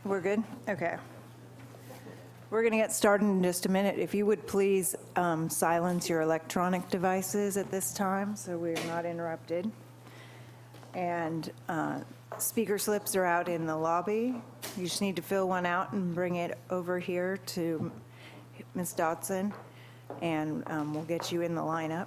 We're good? Okay. We're going to get started in just a minute. If you would please silence your electronic devices at this time so we're not interrupted. And speaker slips are out in the lobby. You just need to fill one out and bring it over here to Ms. Dotson, and we'll get you in the lineup.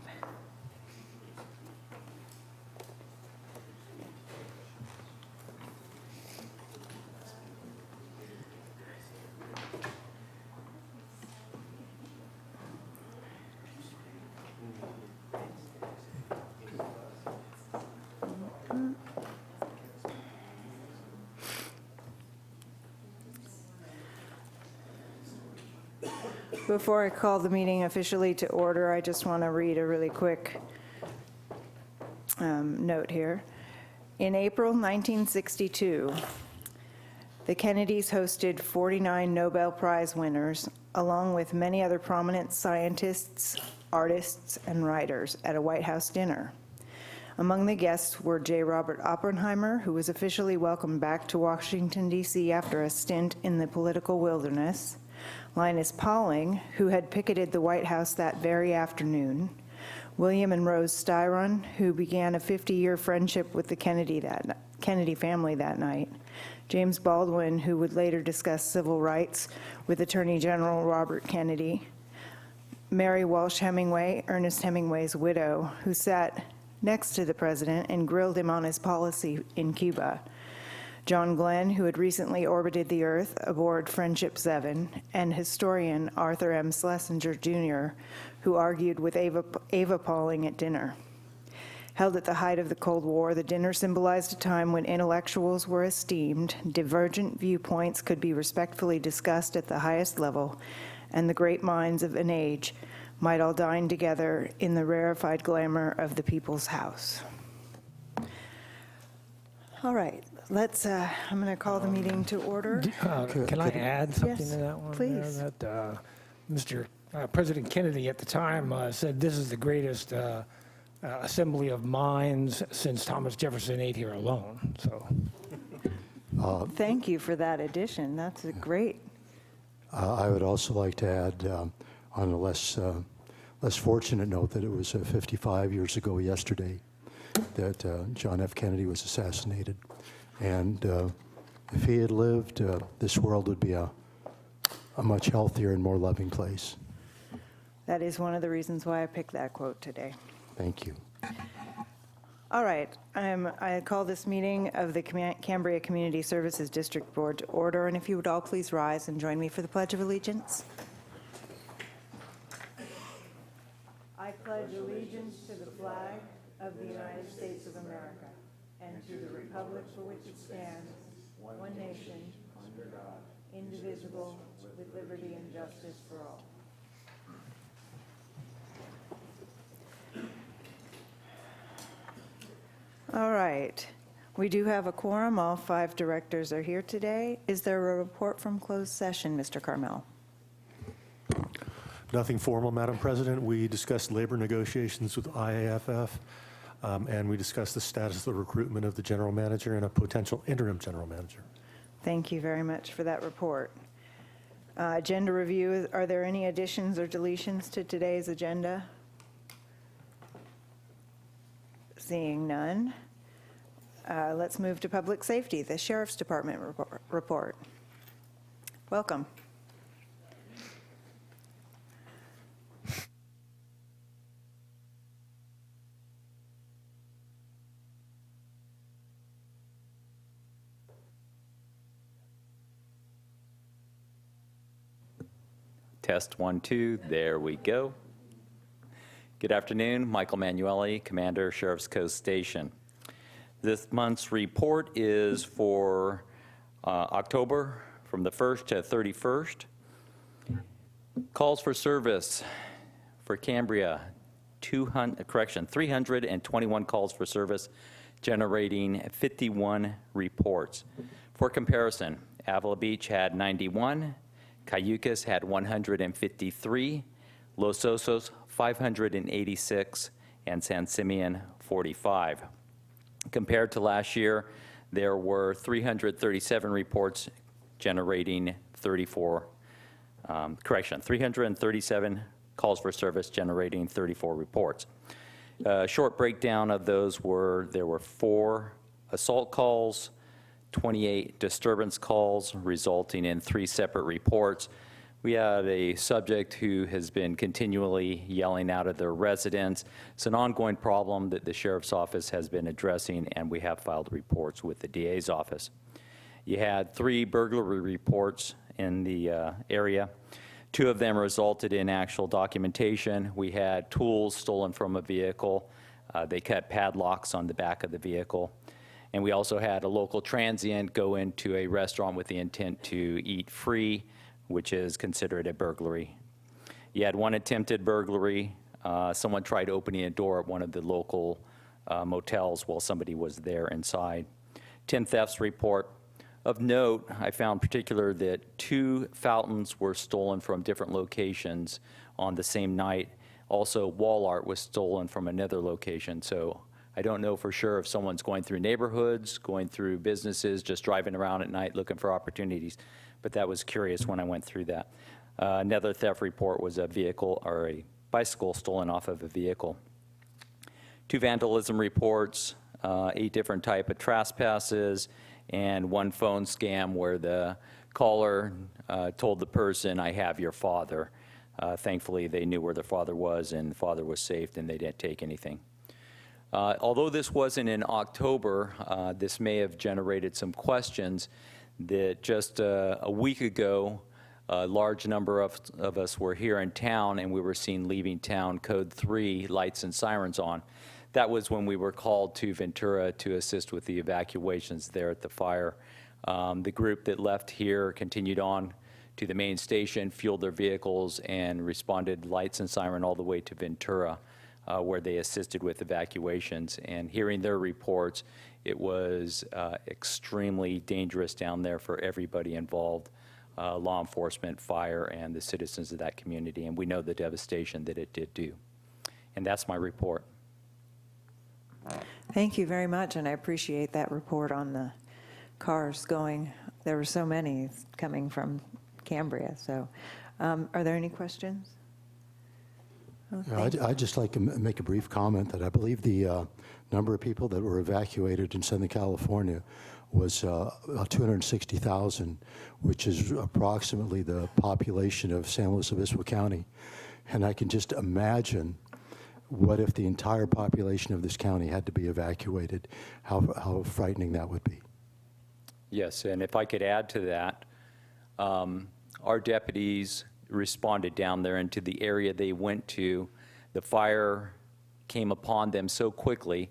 Before I call the meeting officially to order, I just want to read a really quick note here. In April 1962, the Kennedys hosted 49 Nobel Prize winners, along with many other prominent scientists, artists, and writers at a White House dinner. Among the guests were J. Robert Oppenheimer, who was officially welcomed back to Washington, D.C. after a stint in the political wilderness, Linus Pauling, who had picketed the White House that very afternoon, William and Rose Styron, who began a 50-year friendship with the Kennedy family that night, James Baldwin, who would later discuss civil rights with Attorney General Robert Kennedy, Mary Walsh Hemingway, Ernest Hemingway's widow, who sat next to the president and grilled him on his policy in Cuba, John Glenn, who had recently orbited the Earth aboard Friendship 7, and historian Arthur M. Schlesinger, Jr., who argued with Ava Pauling at dinner. Held at the height of the Cold War, the dinner symbolized a time when intellectuals were esteemed, divergent viewpoints could be respectfully discussed at the highest level, and the great minds of an age might all dine together in the rarefied glamour of the people's house. All right. I'm going to call the meeting to order. Can I add something Yes, to that one? please. That Mr. President Kennedy at the time said this is the greatest assembly of minds since Thomas Jefferson ate here alone. So, Thank you for that addition. That's great. I would also like to add, on a less fortunate note, that it was 55 years ago yesterday that John F. Kennedy was assassinated. And if he had lived, this world would be a much healthier and more loving place. That is one of the reasons why I picked that quote today. Thank you. All right. I call this meeting of the Cambria Community Services District Board to order. And if you would all please rise and join me for the Pledge of Allegiance. I pledge allegiance to the flag of the United States of America and to the republic for which it stands, one nation, under God, indivisible, with liberty and justice for all. All right. We do have a quorum. All 5 directors are here today. Is there a report from closed session, Mr. Carmel? Nothing formal, Madam President. We discussed labor negotiations with IAFF, and we discussed the status of the recruitment of the general manager and a potential interim general manager. Thank you very much for that report. Agenda review, are there any additions or deletions to today's agenda? Seeing none. Let's move to public safety, the Sheriff's Department report. Welcome. Test 1, 2, there we go. Good afternoon, Michael Manueli, Commander, Sheriff's Coast Station. This month's report is for October from the 1st to 31st. Calls for service for Cambria, 321 calls for service, generating 51 reports. For comparison, Avila Beach had 91, Cayucas had 153, Los Osos 586, and San Simeon 45. Compared to last year, there were 337 reports generating 337 calls for service, generating 34 reports. Short breakdown of those there were 4 assault calls, 28 disturbance calls, resulting in 3 separate reports. We had a subject who has been continually yelling out at their residents. It's an ongoing problem that the sheriff's office has been addressing, and we have filed reports with the DA's office. You had 3 burglary reports in the area. 2 of them resulted in actual documentation. We had tools stolen from a vehicle. They cut padlocks on the back of the vehicle. And we also had a local transient go into a restaurant with the intent to eat free, which is considered a burglary. You had 1 attempted burglary. Someone tried opening a door at one of the local motels while somebody was there inside. 10 thefts report. Of note, I found particular that 2 fountains were stolen from different locations on the same night. Also, wall art was stolen from another location. So I don't know for sure if someone's going through neighborhoods, going through businesses, just driving around at night looking for opportunities. But that was curious when I went through that. Another theft report was a vehicle or a bicycle stolen off of a vehicle. 2 vandalism reports, 8 different type of trespasses, and 1 phone scam where the caller told the person, "I have your father." Thankfully, they knew where their father was, and the father was safe, and they didn't take anything. Although this wasn't in October, this may have generated some questions that just a week ago, a large number of us were here in town, and we were seen leaving town code 3 lights and sirens on. That was when we were called to Ventura to assist with the evacuations there at the fire. The group that left here continued on to the main station, fueled their vehicles, and responded lights and siren all the way to Ventura, where they assisted with evacuations. And hearing their reports, it was extremely dangerous down there for everybody involved, law enforcement, fire, and the citizens of that community. And we know the devastation that it did do. And that's my report. Thank you very much, and I appreciate that report on the cars going. There were so many coming from Cambria. So are there any questions? Oh, I'd just like to make a brief comment that I believe the number of people that were evacuated in Southern California was 260,000, which is approximately the population of San Luis Obispo County. And I can just imagine what if the entire population of this county had to be evacuated, how frightening that would be. Yes, and if I could add to that, our deputies responded down there into the area they went to. The fire came upon them so quickly.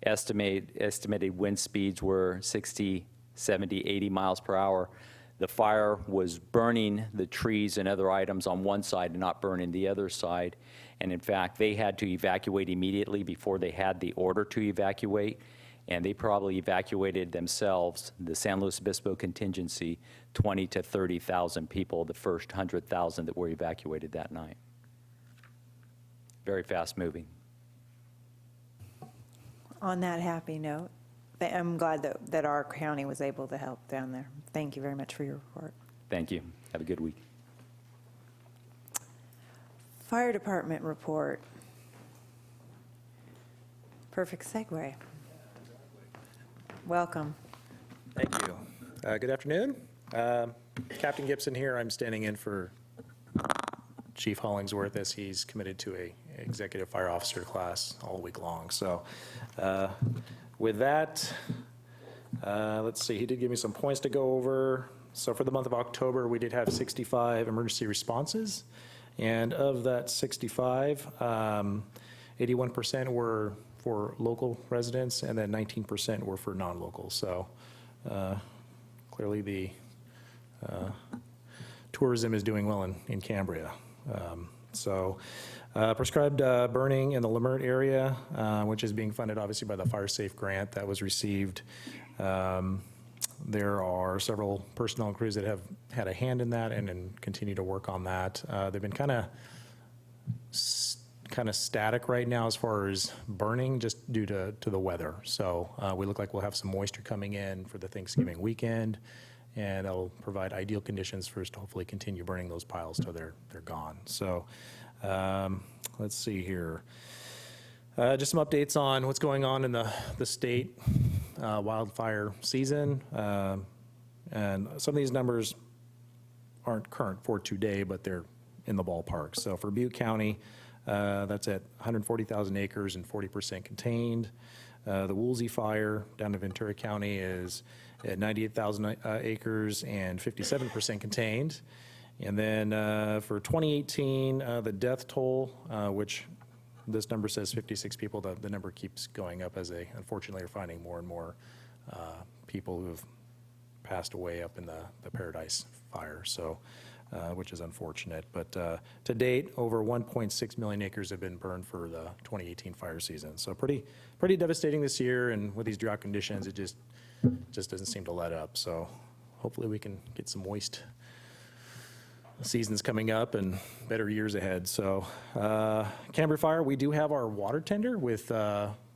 Estimated wind speeds were 60, 70, 80 miles per hour. The fire was burning the trees and other items on one side and not burning the other side. And in fact, they had to evacuate immediately before they had the order to evacuate. And they probably evacuated themselves, the San Luis Obispo contingency, 20 to 30,000 people, the first 100,000 that were evacuated that night. Very fast moving. On that happy note, I'm glad that our county was able to help down there. Thank you very much for your report. Thank you. Have a good week. Fire Department report. Perfect segue. Welcome. Thank you. Good afternoon. Captain Gibson here. I'm standing in for Chief Hollingsworth as he's committed to a executive fire officer class all week long. So with that, let's see, he did give me some points to go over. So for the month of October, we did have 65 emergency responses. And of that 65, 81% were for local residents, and then 19% were for non-local. So clearly the tourism is doing well in Cambria. Prescribed burning in the Lamert area, which is being funded obviously by the Fire Safe grant that was received. There are several personnel crews that have had a hand in that and continue to work on that. They've been kind of static right now as far as burning, just due to the weather. So we look like we'll have some moisture coming in for the Thanksgiving weekend, and that'll provide ideal conditions for us to hopefully continue burning those piles till they're gone. So let's see here. Just some updates on what's going on in the state wildfire season. And some of these numbers aren't current for today, but they're in the ballpark. So for Butte County, that's at 140,000 acres and 40% contained. The Woolsey fire down in Ventura County is at 98,000 acres and 57% contained. And then for 2018, the death toll, which this number says 56 people, the number keeps going up as they unfortunately are finding more and more people who have passed away up in the Paradise fire, so which is unfortunate. But to date, over 1.6 million acres have been burned for the 2018 fire season. So pretty devastating this year, and with these drought conditions, it just doesn't seem to let up. So hopefully we can get some moist seasons coming up and better years ahead. So Cambria Fire, we do have our water tender with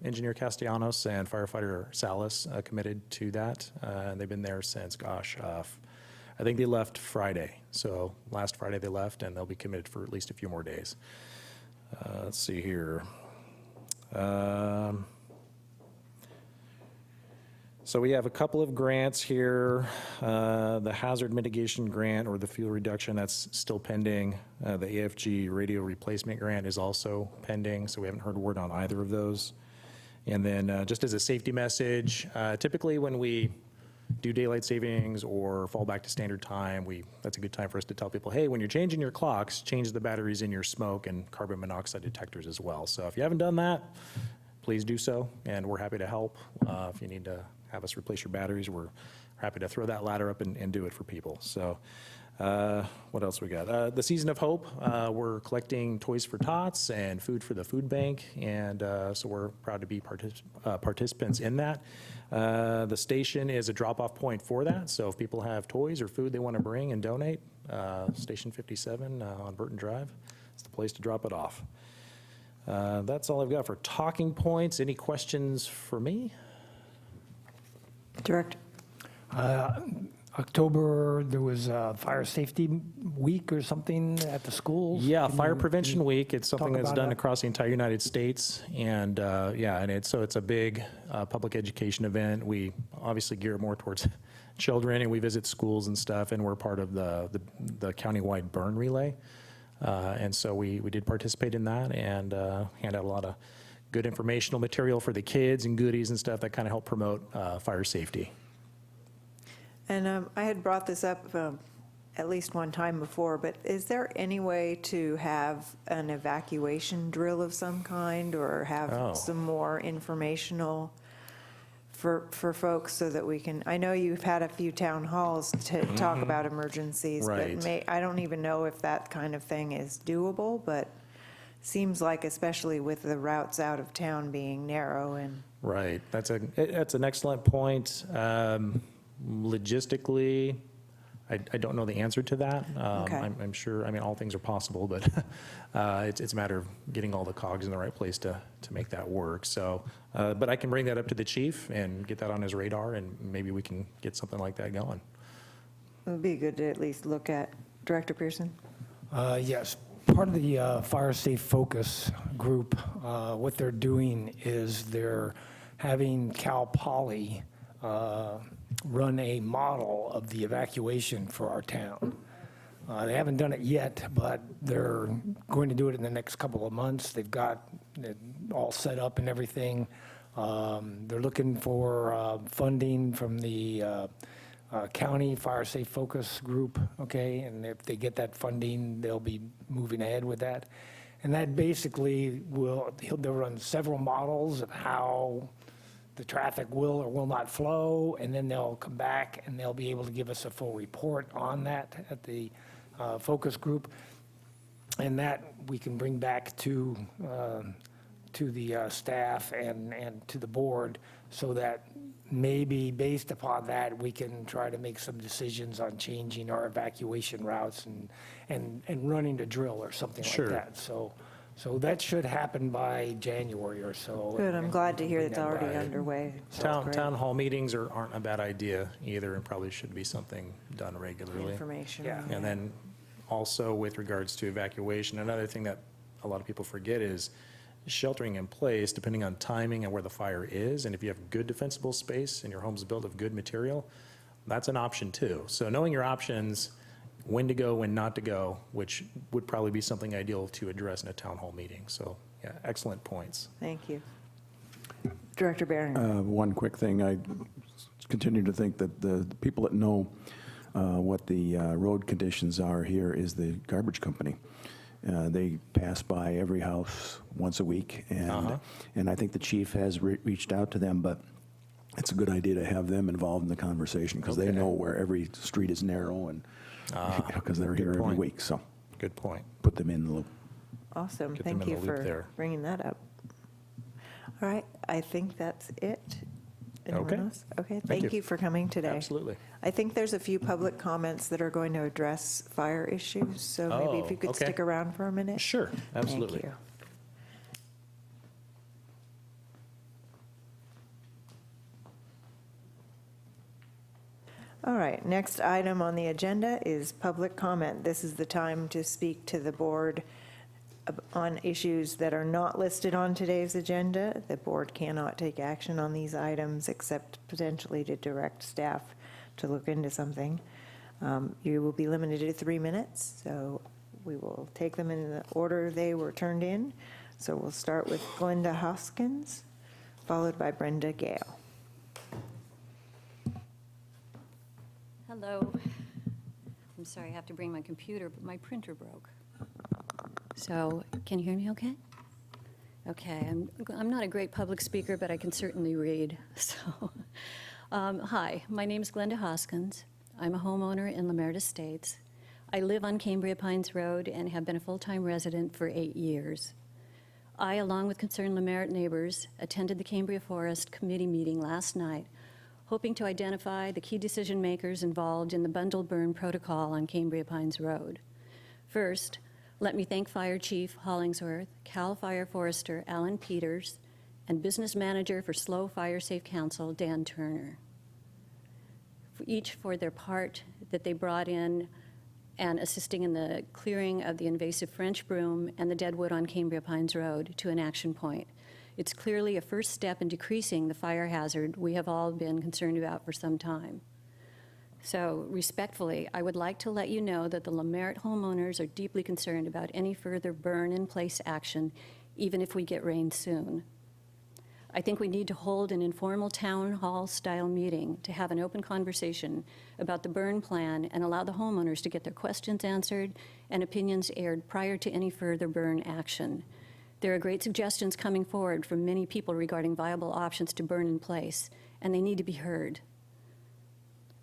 Engineer Castellanos and Firefighter Salas committed to that. And they've been there since, gosh, I think they left Friday. So last Friday they left, and they'll be committed for at least a few more days. Let's see here. So we have a couple of grants here. The hazard mitigation grant or the fuel reduction, that's still pending. The AFG radio replacement grant is also pending, so we haven't heard word on either of those. And then just as a safety message, typically when we do daylight savings or fall back to standard time, that's a good time for us to tell people, hey, when you're changing your clocks, change the batteries in your smoke and carbon monoxide detectors as well. So if you haven't done that, please do so, and we're happy to help. If you need to have us replace your batteries, we're happy to throw that ladder up and do it for people. So what else we got? The Season of Hope, we're collecting toys for tots and food for the food bank, and so we're proud to be participants in that. The station is a drop-off point for that, so if people have toys or food they want to bring and donate, Station 57 on Burton Drive is the place to drop it off. That's all I've got for talking points. Any questions for me? Director. October, there was a fire safety week or something at the schools. Yeah, Can Fire you Prevention Week. It's something talk that's about done that? across the entire United States, and it's a big public education event. We obviously gear it more towards children, and we visit schools and stuff, and we're part of the countywide burn relay, and so we did participate in that and hand out a lot of good informational material for the kids and goodies and stuff that kind of help promote fire safety. And I had brought this up at least one time before, but is there any way to have an evacuation drill of some kind or have some more informational for folks so that we can, I know you've had a few town halls to talk about emergencies, Right. but I don't even know if that kind of thing is doable, but seems like, especially with the routes out of town being narrow and. Right, that's an excellent point. Logistically, I don't know the answer to that. Okay. I'm sure, all things are possible, but it's a matter of getting all the cogs in the right place to make that work. So, but I can bring that up to the chief and get that on his radar, and maybe we can get something like that going. It would be good to at least look at. Director Pearson? Yes, part of the Fire Safe Focus group, what they're doing is they're having Cal Poly run a model of the evacuation for our town. They haven't done it yet, but they're going to do it in the next couple of months. They've got it all set up and everything. They're looking for funding from the county Fire Safe Focus group, okay? And if they get that funding, they'll be moving ahead with that. And that basically they'll run several models of how the traffic will or will not flow, and then they'll come back and they'll be able to give us a full report on that at the focus group. And that we can bring back to the staff and to the board, so that maybe based upon that, we can try to make some decisions on changing our evacuation routes and running a drill or something Sure. like that. So So that should happen by January or so. Good, I'm and glad to hear bring it's that already by- underway. Sounds Town, great. town hall meetings aren't a bad idea either, and probably should be something done regularly. Information. Yeah. And then also with regards to evacuation, another thing that a lot of people forget is sheltering in place, depending on timing and where the fire is, and if you have good defensible space and your home's built of good material, that's an option too. So knowing your options, when to go, when not to go, which would probably be something ideal to address in a town hall meeting. So, yeah, excellent points. Thank you. Director Barron. One quick thing, I continue to think that the people that know what the road conditions are here is the garbage company. They pass by every house once a week, and I think the chief has reached out to them, but it's a good idea to have them involved in the conversation because they Okay. know where every street is narrow and because they're here every point. week. So Good point. put them in the loop. Awesome, Get them thank in you the loop for there. bringing that up. All right, I think that's it. Anyone Okay. else? Okay, Thank thank you. you for coming today. Absolutely. I think there's a few public comments that are going to address fire issues, so maybe if Oh, you could okay. stick around for a minute. Sure, absolutely. Thank you. All right, next item on the agenda is public comment. This is the time to speak to the board on issues that are not listed on today's agenda. The board cannot take action on these items except potentially to direct staff to look into something. You will be limited to 3 minutes, so we will take them in the order they were turned in. So we'll start with Glenda Hoskins, followed by Brenda Gale. Hello. I'm sorry, I have to bring my computer, but my printer broke. So, can you hear me okay? Okay, I'm not a great public speaker, but I can certainly read. So, hi, my name is Glenda Hoskins. I'm a homeowner in Lamerta Estates. I live on Cambria Pines Road and have been a full-time resident for 8 years. I, along with concerned Lamerta neighbors, attended the Cambria Forest Committee meeting last night, hoping to identify the key decision makers involved in the bundle burn protocol on Cambria Pines Road. First, let me thank Fire Chief Hollingsworth, Cal Fire Forester Alan Peters, and Business Manager for Slow Fire Safe Council Dan Turner, each for their part that they brought in and assisting in the clearing of the invasive French broom and the dead wood on Cambria Pines Road to an action point. It's clearly a first step in decreasing the fire hazard we have all been concerned about for some time. So, respectfully, I would like to let you know that the Lamerta homeowners are deeply concerned about any further burn-in-place action, even if we get rain soon. I think we need to hold an informal town hall-style meeting to have an open conversation about the burn plan and allow the homeowners to get their questions answered and opinions aired prior to any further burn action. There are great suggestions coming forward from many people regarding viable options to burn in place, and they need to be heard.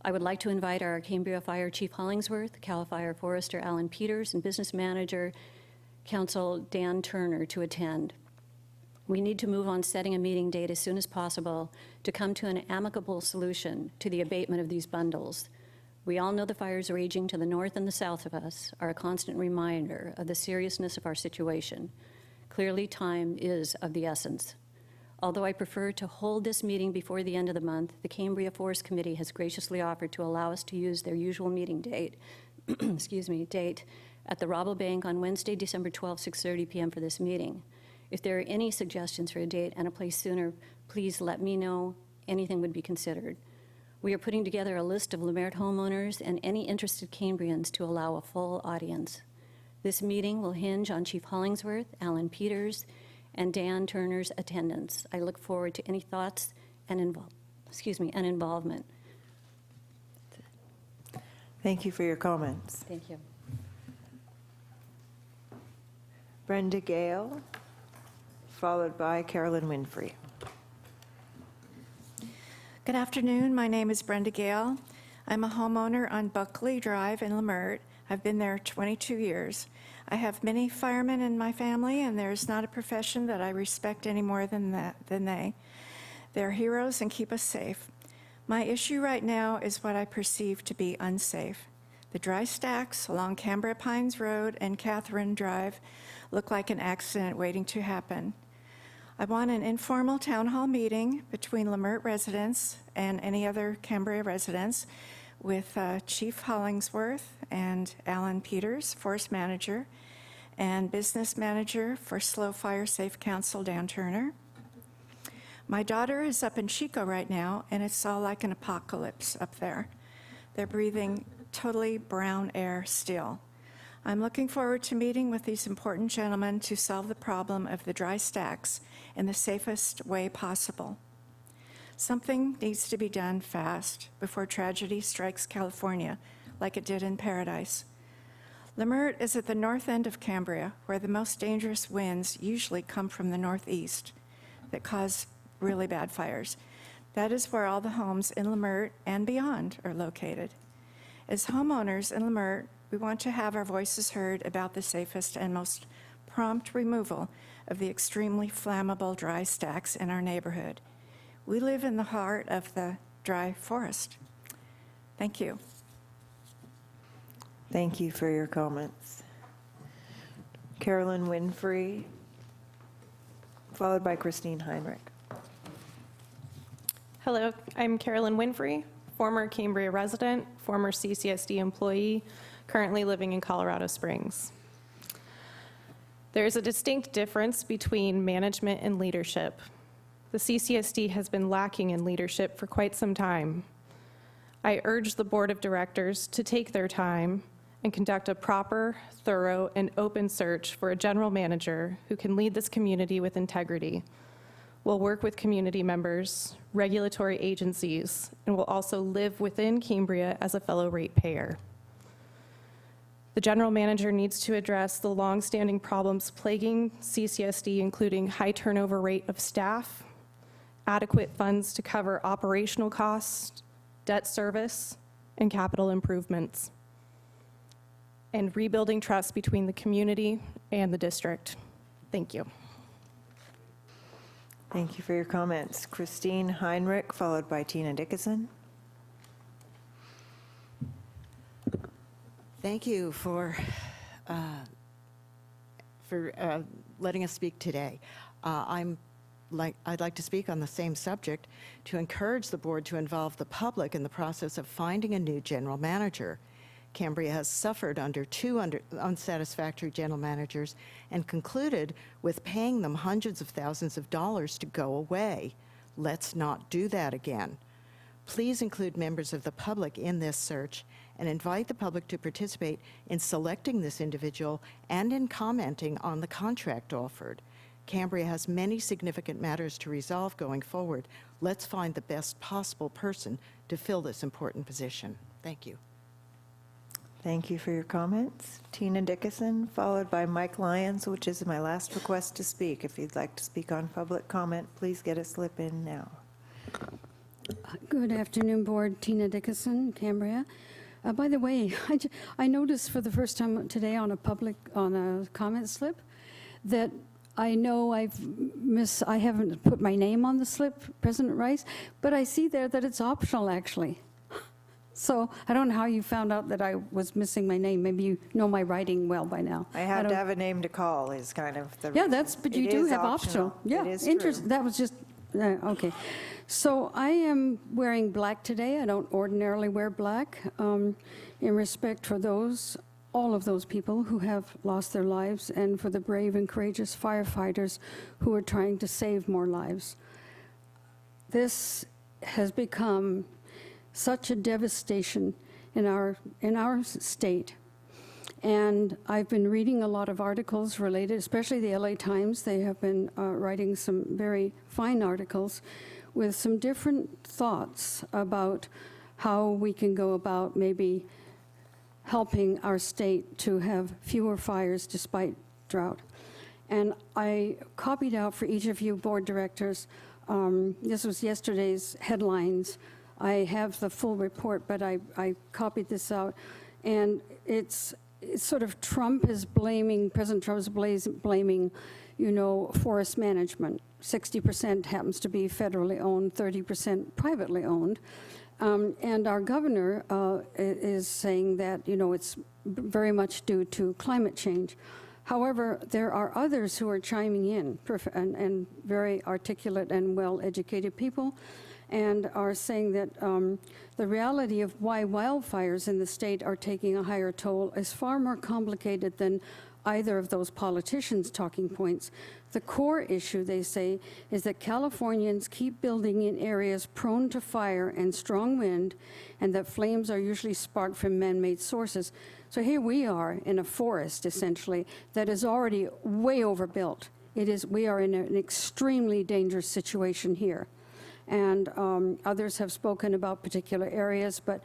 I would like to invite our Cambria Fire Chief Hollingsworth, Cal Fire Forester Alan Peters, and Business Manager Council Dan Turner to attend. We need to move on setting a meeting date as soon as possible to come to an amicable solution to the abatement of these bundles. We all know the fires raging to the north and the south of us are a constant reminder of the seriousness of our situation. Clearly, time is of the essence. Although I prefer to hold this meeting before the end of the month, the Cambria Forest Committee has graciously offered to allow us to use their usual meeting date, date at the Robble Bank on Wednesday, December 12, 6:30 p.m. for this meeting. If there are any suggestions for a date and a place sooner, please let me know. Anything would be considered. We are putting together a list of Lamerta homeowners and any interested Cambrians to allow a full audience. This meeting will hinge on Chief Hollingsworth, Alan Peters, and Dan Turner's attendance. I look forward to any thoughts and involvement. Thank you for your comments. Thank you. Brenda Gale, followed by Carolyn Winfrey. Good afternoon. My name is Brenda Gale. I'm a homeowner on Buckley Drive in Lamerta. I've been there 22 years. I have many firemen in my family, and there's not a profession that I respect any more than they. They're heroes and keep us safe. My issue right now is what I perceive to be unsafe. The dry stacks along Cambria Pines Road and Catherine Drive look like an accident waiting to happen. I want an informal town hall meeting between Lemert residents and any other Cambria residents with Chief Hollingsworth and Alan Peters, Forest Manager, and Business Manager for Slow Fire Safe Council, Dan Turner. My daughter is up in Chico right now, and it's all like an apocalypse up there. They're breathing totally brown air still. I'm looking forward to meeting with these important gentlemen to solve the problem of the dry stacks in the safest way possible. Something needs to be done fast before tragedy strikes California like it did in Paradise. Lemert is at the north end of Cambria, where the most dangerous winds usually come from the northeast that cause really bad fires. That is where all the homes in Lemert and beyond are located. As homeowners in Lemert, we want to have our voices heard about the safest and most prompt removal of the extremely flammable dry stacks in our neighborhood. We live in the heart of the dry forest. Thank you. Thank you for your comments. Carolyn Winfrey, followed by Christine Heinrich. Hello, I'm Carolyn Winfrey, former Cambria resident, former CCSD employee, currently living in Colorado Springs. There is a distinct difference between management and leadership. The CCSD has been lacking in leadership for quite some time. I urge the board of directors to take their time and conduct a proper, thorough, and open search for a general manager who can lead this community with integrity, will work with community members, regulatory agencies, and will also live within Cambria as a fellow ratepayer. The general manager needs to address the longstanding problems plaguing CCSD, including high turnover rate of staff, adequate funds to cover operational costs, debt service, and capital improvements, and rebuilding trust between the community and the district. Thank you. Thank you for your comments. Christine Heinrich, followed by Tina Dickinson. Thank you for letting us speak today. I'd like to speak on the same subject to encourage the board to involve the public in the process of finding a new general manager. Cambria has suffered under two unsatisfactory general managers and concluded with paying them hundreds of thousands of dollars to go away. Let's not do that again. Please include members of the public in this search and invite the public to participate in selecting this individual and in commenting on the contract offered. Cambria has many significant matters to resolve going forward. Let's find the best possible person to fill this important position. Thank you. Thank you for your comments. Tina Dickinson, followed by Mike Lyons, which is my last request to speak. If you'd like to speak on public comment, please get a slip in now. Good afternoon, Board. Tina Dickinson, Cambria. By the way, I noticed for the first time today on a comment slip that I know I haven't put my name on the slip, President Rice, but I see there that it's optional, actually. So I don't know how you found out that I was missing my name. Maybe you know my writing well by now. I have to have a name to call is kind of the Yeah, reason. but you do have optional. Yeah, It is interesting. true. That was just, okay. So I am wearing black today. I don't ordinarily wear black in respect for all of those people who have lost their lives and for the brave and courageous firefighters who are trying to save more lives. This has become such a devastation in our state. And I've been reading a lot of articles related, especially the LA Times. They have been writing some very fine articles with some different thoughts about how we can go about maybe helping our state to have fewer fires despite drought. And I copied out for each of you board directors, this was yesterday's headlines. I have the full report, but I copied this out. And it's sort of President Trump is blaming, forest management. 60% happens to be federally owned, 30% privately owned. And our governor is saying that, it's very much due to climate change. However, there are others who are chiming in, and very articulate and well-educated people, and are saying that the reality of why wildfires in the state are taking a higher toll is far more complicated than either of those politicians' talking points. The core issue, they say, is that Californians keep building in areas prone to fire and strong wind, and that flames are usually sparked from man-made sources. So here we are in a forest, essentially, that is already way overbuilt. We are in an extremely dangerous situation here. And others have spoken about particular areas, but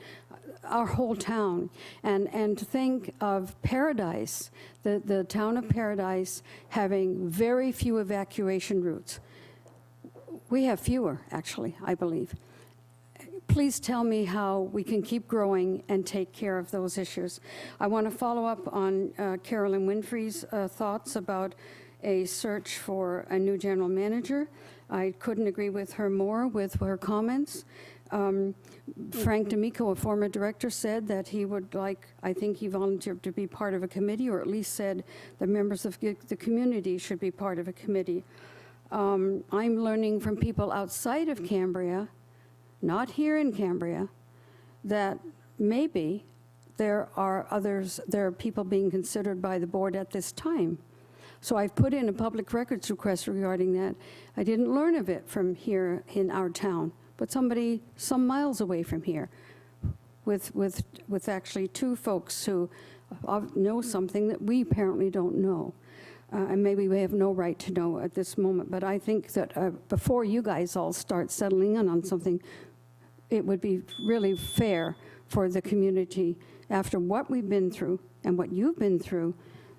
our whole town. And to think of Paradise, the town of Paradise, having very few evacuation routes. We have fewer, actually, I believe. Please tell me how we can keep growing and take care of those issues. I want to follow up on Carolyn Winfrey's thoughts about a search for a new general manager. I couldn't agree with her more with her comments. Frank D'Amico, a former director, said that he would like, I think he volunteered to be part of a committee, or at least said the members of the community should be part of a committee. I'm learning from people outside of Cambria, not here in Cambria, that maybe there are people being considered by the board at this time. So I've put in a public records request regarding that. I didn't learn of it from here in our town, but somebody some miles away from here with actually two folks who know something that we apparently don't know. And maybe we have no right to know at this moment. But I think that before you guys all start settling in on something, it would be really fair for the community, after what we've been through and what you've been through,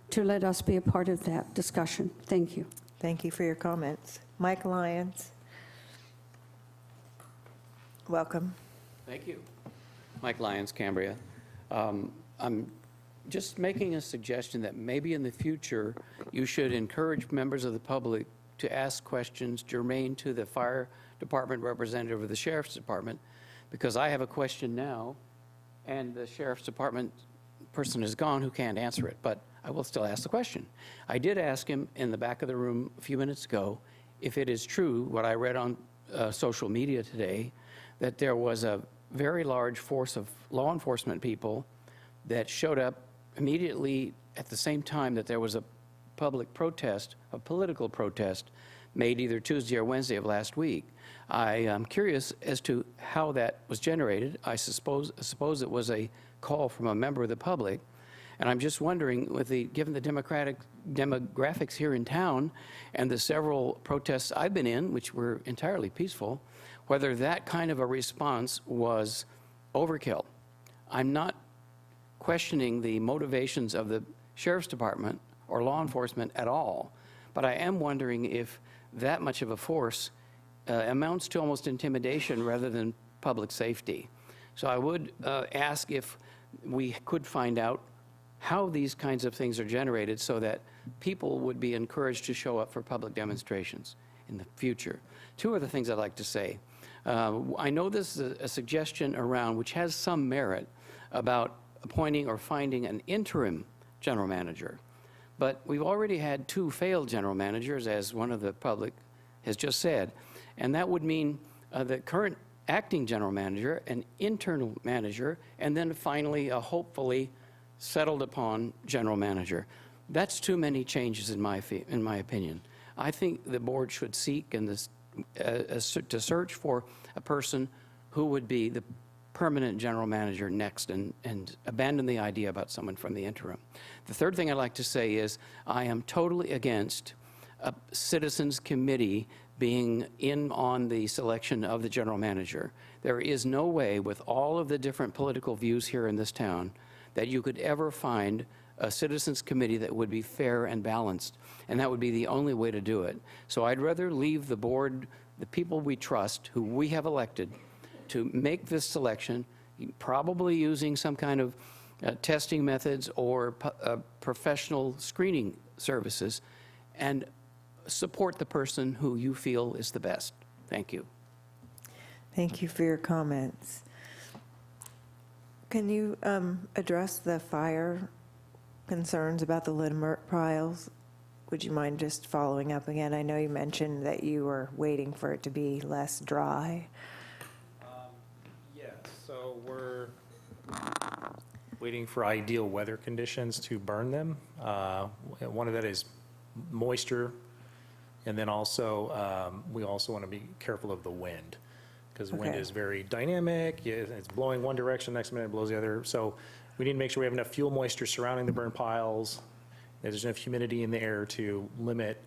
to let us be a part of that discussion. Thank you. Thank you for your comments. Mike Lyons. Welcome. Thank you. Mike Lyons, Cambria. I'm just making a suggestion that maybe in the future you should encourage members of the public to ask questions germane to the fire department representative or the sheriff's department, because I have a question now and the sheriff's department person is gone who can't answer it, but I will still ask the question. I did ask him in the back of the room a few minutes ago if it is true, what I read on social media today, that there was a very large force of law enforcement people that showed up immediately at the same time that there was a public protest, a political protest, made either Tuesday or Wednesday of last week. I am curious as to how that was generated. I suppose it was a call from a member of the public. And I'm just wondering, given the demographics here in town and the several protests I've been in, which were entirely peaceful, whether that kind of a response was overkill. I'm not questioning the motivations of the sheriff's department or law enforcement at all, but I am wondering if that much of a force amounts to almost intimidation rather than public safety. So I would ask if we could find out how these kinds of things are generated so that people would be encouraged to show up for public demonstrations in the future. Two other things I'd like to say. I know this is a suggestion around which has some merit about appointing or finding an interim general manager. But we've already had two failed general managers, as one of the public has just said, and that would mean the current acting general manager, an internal manager, and then finally a hopefully settled upon general manager. That's too many changes in my opinion. I think the board should seek to search for a person who would be the permanent general manager next and abandon the idea about someone from the interim. The third thing I'd like to say is I am totally against a citizens committee being in on the selection of the general manager. There is no way, with all of the different political views here in this town, that you could ever find a citizens committee that would be fair and balanced, and that would be the only way to do it. So I'd rather leave the board, the people we trust, who we have elected, to make this selection, probably using some kind of testing methods or professional screening services, and support the person who you feel is the best. Thank you. Thank you for your comments. Can you address the fire concerns about the Linamert piles? Would you mind just following up again? I know you mentioned that you were waiting for it to be less dry. Yes, so we're waiting for ideal weather conditions to burn them. One of that is moisture, and then also, we also want to be careful of the wind, because wind Okay. is very dynamic. It's blowing one direction, next minute it blows the other. So we need to make sure we have enough fuel moisture surrounding the burn piles, that there's enough humidity in the air to limit,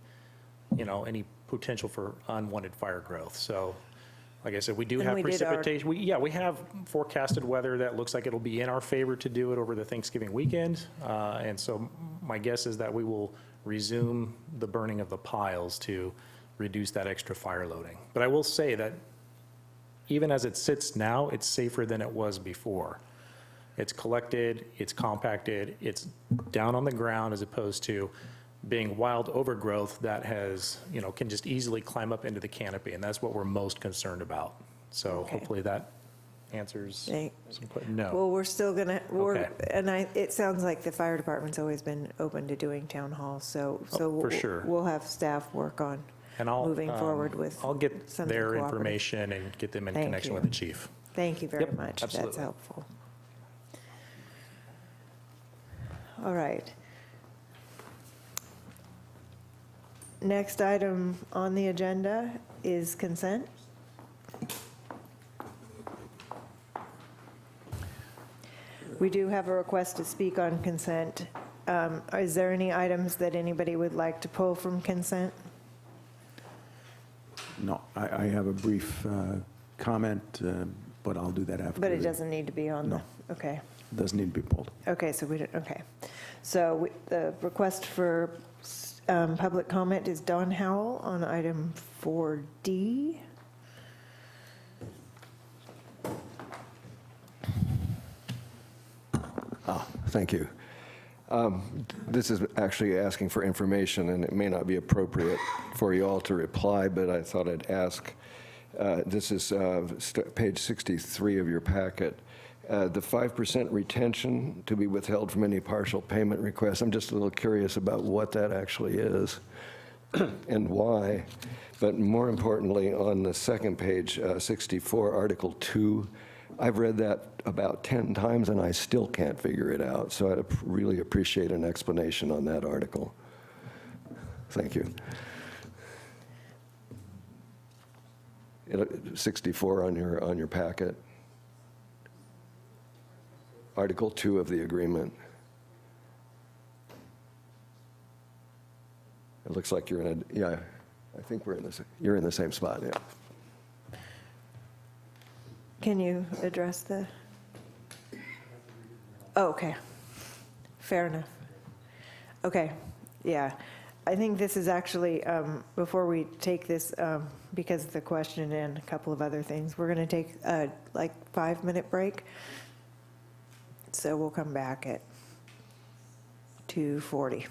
any potential for unwanted fire growth. So, like I said, we do And have we did our- precipitation. We have forecasted weather that looks like it'll be in our favor to do it over the Thanksgiving weekend. And so my guess is that we will resume the burning of the piles to reduce that extra fire loading. But I will say that even as it sits now, it's safer than it was before. It's collected, it's compacted, it's down on the ground as opposed to being wild overgrowth that has, can just easily climb up into the canopy, and that's what we're most concerned about. So Okay. hopefully that answers Thank- some question. No. Well, we're still gonna, Okay. it sounds like the fire department's always been open to doing town halls, so Oh, for sure. we'll have staff work on And I'll, moving forward with I'll get something their cooperative. information and get them in Thank connection you. with the chief. Thank you very Yep, much. That's absolutely. helpful. All right. Next item on the agenda is consent. We do have a request to speak on consent. Is there any items that anybody would like to pull from consent? No, I have a brief comment, but I'll do that after. But it doesn't need to be on the, No. okay. Doesn't need to be pulled. Okay, so we don't, okay. So the request for public comment is Don Howell on item 4D. Thank you. This is actually asking for information, and it may not be appropriate for you all to reply, but I thought I'd ask. This is page 63 of your packet. The 5% retention to be withheld from any partial payment request. I'm just a little curious about what that actually is and why. But more importantly, on the second page, 64, Article 2, I've read that about 10 times and I still can't figure it out. So I'd really appreciate an explanation on that article. Thank you. 64 on your packet. Article 2 of the agreement. It looks like you're in a, yeah, I think you're in the same spot, yeah. Can you address the? Oh, okay. Fair enough. Okay, yeah. I think this is actually, before we take this, because of the question and a couple of other things, we're going to take a 5-minute break. So we'll come back at 2:40.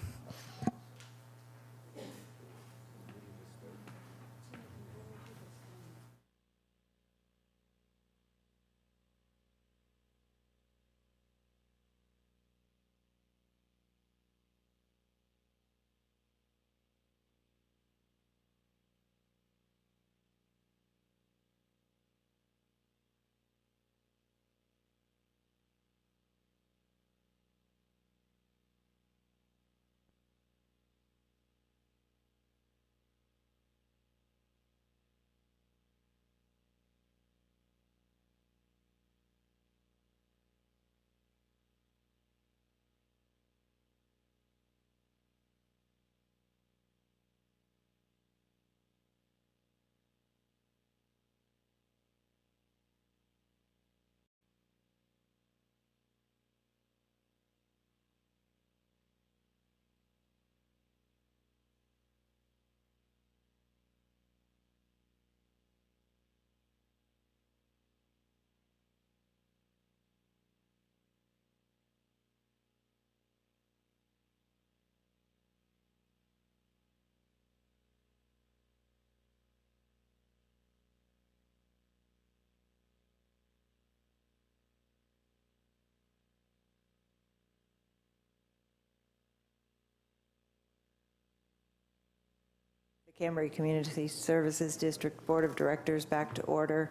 Cambria Community Services District Board of Directors back to order.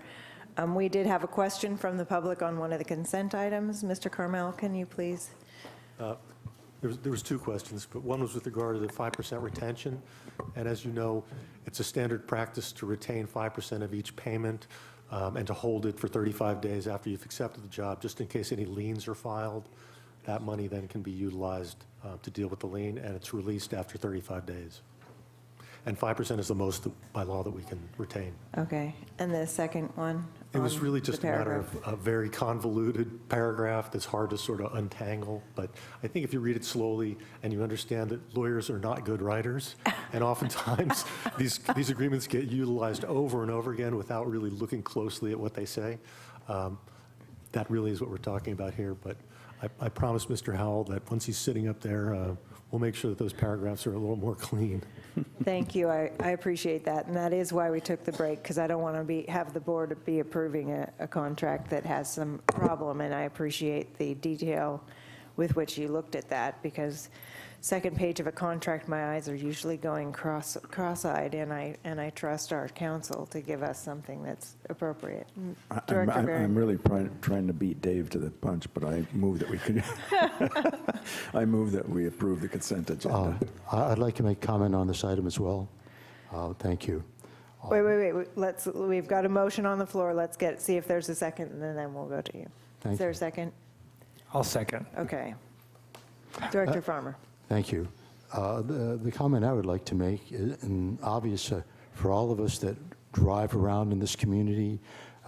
We did have a question from the public on one of the consent items. Mr. Carmel, can you please? There was two questions, but one was with regard to the 5% retention. And as you know, it's a standard practice to retain 5% of each payment and to hold it for 35 days after you've accepted the job, just in case any liens are filed. That money then can be utilized to deal with the lien, and it's released after 35 days. And 5% is the most by law that we can retain. Okay, and the second one? It was on really the just a matter paragraph. of a very convoluted paragraph that's hard to sort of untangle. But I think if you read it slowly and you understand that lawyers are not good writers, and oftentimes these agreements get utilized over and over again without really looking closely at what they say, that really is what we're talking about here. But I promise Mr. Howell that once he's sitting up there, we'll make sure that those paragraphs are a little more clean. Thank you, I appreciate that, and that is why we took the break, because I don't want to have the board be approving a contract that has some problem, and I appreciate the detail with which you looked at that, because second page of a contract, my eyes are usually going cross-eyed, and I trust our counsel to give us something that's appropriate. Director Barron. I'm really trying to beat Dave to the punch, but I move that we could, I move that we approve the consent agenda. I'd like to make comment on this item as well. Thank you. Wait, we've got a motion on the floor. Let's see if there's a second, and then we'll go to you. Thank Is there you. a second? I'll second. Okay. Director Farmer. Thank you. The comment I would like to make, and obvious for all of us that drive around in this community,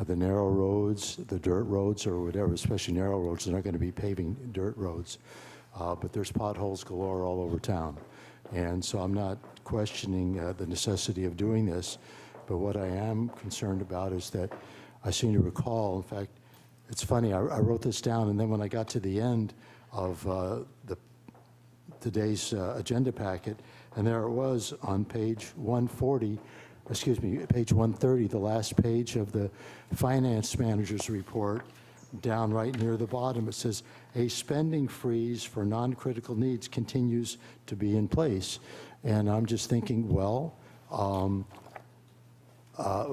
the narrow roads, the dirt roads or whatever, especially narrow roads, they're not going to be paving dirt roads. But there's potholes galore all over town. And so I'm not questioning the necessity of doing this, but what I am concerned about is that I seem to recall, in fact, it's funny, I wrote this down, and then when I got to the end of today's agenda packet, and there it was on page 140, page 130, the last page of the finance manager's report, down right near the bottom, it says, a spending freeze for non-critical needs continues to be in place. And I'm just thinking, well,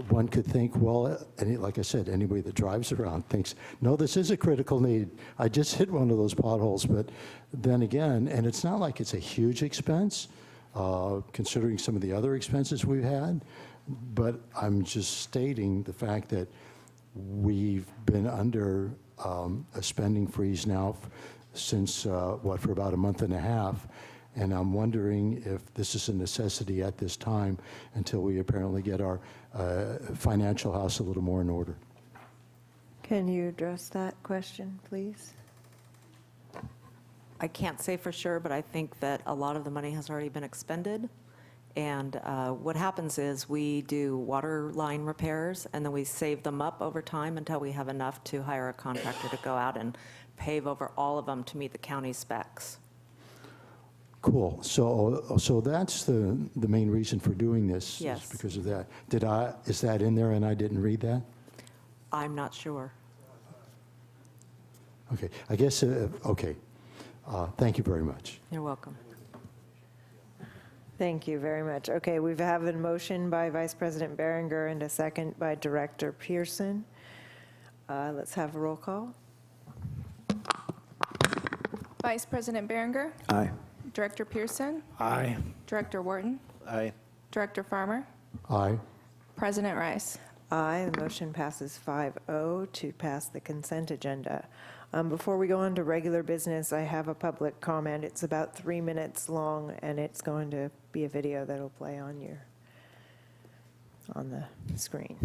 one could think, well, like I said, anybody that drives around thinks, no, this is a critical need. I just hit one of those potholes. But then again, and it's not like it's a huge expense, considering some of the other expenses we've had, but I'm just stating the fact that we've been under a spending freeze now since, for about a month and a half. And I'm wondering if this is a necessity at this time until we apparently get our financial house a little more in order. Can you address that question, please? I can't say for sure, but I think that a lot of the money has already been expended. And what happens is we do water line repairs, and then we save them up over time until we have enough to hire a contractor to go out and pave over all of them to meet the county specs. Cool. So that's the main reason for doing this. Yes. Is because of that. Is that in there and I didn't read that? I'm not sure. Okay. I guess, okay. Thank you very much. You're welcome. Thank you very much. Okay, we have a motion by Vice President Berenger and a second by Director Pearson. Let's have a roll call. Vice President Berenger. Aye. Director Pearson. Aye. Director Wharton. Aye. Director Farmer. Aye. President Rice. Aye, the motion passes 5-0 to pass the consent agenda. Before we go on to regular business, I have a public comment. It's about 3 minutes long, and it's going to be a video that'll play on the screen.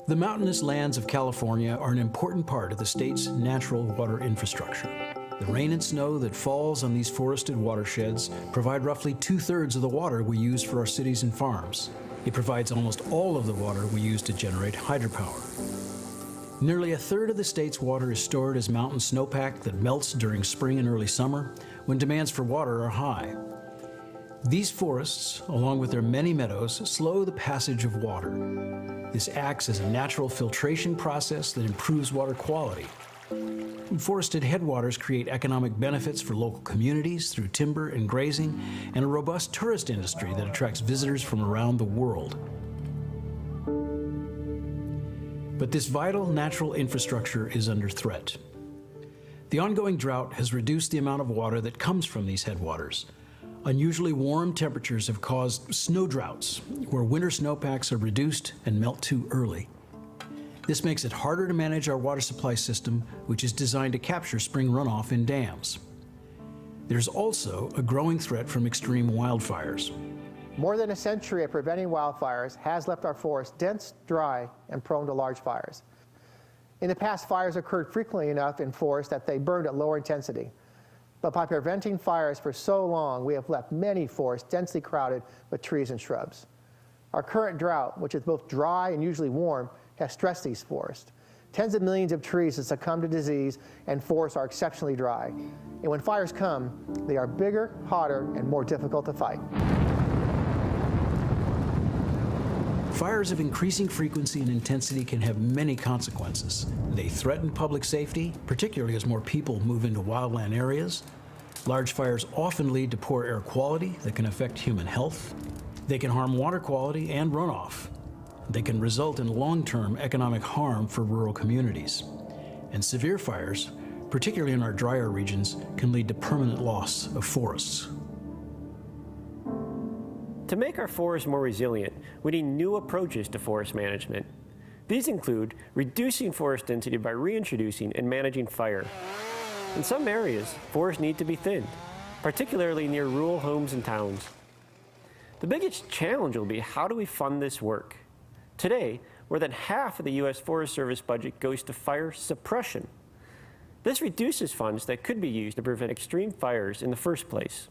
The mountainous lands of California are an important part of the state's natural water infrastructure. The rain and snow that falls on these forested watersheds provide roughly 2/3 of the water we use for our cities and farms. It provides almost all of the water we use to generate hydropower. Nearly 1/3 of the state's water is stored as mountain snowpack that melts during spring and early summer when demands for water are high. These forests, along with their many meadows, slow the passage of water. This acts as a natural filtration process that improves water quality. forested headwaters create economic benefits for local communities through timber and grazing, and a robust tourist industry that attracts visitors from around the world. But this vital natural infrastructure is under threat. The ongoing drought has reduced the amount of water that comes from these headwaters. Unusually warm temperatures have caused snow droughts, where winter snowpacks are reduced and melt too early. This makes it harder to manage our water supply system, which is designed to capture spring runoff in dams. There's also a growing threat from extreme wildfires. More than a century of preventing wildfires has left our forests dense, dry, and prone to large fires. In the past, fires occurred frequently enough in forests that they burned at lower intensity. But by preventing fires for so long, we have left many forests densely crowded with trees and shrubs. Our current drought, which is both dry and usually warm, has stressed these forests. Tens of millions of trees have succumbed to disease, and forests are exceptionally dry. And when fires come, they are bigger, hotter, and more difficult to fight. Fires of increasing frequency and intensity can have many consequences. They threaten public safety, particularly as more people move into wildland areas. Large fires often lead to poor air quality that can affect human health. They can harm water quality and runoff. They can result in long-term economic harm for rural communities. And severe fires, particularly in our drier regions, can lead to permanent loss of forests. To make our forests more resilient, we need new approaches to forest management. These include reducing forest density by reintroducing and managing fire. In some areas, forests need to be thinned, particularly near rural homes and towns. The biggest challenge will be, how do we fund this work? Today, more than half of the U.S. Forest Service budget goes to fire suppression. This reduces funds that could be used to prevent extreme fires in the first place.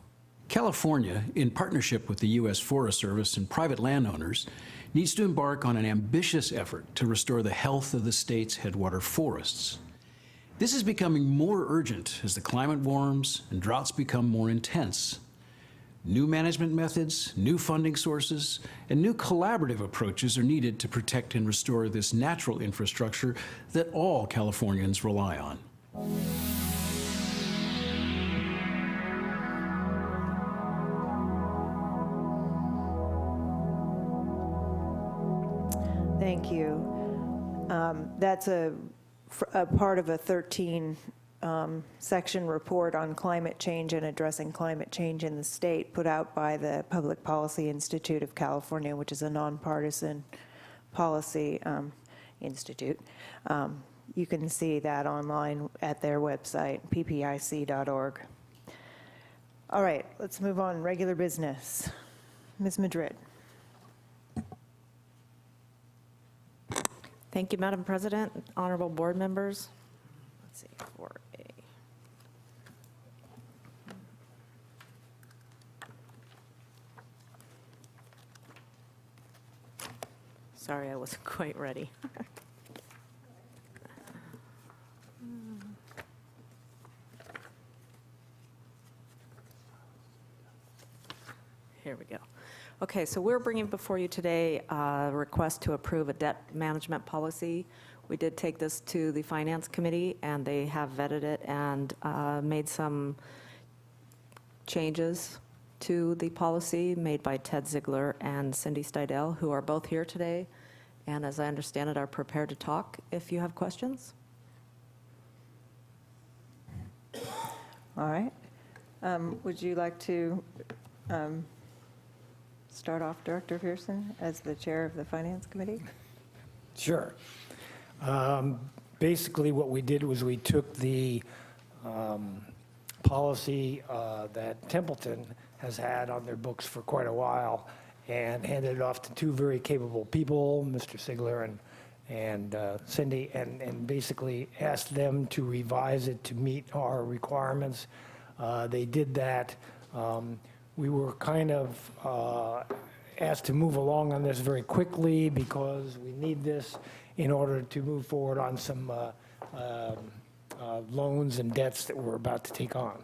California, in partnership with the U.S. Forest Service and private landowners, needs to embark on an ambitious effort to restore the health of the state's headwater forests. This is becoming more urgent as the climate warms and droughts become more intense. New management methods, new funding sources, and new collaborative approaches are needed to protect and restore this natural infrastructure that all Californians rely on. Thank you. That's a part of a 13 section report on climate change and addressing climate change in the state put out by the Public Policy Institute of California, which is a nonpartisan policy institute. You can see that online at their website, ppic.org. All right, let's move on. Regular business. Ms. Madrid. Thank you, Madam President, honorable board members. Let's see, 4A. Sorry, I wasn't quite ready. Here we go. Okay, so we're bringing before you today a request to approve a debt management policy. We did take this to the Finance Committee, and they have vetted it and made some changes to the policy made by Ted Ziegler and Cindy Stidel, who are both here today, and as I understand it, are prepared to talk if you have questions. All right. Would you like to start off, Director Pearson, as the chair of the Finance Committee? Sure. Basically, what we did was we took the policy that Templeton has had on their books for quite a while and handed it off to two very capable people, Mr. Ziegler and Cindy, and basically asked them to revise it to meet our requirements. They did that. We were kind of asked to move along on this very quickly because we need this in order to move forward on some loans and debts that we're about to take on.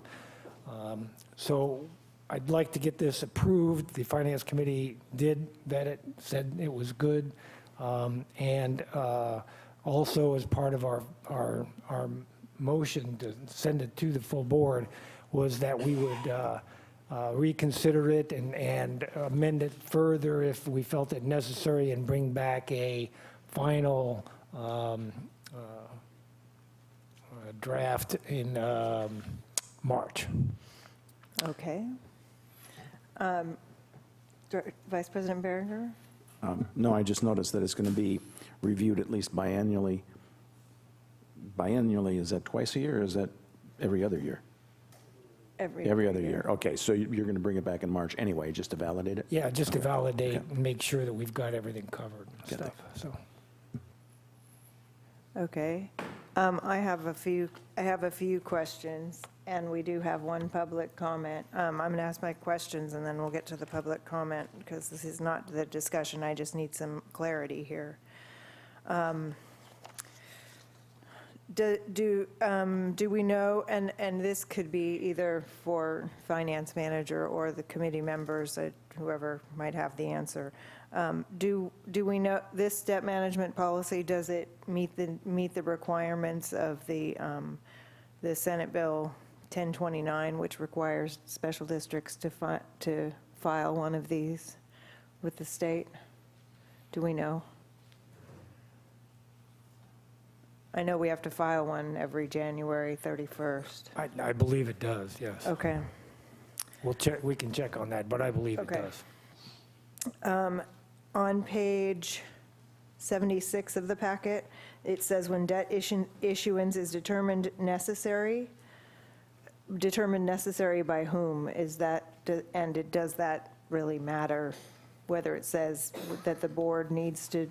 So I'd like to get this approved. The Finance Committee did vet it, said it was good, and also as part of our motion to send it to the full board was that we would reconsider it and amend it further if we felt it necessary and bring back a final draft in March. Okay. Vice President Berger? No, I just noticed that it's going to be reviewed at least biannually. Biannually, is that twice a year, or is that every other year? Every other year. Okay, so you're going to bring it back in March anyway, just to validate it? Yeah, just to validate and make sure that we've got everything covered and Got stuff, so. Okay. I have a few questions, and we do have one public comment. I'm going to ask my questions, and then we'll get to the public comment, because this is not the discussion. I just need some clarity here. Do we know, and this could be either for finance manager or the committee members, whoever might have the answer. Do we know this debt management policy, does it meet the requirements of the Senate Bill 1029, which requires special districts to file one of these with the state? Do we know? I know we have to file one every January 31st. I believe it does, yes. Okay. We'll check, we can check on that, but I believe it Okay. does. On page 76 of the packet, it says when debt issuance is determined necessary by whom? Is that, and does that really matter, whether it says that the board needs to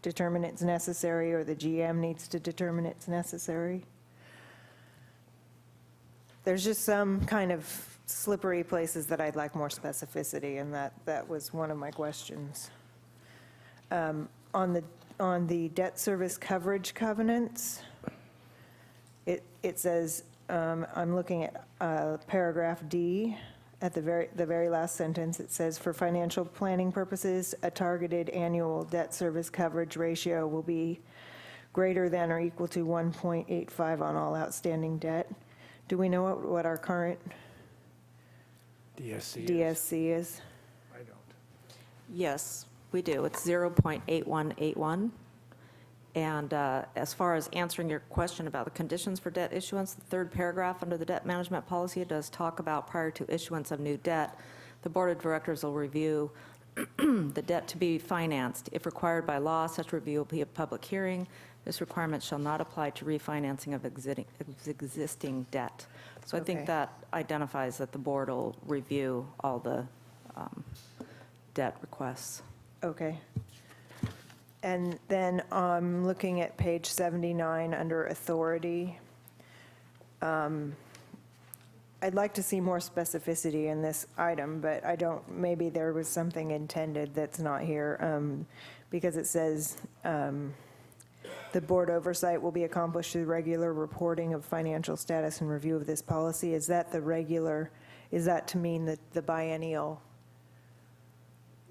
determine it's necessary or the GM needs to determine it's necessary? There's just some kind of slippery places that I'd like more specificity, and that was one of my questions. On the debt service coverage covenants, it says, I'm looking at paragraph D, at the very last sentence, it says, for financial planning purposes, a targeted annual debt service coverage ratio will be greater than or equal to 1.85 on all outstanding debt. Do we know what our current DSC is? I don't. Yes, we do. It's 0.8181. And as far as answering your question about the conditions for debt issuance, the third paragraph under the debt management policy, it does talk about prior to issuance of new debt, the board of directors will review the debt to be financed. If required by law, such review will be a public hearing. This requirement shall not apply to refinancing of existing debt. So I think Okay. that identifies that the board will review all the debt requests. Okay. And then I'm looking at page 79 under authority. I'd like to see more specificity in this item, but I don't, maybe there was something intended that's not here, because it says, the board oversight will be accomplished through regular reporting of financial status and review of this policy. Is that the regular, is that to mean that the biennial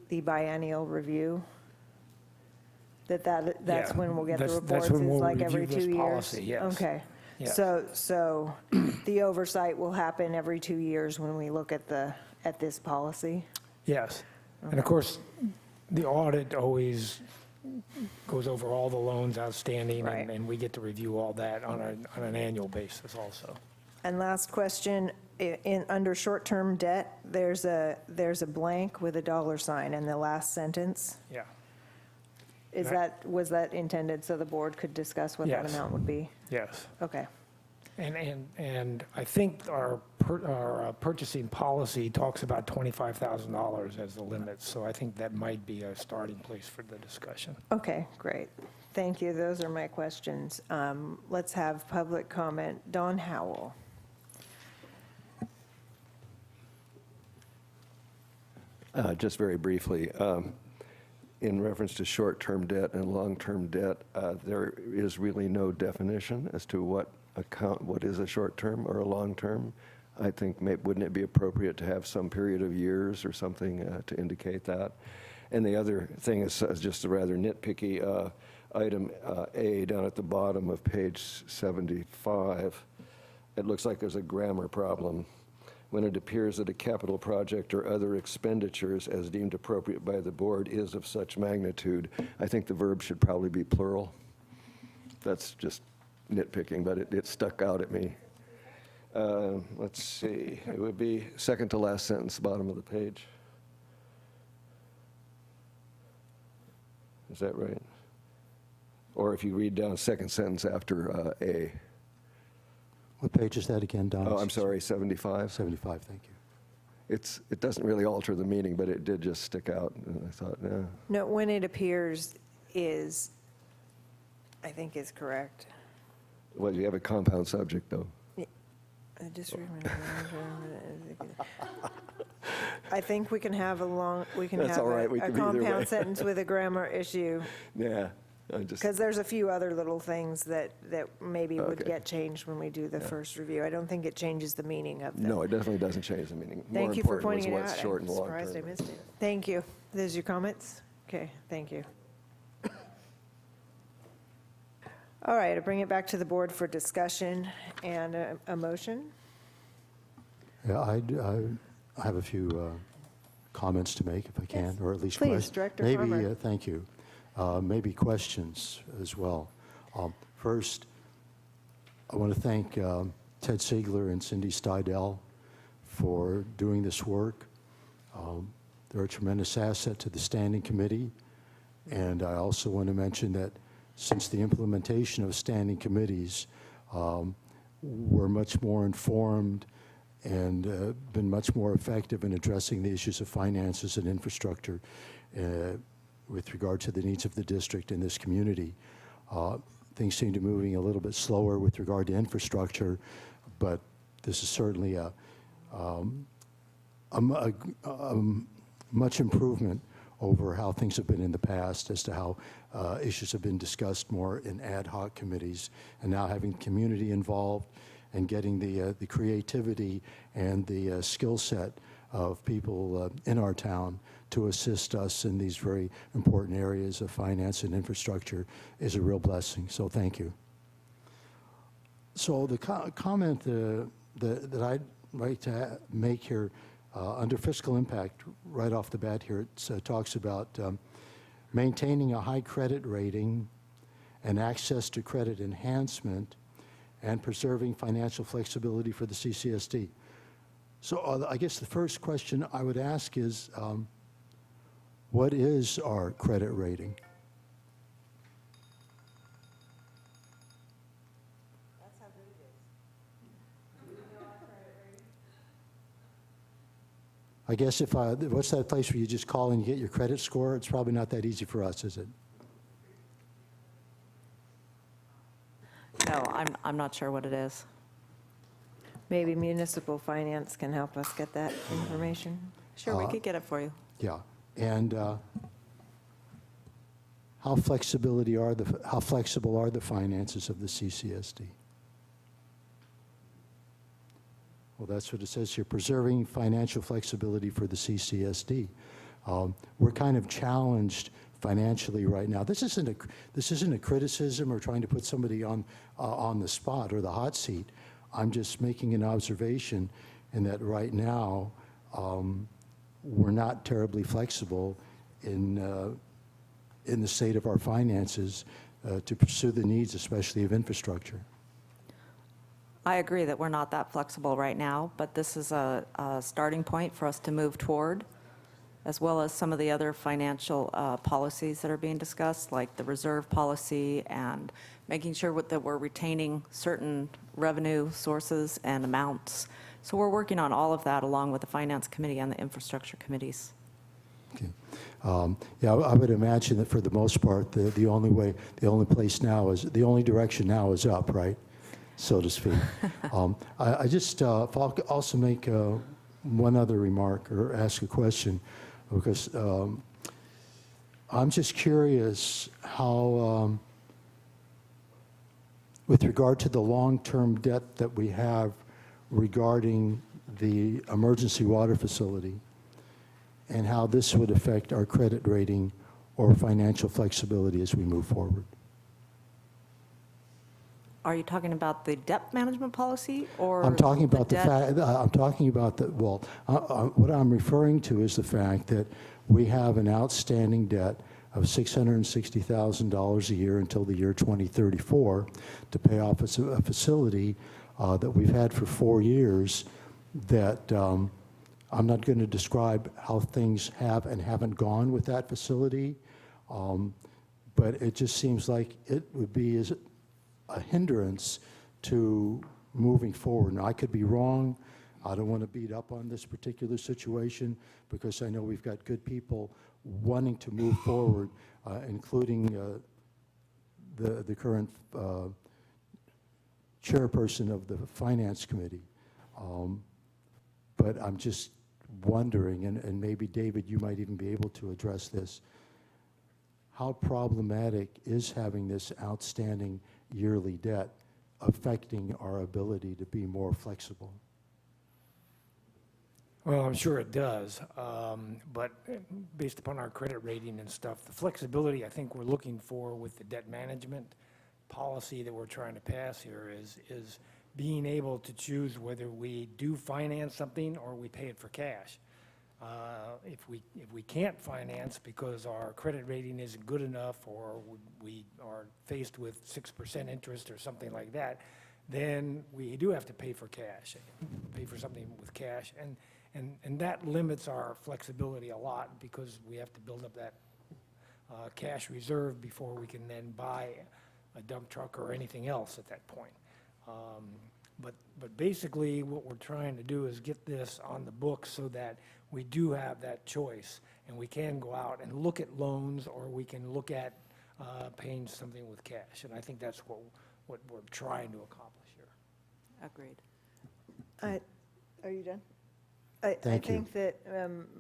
review? That's Yeah, when we'll get the that's reports, when is we'll like every review 2 this years? policy, yes. Okay. Yes. So the oversight will happen every 2 years when we look at this policy? Yes. And of course, the audit always goes over all the loans outstanding, Right. and we get to review all that on an annual basis also. And last question, under short-term debt, there's a blank with a dollar sign in the last sentence. Yeah. Was that intended so the board could discuss what that Yes. amount would be? Yes. Okay. And I think our purchasing policy talks about $25,000 as the limit, so I think that might be a starting place for the discussion. Okay, great. Thank you. Those are my questions. Let's have public comment. Dawn Howell. Just very briefly, in reference to short-term debt and long-term debt, there is really no definition as to what is a short-term or a long-term. I think wouldn't it be appropriate to have some period of years or something to indicate that? And the other thing is just rather nitpicky. item A down at the bottom of page 75, it looks like there's a grammar problem. When it appears that a capital project or other expenditures as deemed appropriate by the board is of such magnitude, I think the verb should probably be plural. That's just nitpicking, but it stuck out at me. Let's see, it would be second to last sentence, bottom of the page. Is that right? Or if you read down second sentence after A. What page is that again, Don? Oh, I'm sorry, 75. 75, thank you. It doesn't really alter the meaning, but it did just stick out. And I thought, yeah. No, when it appears is, I think is correct. Well, you have a compound subject, though. I just remember. I think we can have That's all right, we a can be either way. compound sentence with a grammar issue, Yeah, I just, because there's a few other little things that maybe would Okay. get changed when we do the first review. I don't think it changes the meaning of them. no, it definitely doesn't change the meaning. Thank you for More important pointing was it out. what's short and I'm long surprised I term. missed it. Thank you. Those your comments? Okay, thank you. All right, I'll bring it back to the board for discussion and a motion. Yeah, I have a few comments to make, if I can, or at least Please, questions. Director Maybe, Farmer. thank you. Maybe questions as well. First, I want to thank Ted Siegler and Cindy Stidell for doing this work. They're a tremendous asset to the Standing Committee. And I also want to mention that since the implementation of standing committees, we're much more informed and been much more effective in addressing the issues of finances and infrastructure with regard to the needs of the district and this community. Things seem to be moving a little bit slower with regard to infrastructure, but this is certainly a much improvement over how things have been in the past as to how issues have been discussed more in ad hoc committees, and now having community involved and getting the creativity and the skill set of people in our town to assist us in these very important areas of finance and infrastructure is a real blessing, so thank you. So the comment that I'd like to make here, under fiscal impact, right off the bat here, it talks about maintaining a high credit rating and access to credit enhancement and preserving financial flexibility for the CCSD. So I guess the first question I would ask is, what is our credit rating? I guess what's that place where you just call and you get your credit score? It's probably not that easy for us, is it? No, I'm not sure what it is. Maybe municipal finance can help us get that information. Sure, we could get it for you. Yeah, and how flexible are the finances of the CCSD? Well, that's what it says here, preserving financial flexibility for the CCSD. We're kind of challenged financially right now. This isn't a criticism or trying to put somebody on the spot or the hot seat. I'm just making an observation in that right now we're not terribly flexible in the state of our finances to pursue the needs, especially of infrastructure. I agree that we're not that flexible right now, but this is a starting point for us to move toward, as well as some of the other financial policies that are being discussed, like the reserve policy and making sure that we're retaining certain revenue sources and amounts. So we're working on all of that along with the Finance Committee and the Infrastructure Committees. Okay. Yeah, I would imagine that for the most part, the only direction now is up, right? So to speak. I just also make one other remark or ask a question, because I'm just curious how, with regard to the long-term debt that we have regarding the emergency water facility, and how this would affect our credit rating or financial flexibility as we move forward. Are you talking about the debt management policy or I'm talking about the debt? fact, I'm talking about the, well, what I'm referring to is the fact that we have an outstanding debt of $660,000 a year until the year 2034 to pay off a facility that we've had for 4 years that I'm not going to describe how things have and haven't gone with that facility, but it just seems like it would be a hindrance to moving forward. Now, I could be wrong. I don't want to beat up on this particular situation because I know we've got good people wanting to move forward, including the current chairperson of the Finance Committee. But I'm just wondering, and maybe David, you might even be able to address this, how problematic is having this outstanding yearly debt affecting our ability to be more flexible? Well, I'm sure it does, but based upon our credit rating and stuff, the flexibility I think we're looking for with the debt management policy that we're trying to pass here is being able to choose whether we do finance something or we pay it for cash. If we can't finance because our credit rating isn't good enough or we are faced with 6% interest or something like that, then we do have to pay for cash, pay for something with cash. And that limits our flexibility a lot because we have to build up that cash reserve before we can then buy a dump truck or anything else at that point. But basically what we're trying to do is get this on the books so that we do have that choice and we can go out and look at loans or we can look at paying something with cash. And I think that's what we're trying to accomplish here. Agreed. Are you done? I think that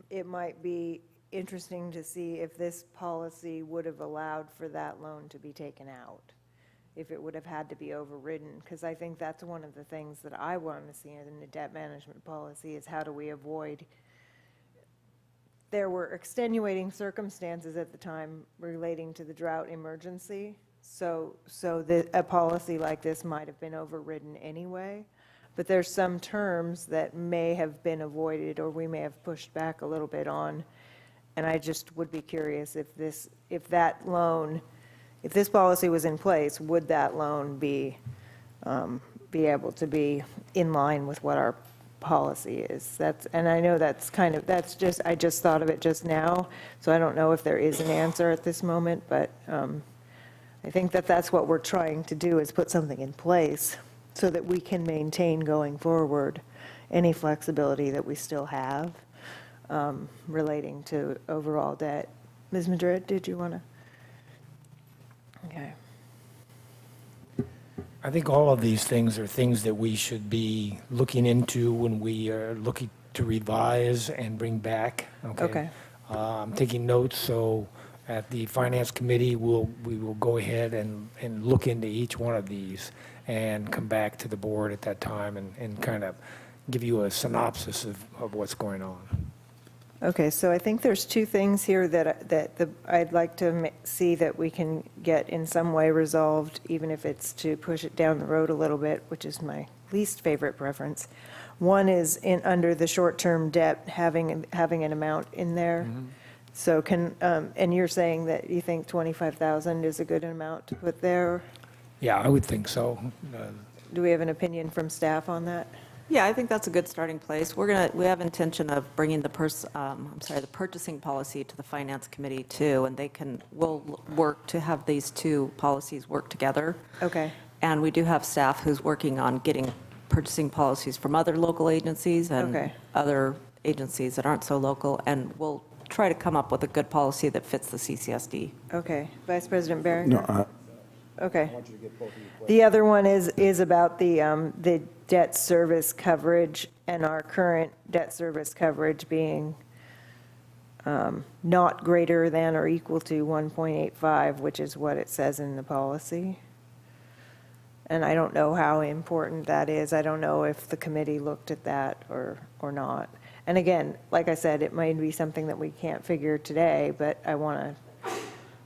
it might be interesting to see if this policy would have allowed for that loan to be taken out, if it would have had to be overridden, because I think that's one of the things that I want to see in the debt management policy is how do we avoid, there were extenuating circumstances at the time relating to the drought emergency, so a policy like this might have been overridden anyway. But there's some terms that may have been avoided or we may have pushed back a little bit on. And I just would be curious if this policy was in place, would that loan be able to be in line with what our policy is? And I know I just thought of it just now, so I don't know if there is an answer at this moment, but I think that's what we're trying to do is put something in place so that we can maintain going forward any flexibility that we still have relating to overall debt. Ms. Madrid, did you want to? Okay. I think all of these things are things that we should be looking into when we are looking to revise and bring back. Okay. I'm taking notes, so at the Finance Committee, we will go ahead and look into each one of these and come back to the board at that time and kind of give you a synopsis of what's going on. Okay, so I think there's two things here that I'd like to see that we can get in some way resolved, even if it's to push it down the road a little bit, which is my least favorite preference. One is under the short-term debt, having an amount in there. Mm-hmm. So and you're saying that you think 25,000 is a good amount to put there? Yeah, I would think so. Do we have an opinion from staff on that? Yeah, I think that's a good starting place. We have intention of bringing the purchasing policy to the Finance Committee too, and we'll work to have these two policies work together. Okay. And we do have staff who's working on getting purchasing policies from other local agencies and other agencies that aren't so local, and we'll try to come up with a good policy that fits the CCSD. Okay. Vice President Barringer? No, okay. The other one is about the debt service coverage and our current debt service coverage being not greater than or equal to 1.85, which is what it says in the policy. And I don't know how important that is. I don't know if the committee looked at that or not. And again, like I said, it might be something that we can't figure today, but I want to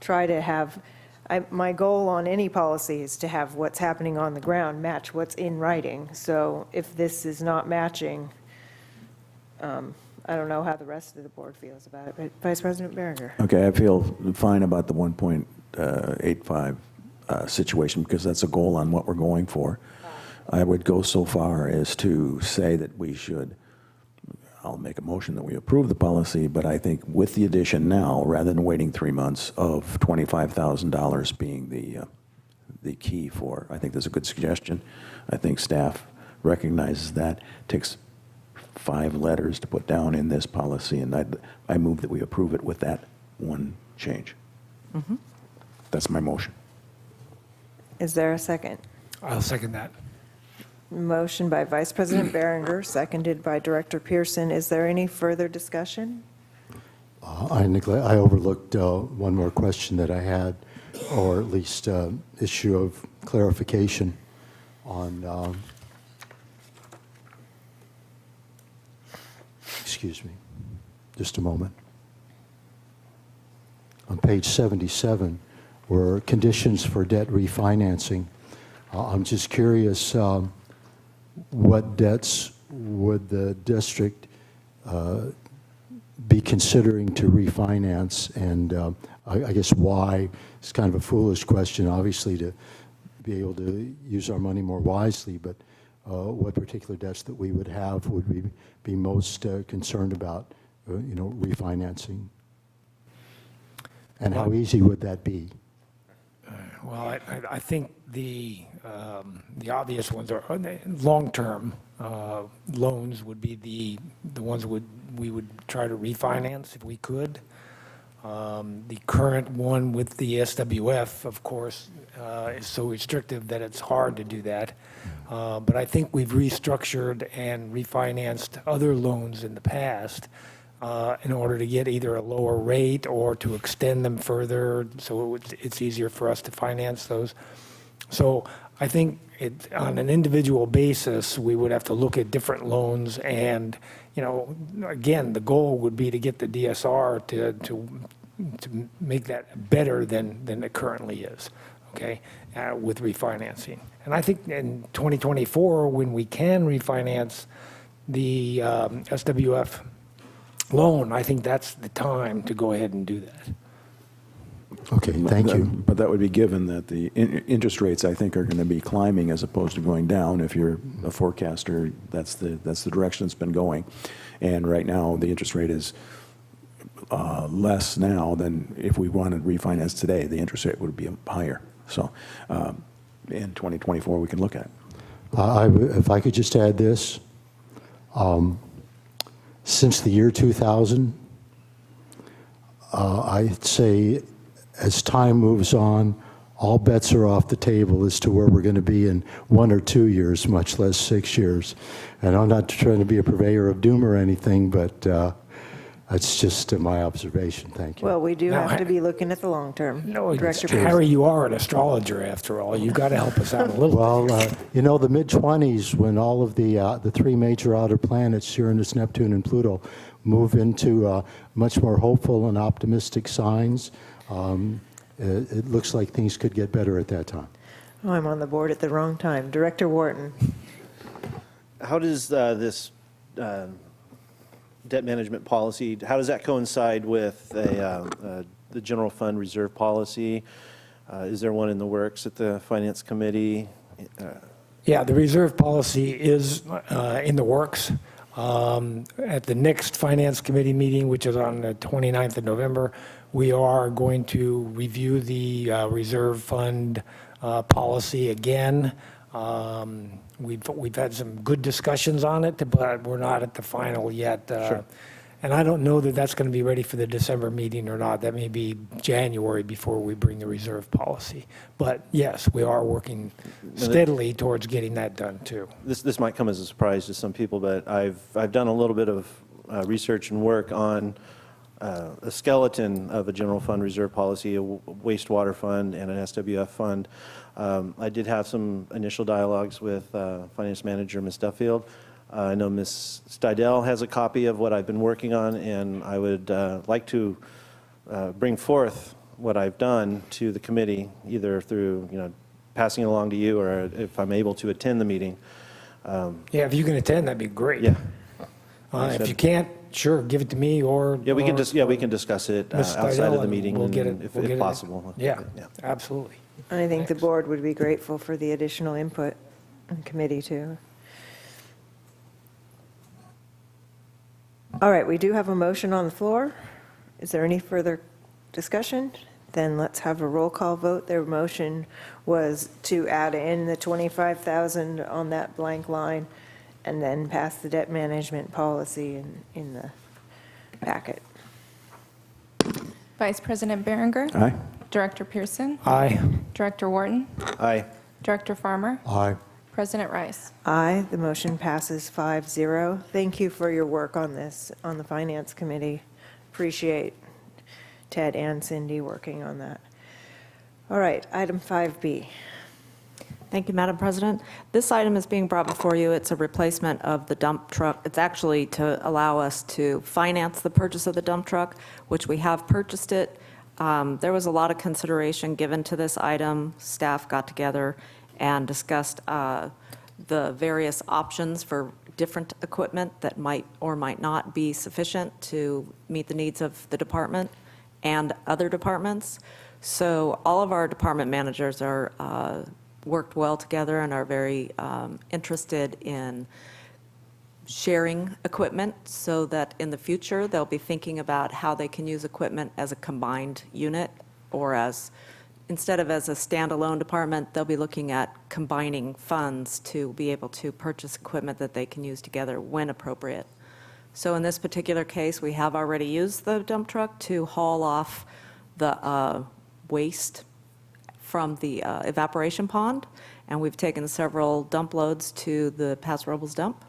try to have My goal on any policy is to have what's happening on the ground match what's in writing. So if this is not matching, I don't know how the rest of the board feels about it, but Vice President Berger. Okay, I feel fine about the 1.85 situation because that's a goal on what we're going for. I would go so far as to say that we should, I'll make a motion that we approve the policy, but I think with the addition now, rather than waiting 3 months, of $25,000 being the key for, I think that's a good suggestion. I think staff recognizes that. Takes 5 letters to put down in this policy, and I move that we approve it with that one change. That's my motion. Is there a second? I'll second that. Motion by Vice President Berenger, seconded by Director Pearson. Is there any further discussion? I overlooked one more question that I had, or at least issue of clarification on, excuse me, just a moment. On page 77, were conditions for debt refinancing. I'm just curious, what debts would the district be considering to refinance? And I guess why? It's kind of a foolish question, obviously, to be able to use our money more wisely, but what particular debts that we would have would we be most concerned about, refinancing? And how easy would that be? Well, I think the obvious ones are long-term loans would be the ones we would try to refinance if we could. The current one with the SWF, of course, is so restrictive that it's hard to do that. But I think we've restructured and refinanced other loans in the past in order to get either a lower rate or to extend them further, so it's easier for us to finance those. So I think on an individual basis, we would have to look at different loans, and again, the goal would be to get the DSR to make that better than it currently is, okay, with refinancing. And I think in 2024, when we can refinance the SWF loan, I think that's the time to go ahead and do that. Okay, thank you. But that would be given that the interest rates, I think, are going to be climbing as opposed to going down. If you're a forecaster, that's the direction it's been going. And right now, the interest rate is less now than if we wanted to refinance today. The interest rate would be higher. So in 2024, we can look at it. If I could just add this, since the year 2000, I'd say as time moves on, all bets are off the table as to where we're going to be in 1 or 2 years, much less 6 years. And I'm not trying to be a purveyor of doom or anything, but that's just my observation. Thank you. Well, we do have to be looking at the long term. No, Director Pearson. Harry, you are an astrologer after all. You've got to help us out a little. Well, the mid-20s, when all of the 3 major outer planets, Uranus, Neptune, and Pluto, move into much more hopeful and optimistic signs, it looks like things could get better at that time. Oh, I'm on the board at the wrong time. Director Wharton. How does this debt management policy, how does that coincide with the general fund reserve policy? Is there one in the works at the Finance Committee? Yeah, the reserve policy is in the works. At the next Finance Committee meeting, which is on the 29th of November, we are going to review the reserve fund policy again. We've had some good discussions on it, but we're not at the final yet. Sure. And I don't know that that's going to be ready for the December meeting or not. That may be January before we bring the reserve policy. But yes, we are working steadily towards getting that done too. This might come as a surprise to some people, but I've done a little bit of research and work on a skeleton of a general fund reserve policy, a wastewater fund, and an SWF fund. I did have some initial dialogues with Finance Manager Ms. Duffield. I know Ms. Stidel has a copy of what I've been working on, and I would like to bring forth what I've done to the committee, either through, passing it along to you, or if I'm able to attend the meeting. Yeah, if you can attend, that'd be great. Yeah. If you can't, sure, give it to me or. Yeah, we can discuss it Ms. outside Steidel, of the and meeting, we'll get it- if we'll get it- possible. Yeah, absolutely. And I think the board would be grateful for the additional input and committee too. All right, we do have a motion on the floor. Is there any further discussion? Then let's have a roll call vote. Their motion was to add in the 25,000 on that blank line and then pass the debt management policy in the packet. Vice President Berenger. Aye. Director Pearson. Aye. Director Wharton. Aye. Director Farmer. Aye. President Rice. Aye, the motion passes 5-0. Thank you for your work on this, on the Finance Committee. Appreciate Ted and Cindy working on that. All right, item 5B. Thank you, Madam President. This item is being brought before you. It's a replacement of the dump truck. It's actually to allow us to finance the purchase of the dump truck, which we have purchased it. There was a lot of consideration given to this item. Staff got together and discussed the various options for different equipment that might or might not be sufficient to meet the needs of the department and other departments. So all of our department managers are worked well together and are very interested in sharing equipment so that in the future they'll be thinking about how they can use equipment as a combined unit, or as instead of as a standalone department, they'll be looking at combining funds to be able to purchase equipment that they can use together when appropriate. So in this particular case, we have already used the dump truck to haul off the waste from the evaporation pond, and we've taken several dump loads to the Paso Robles dump.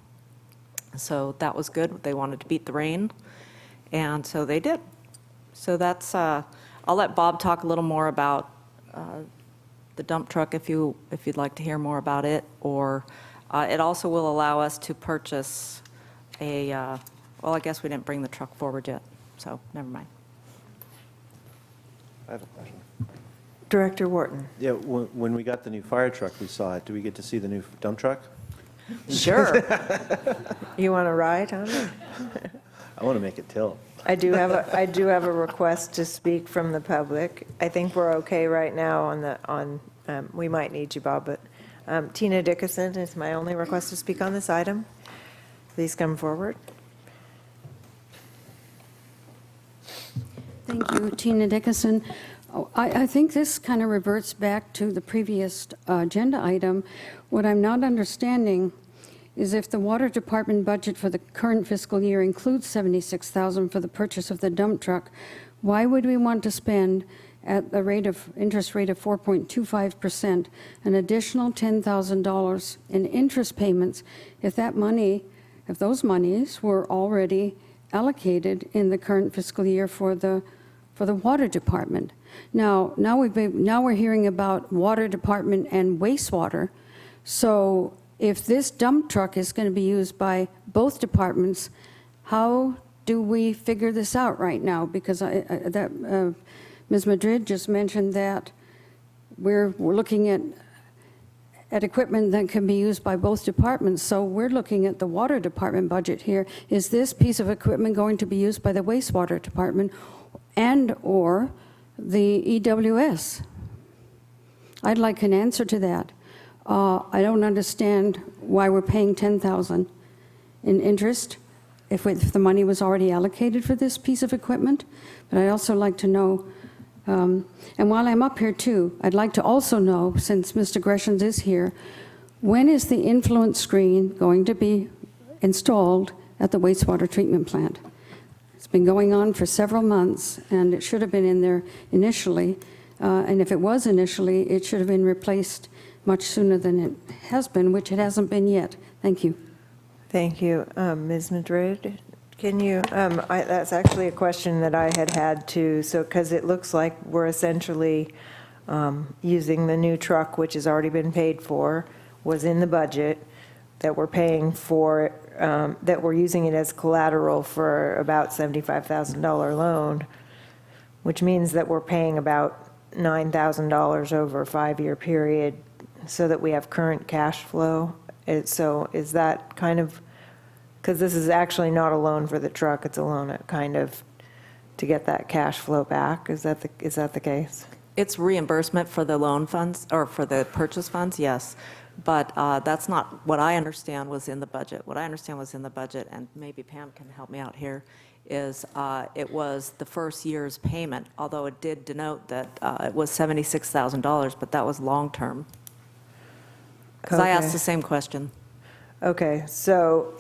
So that was good. They wanted to beat the rain, and so they did. So that's, I'll let Bob talk a little more about the dump truck if you'd like to hear more about it, or it also will allow us to purchase a, well, I guess we didn't bring the truck forward yet, so never mind. I have a question. Director Wharton. Yeah, when we got the new fire truck, we saw it. Do we get to see the new dump truck? Sure. You want to ride on it? I want to make it tilt. I do have a request to speak from the public. I think we're okay right now we might need you, Bob, but Tina Dickinson is my only request to speak on this item. Please come forward. Thank you, Tina Dickinson. I think this kind of reverts back to the previous agenda item. What I'm not understanding is if the water department budget for the current fiscal year includes $76,000 for the purchase of the dump truck, why would we want to spend at the interest rate of 4.25% an additional $10,000 in interest payments if those monies were already allocated in the current fiscal year for the water department? Now we're hearing about water department and wastewater. So if this dump truck is going to be used by both departments, how do we figure this out right now? Because Ms. Madrid just mentioned that we're looking at equipment that can be used by both departments. So we're looking at the water department budget here. Is this piece of equipment going to be used by the wastewater department and or the EWS? I'd like an answer to that. I don't understand why we're paying $10,000 in interest if the money was already allocated for this piece of equipment. But I'd also like to know, and while I'm up here too, I'd like to also know, since Mr. Greshams is here, when is the influence screen going to be installed at the wastewater treatment plant? It's been going on for several months, and it should have been in there initially. And if it was initially, it should have been replaced much sooner than it has been, which it hasn't been yet. Thank you. Thank you. Ms. Madrid, can you, that's actually a question that I had too, so, because it looks like we're essentially using the new truck, which has already been paid for, was in the budget, that we're paying for, that we're using it as collateral for about $75,000 loan. which means that we're paying about $9,000 over a 5-year period so that we have current cash flow. So is that kind of, because this is actually not a loan for the truck, it's a loan kind of to get that cash flow back? Is that the case? It's reimbursement for the loan funds, or for the purchase funds, yes. But that's not what I understand was in the budget. What I understand was in the budget, and maybe Pam can help me out here, is it was the first year's payment, although it did denote that it was $76,000, but that was long-term. Because I asked the same question. Okay, so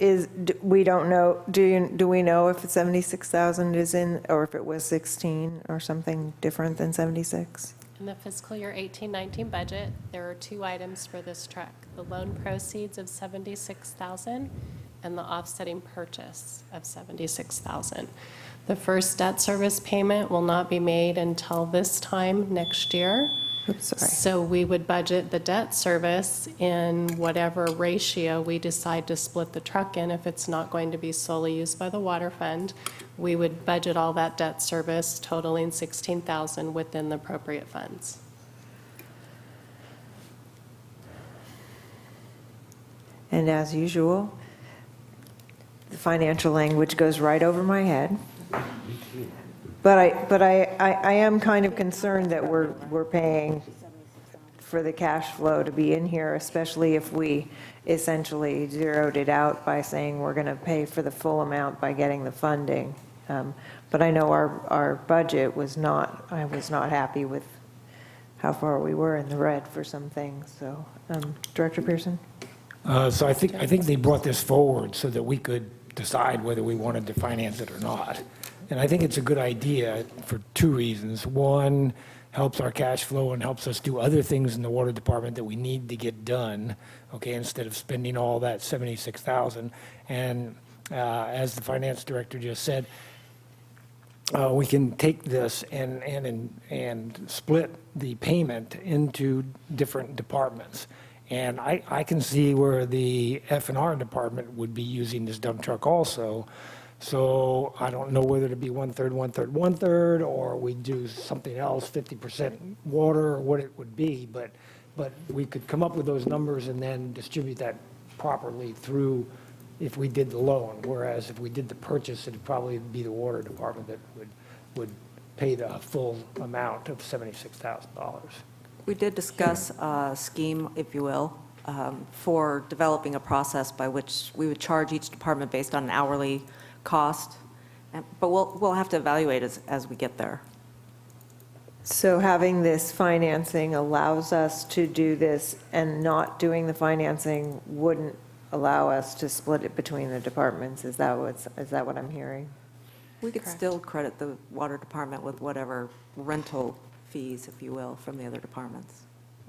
we don't know, do we know if 76,000 is in, or if it was 16 or something different than 76? In the fiscal year 18-19 budget, there are 2 items for this truck: the loan proceeds of $76,000 and the offsetting purchase of $76,000. The first debt service payment will not be made until this time next year. Oops, sorry. So we would budget the debt service in whatever ratio we decide to split the truck in. If it's not going to be solely used by the water fund, we would budget all that debt service totaling $16,000 within the appropriate funds. And as usual, the financial language goes right over my head. But I am kind of concerned that we're paying for the cash flow to be in here, especially if we essentially zeroed it out by saying we're going to pay for the full amount by getting the funding. But I know our budget I was not happy with how far we were in the red for some things. So, Director Pearson? So I think they brought this forward so that we could decide whether we wanted to finance it or not. And I think it's a good idea for 2 reasons. One, helps our cash flow and helps us do other things in the water department that we need to get done, okay, instead of spending all that $76,000. And as the finance director just said, we can take this and split the payment into different departments. And I can see where the F&R department would be using this dump truck also. So I don't know whether to be 1/3, 1/3, 1/3, or we do something else, 50% water, or what it would be. But we could come up with those numbers and then distribute that properly through if we did the loan. Whereas if we did the purchase, it'd probably be the water department that would pay the full amount of $76,000. We did discuss a scheme, if you will, for developing a process by which we would charge each department based on an hourly cost, but we'll have to evaluate as we get there. So having this financing allows us to do this, and not doing the financing wouldn't allow us to split it between the departments? Is that what I'm hearing? We could still credit the water department with whatever rental fees, if you will, from the other departments.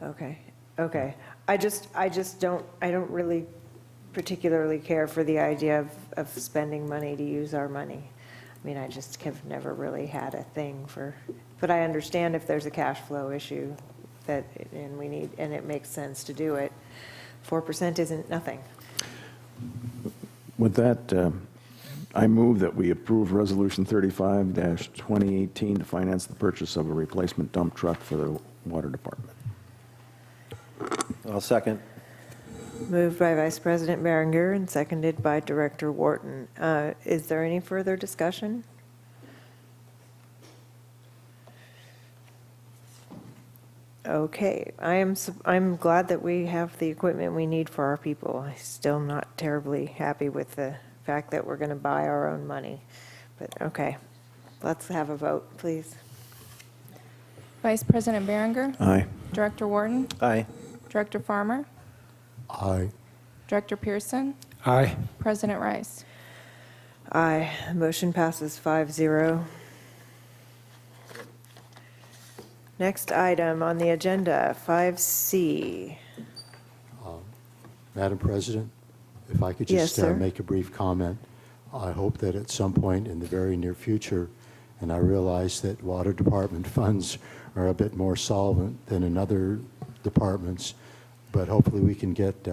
Okay. I don't really particularly care for the idea of spending money to use our money. I mean, I just have never really had a thing for, but I understand if there's a cash flow issue and it makes sense to do it. 4% isn't nothing. With that, I move that we approve Resolution 35-2018 to finance the purchase of a replacement dump truck for the water department. I'll second. Moved by Vice President Berenger and seconded by Director Wharton. Is there any further discussion? Okay, I'm glad that we have the equipment we need for our people. I'm still not terribly happy with the fact that we're going to buy our own money, but okay. Let's have a vote, please. Vice President Berenger? Aye. Director Wharton? Aye. Director Farmer? Aye. Director Pearson? Aye. President Rice? Aye. Motion passes 5-0. Next item on the agenda, 5C. Madam President, if I could Yes, just sir. make a brief comment. I hope that at some point in the very near future, and I realize that water department funds are a bit more solvent than in other departments, but hopefully we can get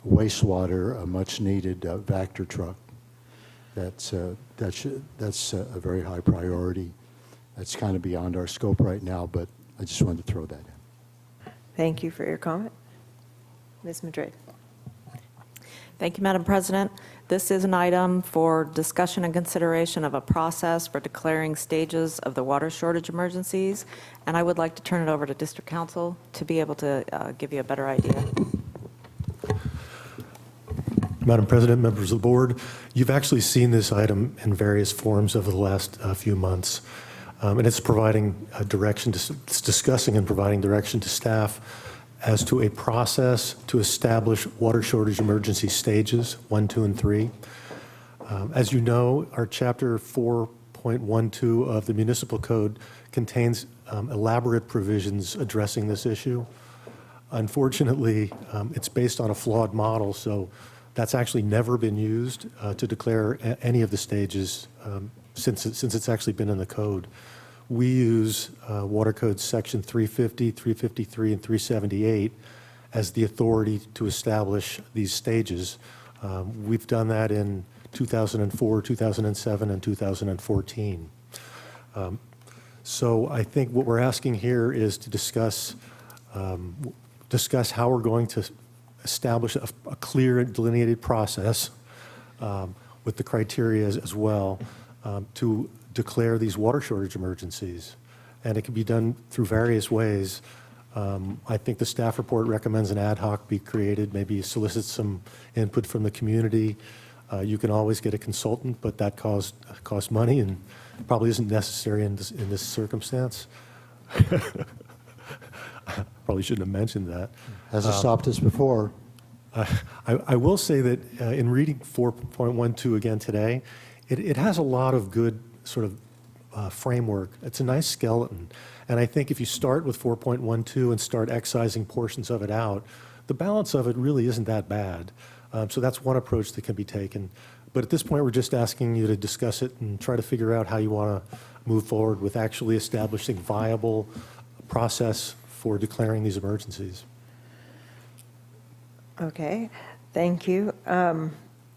wastewater, a much-needed Vector truck. That's a very high priority. That's kind of beyond our scope right now, but I just wanted to throw that in. Thank you for your comment. Ms. Madrid. Thank you, Madam President. This is an item for discussion and consideration of a process for declaring stages of the water shortage emergencies, and I would like to turn it over to District Council to be able to give you a better idea. Madam President, members of the board, you've actually seen this item in various forms over the last few months, and it's providing direction, it's discussing and providing direction to staff as to a process to establish water shortage emergency stages 1, 2, and 3. As you know, our Chapter 4.12 of the Municipal Code contains elaborate provisions addressing this issue. Unfortunately, it's based on a flawed model, so that's actually never been used to declare any of the stages since it's actually been in the code. We use Water Code Section 350, 353, and 378 as the authority to establish these stages. We've done that in 2004, 2007, and 2014. So I think what we're asking here is to discuss how we're going to establish a clear and delineated process with the criteria as well to declare these water shortage emergencies. And it can be done through various ways. I think the staff report recommends an ad hoc be created, maybe solicit some input from the community. You can always get a consultant, but that costs money and probably isn't necessary in this circumstance. Probably shouldn't have mentioned that. Hasn't stopped us before. I will say that in reading 4.12 again today, it has a lot of good sort of framework. It's a nice skeleton. And I think if you start with 4.12 and start excising portions of it out, the balance of it really isn't that bad. So that's one approach that can be taken. But at this point, we're just asking you to discuss it and try to figure out how you want to move forward with actually establishing viable process for declaring these emergencies. Okay, thank you.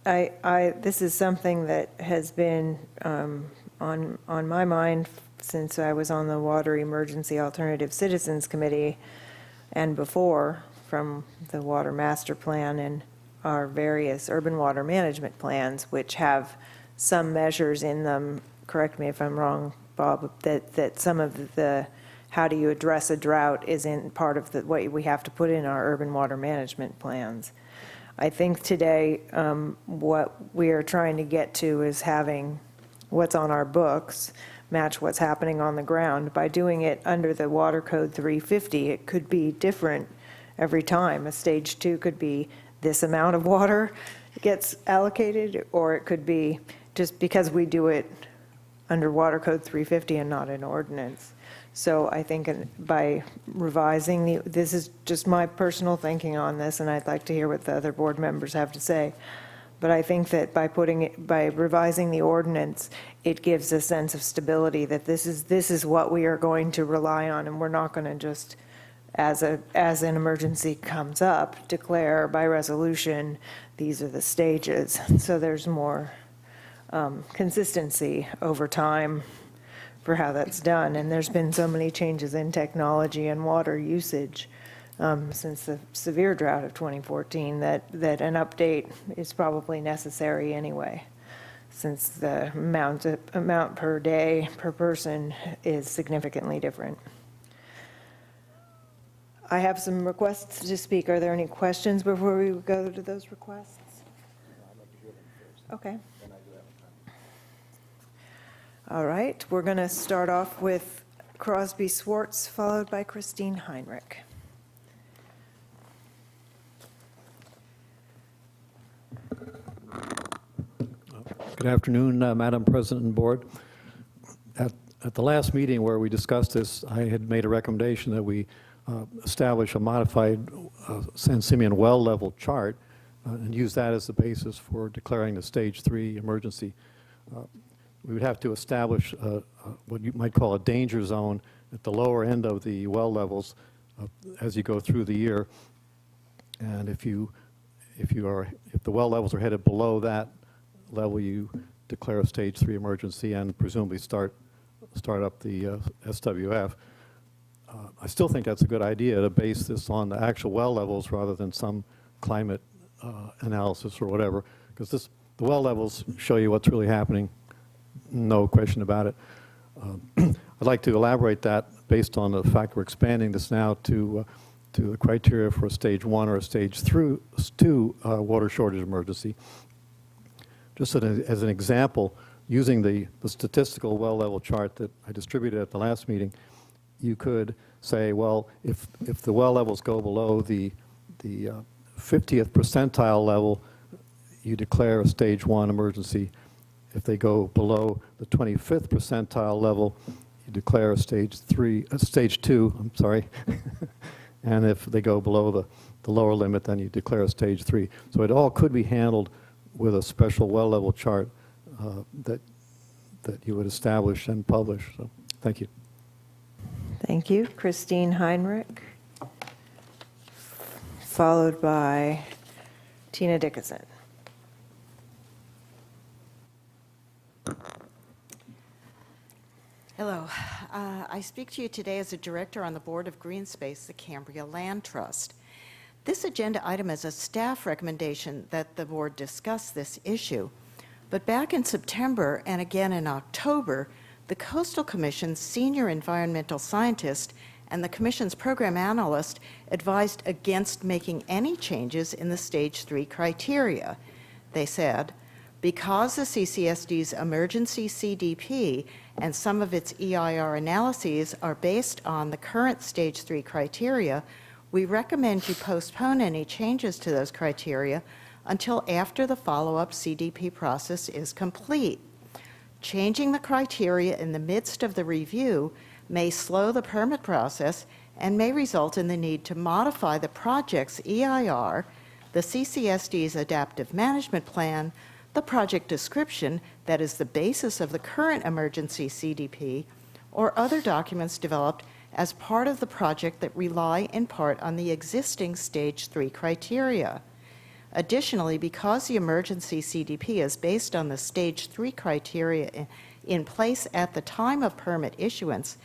This is something that has been on my mind since I was on the Water Emergency Alternative Citizens Committee and before, from the Water Master Plan and our various urban water management plans, which have some measures in them, correct me if I'm wrong, Bob, that some of the how do you address a drought is in part of what we have to put in our urban water management plans. I think today what we are trying to get to is having what's on our books match what's happening on the ground. By doing it under the Water Code 350, it could be different every time. A stage 2 could be this amount of water gets allocated, or it could be just because we do it under Water Code 350 and not an ordinance. So I think by revising this is just my personal thinking on this, and I'd like to hear what the other board members have to say. But I think that by revising the ordinance, it gives a sense of stability that this is what we are going to rely on, and we're not going to just, as an emergency comes up, declare by resolution, these are the stages. So there's more consistency over time for how that's done. And there's been so many changes in technology and water usage since the severe drought of 2014 that an update is probably necessary anyway, since the amount per day per person is significantly different. I have some requests to speak. Are there any questions before we go to those requests? Okay. All right, we're going to start off with Crosby Swartz, followed by Christine Heinrich. Good afternoon, Madam President and Board. At the last meeting where we discussed this, I had made a recommendation that we establish a modified San Simeon well level chart and use that as the basis for declaring the Stage 3 emergency. We would have to establish what you might call a danger zone at the lower end of the well levels as you go through the year. And if the well levels are headed below that level, you declare a Stage 3 emergency and presumably start start up the SWF. I still think that's a good idea to base this on the actual well levels rather than some climate analysis or whatever, because the well levels show you what's really happening, no question about it. I'd like to elaborate that based on the fact we're expanding this now to the criteria for a stage 1 or a stage 2 water shortage emergency. Just as an example, using the statistical well level chart that I distributed at the last meeting, you could say, well, if the well levels go below the 50th percentile level, you declare a stage 1 emergency. If they go below the 25th percentile level, you declare a stage 2, I'm sorry. And if they go below the lower limit, then you declare a stage 3. So it all could be handled with a special well level chart that you would establish and publish. So thank you. Thank you. Christine Heinrich, followed by Tina Dickinson. Hello. I speak to you today as a director on the Board of Green Space, the Cambria Land Trust. This agenda item is a staff recommendation that the board discuss this issue. But back in September and again in October, the Coastal Commission's senior environmental scientist and the Commission's program analyst advised against making any changes in the Stage 3 criteria. They said, because the CCSD's emergency CDP and some of its EIR analyses are based on the current Stage 3 criteria, we recommend you postpone any changes to those criteria until after the follow-up CDP process is complete. Changing the criteria in the midst of the review may slow the permit process and may result in the need to modify the project's EIR, the CCSD's adaptive management plan, the project description that is the basis of the current emergency CDP, or other documents developed as part of the project that rely in part on the existing Stage 3 criteria. Additionally, because the emergency CDP is based on the Stage 3 criteria in place at the time of permit issuance,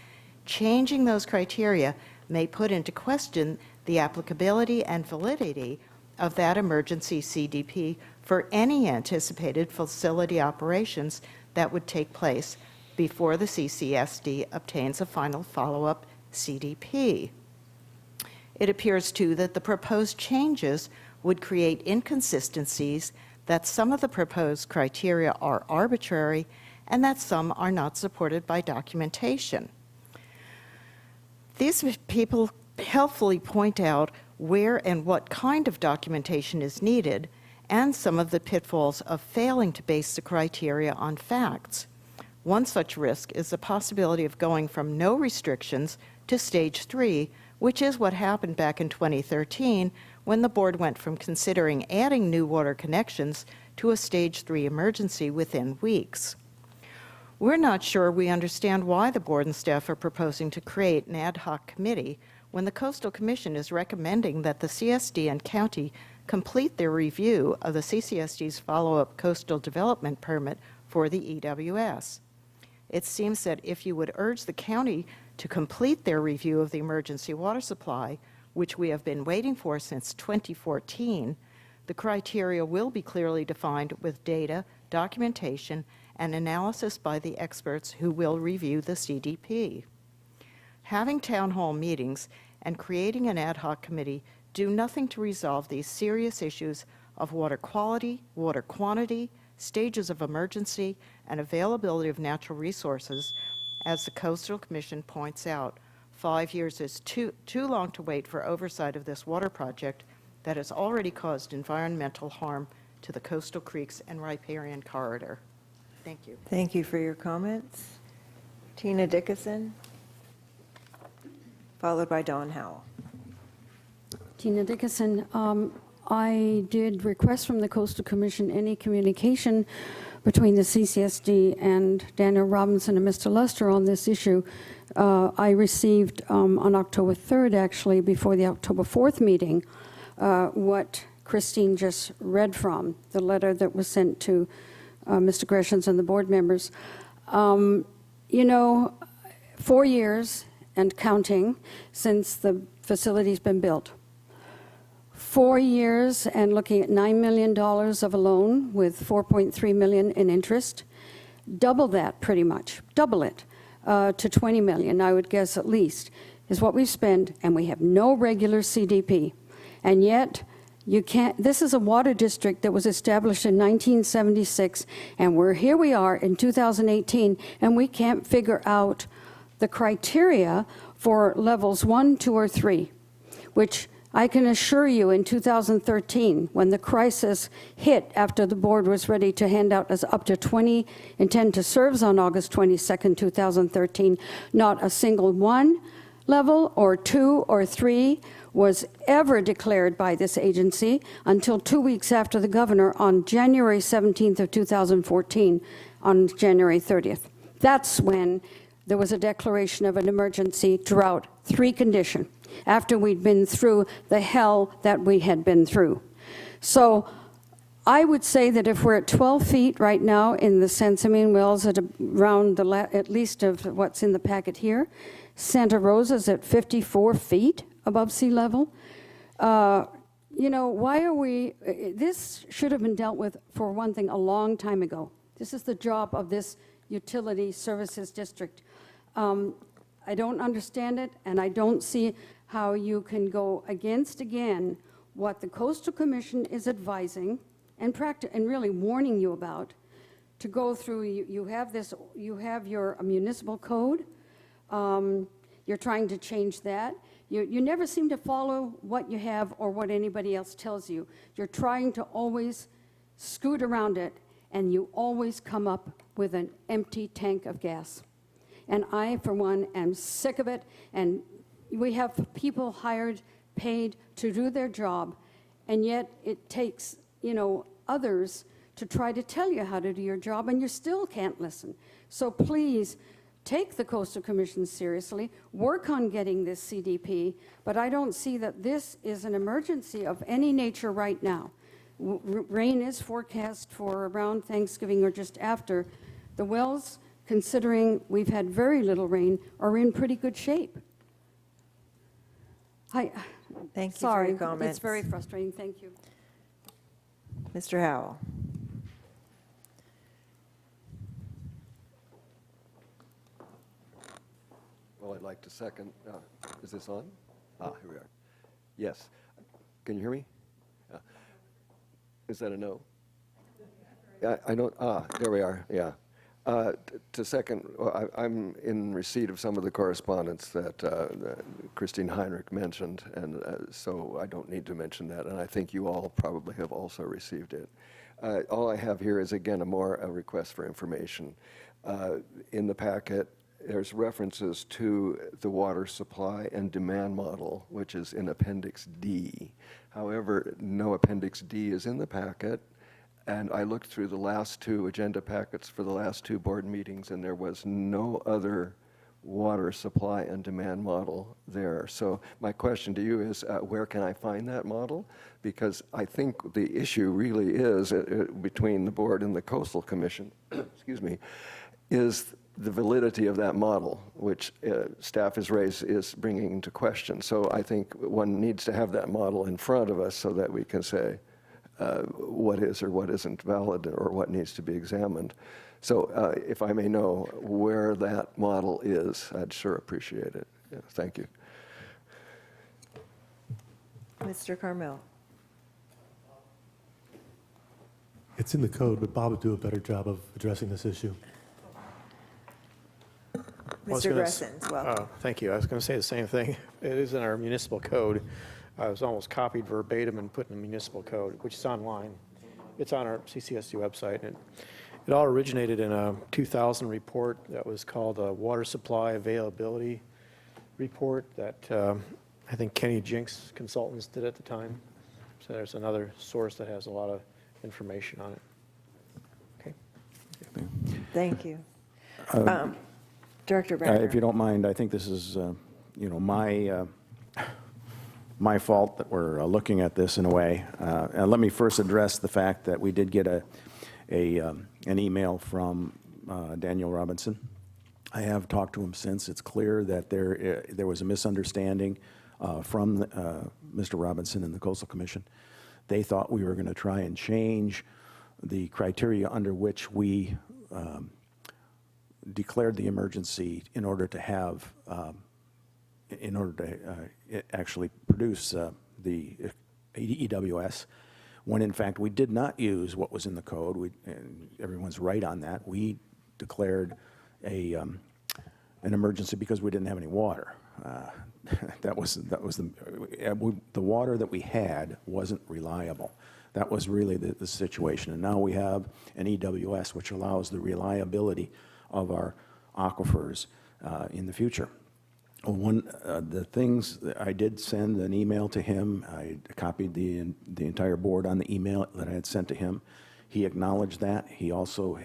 changing those criteria may put into question the applicability and validity of that emergency CDP for any anticipated facility operations that would take place before the CCSD obtains a final follow-up CDP. It appears, too, that the proposed changes would create inconsistencies, that some of the proposed criteria are arbitrary, and that some are not supported by documentation. These people helpfully point out where and what kind of documentation is needed, and some of the pitfalls of failing to base the criteria on facts. One such risk is the possibility of going from no restrictions to Stage 3, which is what happened back in 2013 when the board went from considering adding new water connections to a Stage 3 emergency within weeks. We're not sure we understand why the board and staff are proposing to create an ad hoc committee when the Coastal Commission is recommending that the CSD and county complete their review of the CCSD's follow-up coastal development permit for the EWS. It seems that if you would urge the county to complete their review of the emergency water supply, which we have been waiting for since 2014, the criteria will be clearly defined with data, documentation, and analysis by the experts who will review the CDP. Having town hall meetings and creating an ad hoc committee do nothing to resolve these serious issues of water quality, water quantity, stages of emergency, and availability of natural resources. As the Coastal Commission points out, 5 years is too long to wait for oversight of this water project that has already caused environmental harm to the coastal creeks and riparian corridor. Thank you. Thank you for your comments. Tina Dickinson, followed by Dawn Howell. Tina Dickinson, I did request from the Coastal Commission any communication between the CCSD and Daniel Robinson and Mr. Lester on this issue. I received on October 3rd, actually, before the October 4th meeting, what Christine just read from, the letter that was sent to Mr. Greshams and the board members. you know, 4 years and counting since the facility's been built. 4 years and looking at $9 million of a loan with $4.3 million in interest. Double that pretty much, double it to $20 million, I would guess at least, is what we've spent, and we have no regular CDP. And yet, you can't, this is a water district that was established in 1976, and here we are in 2018, and we can't figure out the criteria for levels 1, 2, or 3, which I can assure you in 2013, when the crisis hit after the board was ready to hand out as up to 20 intent to serves on August 22nd, 2013, not a single 1 level or 2 or 3 was ever declared by this agency until 2 weeks after the governor on January 17th of 2014, on January 30th. That's when there was a declaration of an emergency drought, 3 condition, after we'd been through the hell that we had been through. So I would say that if we're at 12 feet right now in the Sansamine wells at around at least of what's in the packet here, Santa Rosa's at 54 feet above sea level. You know, why are we, this should have been dealt with, for one thing, a long time ago. This is the job of this utility services district. I don't understand it, and I don't see how you can go against, again, what the Coastal Commission is advising and really warning you about, to go through. You have your municipal code. You're trying to change that. You never seem to follow what you have or what anybody else tells you. You're trying to always scoot around it, and you always come up with an empty tank of gas. And I, for one, am sick of it, and we have people hired, paid to do their job, and yet it takes, you know, others to try to tell you how to do your job, and you still can't listen. So please, take the Coastal Commission seriously, work on getting this CDP, but I don't see that this is an emergency of any nature right now. Rain is forecast for around Thanksgiving or just after. The wells, considering we've had very little rain, are in pretty good shape. Thank you for Sorry, your comments. it's very frustrating. Thank you. Mr. Howell. Well, I'd like to second. Is this on? Here we are. Yes. Can you hear me? Is that a no? I don't. There we are. Yeah. To second, I'm in receipt of some of the correspondence that Christine Heinrich mentioned, and so I don't need to mention that, and I think you all probably have also received it. All I have here is, again, a request for information. In the packet, there's references to the water supply and demand model, which is in Appendix D. However, no Appendix D is in the packet. And I looked through the last 2 agenda packets for the last 2 board meetings, and there was no other water supply and demand model there. So my question to you is, where can I find that model? Because I think the issue really is, between the board and the Coastal Commission, excuse me, is the validity of that model, which staff is bringing into question. So I think one needs to have that model in front of us so that we can say, what is or what isn't valid or what needs to be examined. So if I may know where that model is, I'd sure appreciate it. Yeah, thank you. Mr. Carmel. It's in the code, but Bob would do a better job of addressing this issue. Mr. Gressens, welcome. Thank you. I was going to say the same thing. It is in our municipal code. I was almost copied verbatim and put in the municipal code, which is online. It's on our CCSD website. And it all originated in a 2000 report that was called a Water Supply Availability Report that I think Kenny Jinks Consultants did at the time. So there's another source that has a lot of information on it. Okay. Thank you. Director Brenner. If you don't mind, I think this is, my fault that we're looking at this in a way. And let me first address the fact that we did get an email from Daniel Robinson I have talked to him since. It's clear that there was a misunderstanding from Mr. Robinson and the Coastal Commission. They thought we were going to try and change the criteria under which we declared the emergency in order to have, actually produce the EWS, when in fact we did not use what was in the code. And everyone's right on that. We declared an emergency because we didn't have any water. That was the water that we had wasn't reliable. That was really the situation. And now we have an EWS, which allows the reliability of our aquifers in the future. The things that I did send an email to him. I copied the entire board on the email that I had sent to him. He acknowledged that. He also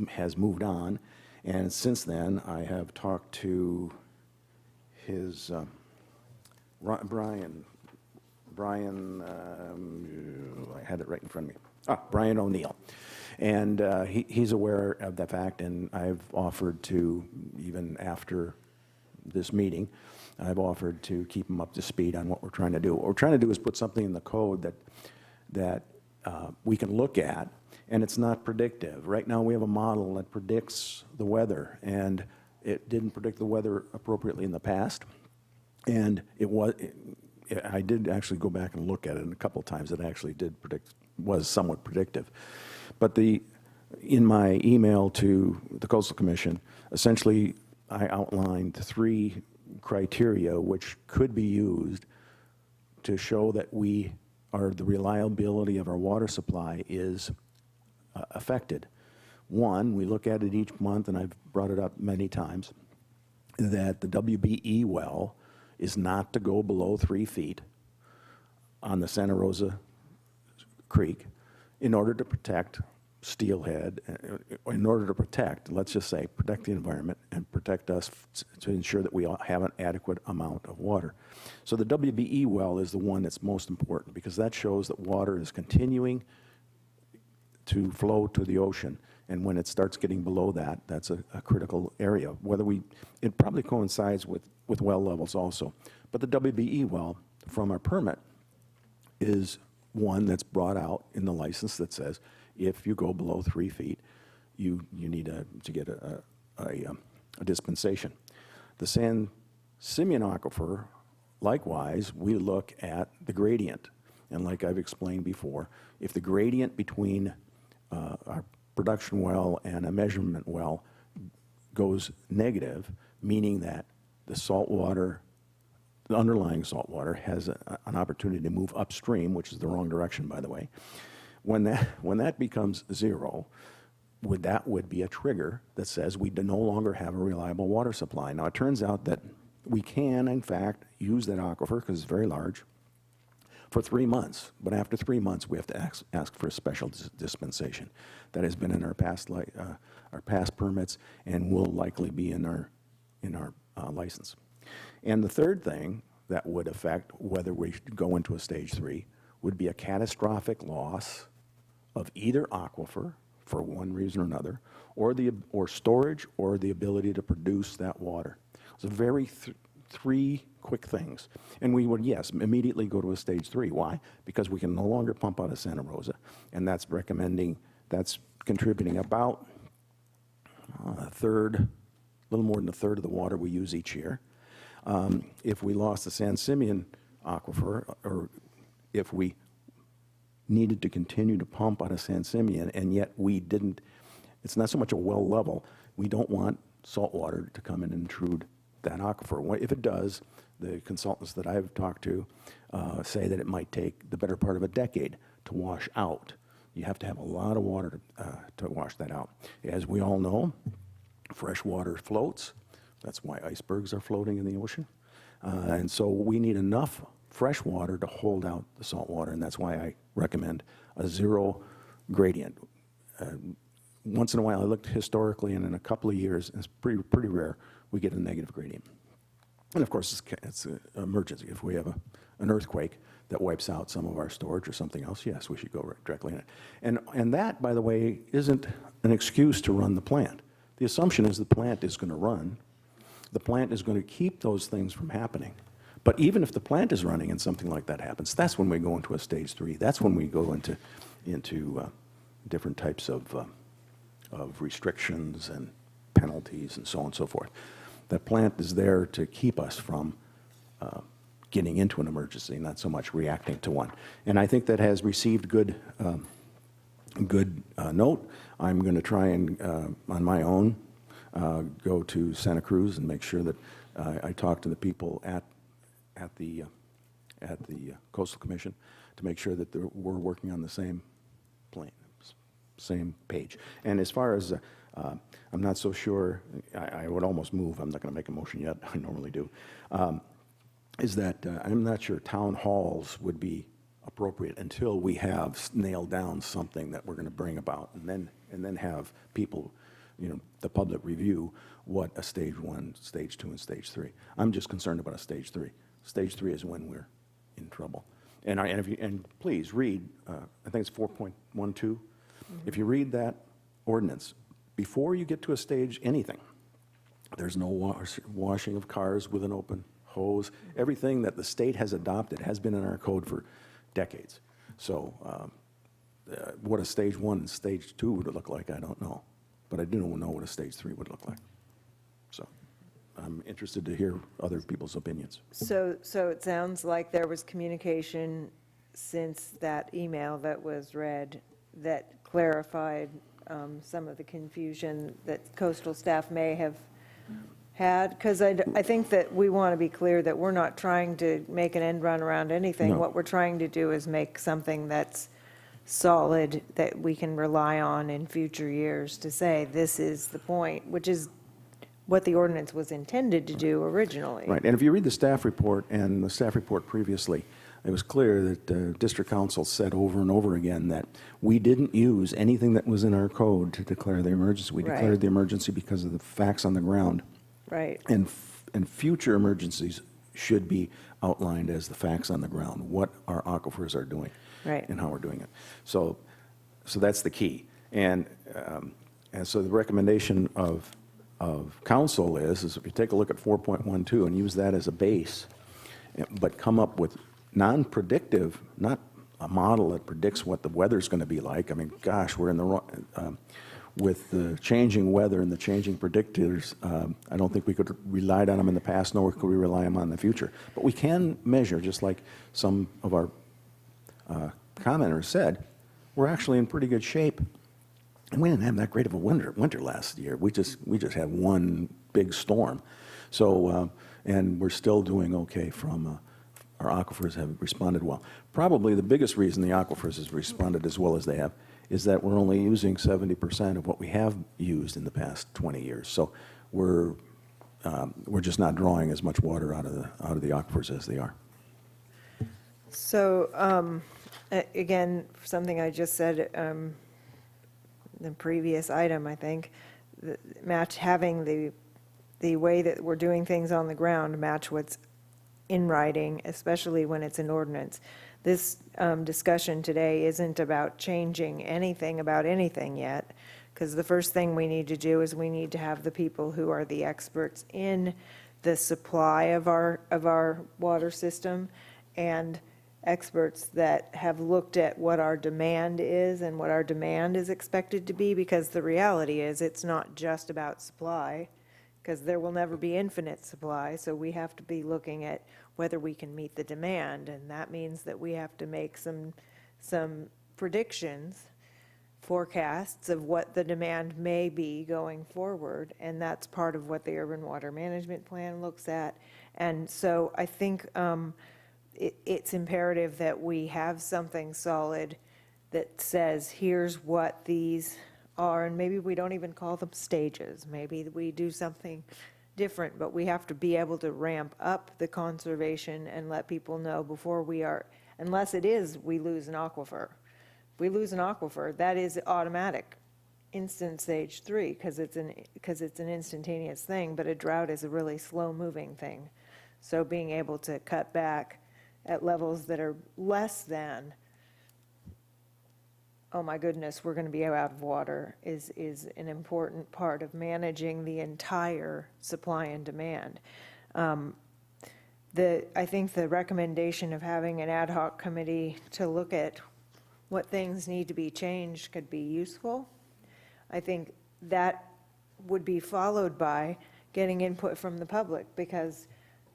has moved on. And since then, I have talked to his Brian, I had it right in front of me. Brian O'Neill. And he's aware of the fact, and I've offered to, even after this meeting, I've offered to keep him up to speed on what we're trying to do. What we're trying to do is put something in the code that we can look at, and it's not predictive. Right now we have a model that predicts the weather, and it didn't predict the weather appropriately in the past. And I did actually go back and look at it, and a couple of times it actually was somewhat predictive. But in my email to the Coastal Commission, essentially I outlined 3 criteria which could be used to show that the reliability of our water supply is affected. One, we look at it each month, and I've brought it up many times, that the WBE well is not to go below 3 feet on the Santa Rosa Creek in order to protect steelhead, in order to protect, let's just say, protect the environment and protect us to ensure that we have an adequate amount of water. So the WBE well is the one that's most important because that shows that water is continuing to flow to the ocean. And when it starts getting below that, that's a critical area. It probably coincides with well levels also. But the WBE well from our permit is one that's brought out in the license that says if you go below 3 feet, you need to get a dispensation. The San Simeon aquifer, likewise, we look at the gradient. And like I've explained before, if the gradient between our production well and a measurement well goes negative, meaning that the underlying salt water has an opportunity to move upstream, which is the wrong direction, by the way. When that becomes 0, that would be a trigger that says we no longer have a reliable water supply. Now, it turns out that we can, in fact, use that aquifer, because it's very large, for 3 months. But after 3 months, we have to ask for a special dispensation. That has been in our past permits and will likely be in our license. And the third thing that would affect whether we should go into a stage 3 would be a catastrophic loss of either aquifer for one reason or another, or storage, or the ability to produce that water. So very 3 quick things. And we would, yes, immediately go to a stage 3. Why? Because we can no longer pump out of Santa Rosa, and that's contributing about a little more than a third of the water we use each year. If we lost the San Simeon aquifer, or if we needed to continue to pump out of San Simeon, and yet it's not so much a well level, we don't want salt water to come in and intrude that aquifer. If it does, the consultants that I've talked to say that it might take the better part of a decade to wash out. You have to have a lot of water to wash that out. As we all know, fresh water floats. That's why icebergs are floating in the ocean. And so we need enough fresh water to hold out the salt water, and that's why I recommend a 0 gradient. Once in a while, I looked historically, and in a couple of years, it's pretty rare, we get a negative gradient. And of course, it's an emergency. If we have an earthquake that wipes out some of our storage or something else, yes, we should go directly in it. And that, by the way, isn't an excuse to run the plant. The assumption is the plant is going to run. The plant is going to keep those things from happening. But even if the plant is running and something like that happens, that's when we go into a stage 3. That's when we go into different types of restrictions and penalties and so on and so forth. That plant is there to keep us from getting into an emergency, not so much reacting to one. And I think that has received good note. I'm going to try and, on my own, go to Santa Cruz and make sure that I talk to the people at the Coastal Commission to make sure that we're working on the same plane, same page. And as far as, I'm not so sure, I would almost move, I'm not going to make a motion yet, I normally do, is that I'm not sure town halls would be appropriate until we have nailed down something that we're going to bring about, and then have people, the public review what a stage 1, stage 2, and stage 3. I'm just concerned about a stage 3. Stage 3 is when we're in trouble. And please read, I think it's 4.12. If you read that ordinance, before you get to a stage anything, there's no washing of cars with an open hose. Everything that the state has adopted has been in our code for decades. So what a stage 1 and stage 2 would look like, I don't know. But I do know what a stage 3 would look like. So I'm interested to hear other people's opinions. So it sounds like there was communication since that email that was read that clarified some of the confusion that coastal staff may have had, because I think that we want to be clear that we're not trying to make an end run around anything. No. What we're trying to do is make something that's solid, that we can rely on in future years to say, this is the point, which is what the ordinance was intended to do originally. Right, and if you read the staff report and the staff report previously, it was clear that district council said over and over again that we didn't use anything that was in our code to declare the emergency. We Right. declared the emergency because of the facts on the ground. Right. And future emergencies should be outlined as the facts on the ground, what our aquifers are doing. Right. And how we're doing it. So that's the key. And so the recommendation of council is if you take a look at 4.12 and use that as a base, but come up with non-predictive, not a model that predicts what the weather's going to be like. I mean, gosh, we're in the wrong, with the changing weather and the changing predictors, I don't think we could relied on them in the past, nor could we rely on them in the future. But we can measure, just like some of our commenters said, we're actually in pretty good shape. And we didn't have that great of a winter last year. We just had one big storm. So, and we're still doing okay from, our aquifers have responded well. Probably the biggest reason the aquifers has responded as well as they have is that we're only using 70% of what we have used in the past 20 years. So we're just not drawing as much water out of the aquifers as they are. So, again, something I just said in the previous item, I think, having the way that we're doing things on the ground match what's in writing, especially when it's an ordinance. This discussion today isn't about changing anything about anything yet, because the first thing we need to do is we need to have the people who are the experts in the supply of our water system, and experts that have looked at what our demand is and what our demand is expected to be, because the reality is it's not just about supply, because there will never be infinite supply, so we have to be looking at whether we can meet the demand, and that means that we have to make some predictions, forecasts of what the demand may be going forward, and that's part of what the Urban Water Management Plan looks at. And so I think it's imperative that we have something solid that says, here's what these are, and maybe we don't even call them stages. Maybe we do something different, but we have to be able to ramp up the conservation and let people know before we are, unless it is we lose an aquifer. If we lose an aquifer, that is automatic, instant stage 3, because it's an instantaneous thing, but a drought is a really slow-moving thing. So being able to cut back at levels that are less than oh my goodness, we're going to be out of water is an important part of managing the entire supply and demand. I think the recommendation of having an ad hoc committee to look at what things need to be changed could be useful. I think that would be followed by getting input from the public, because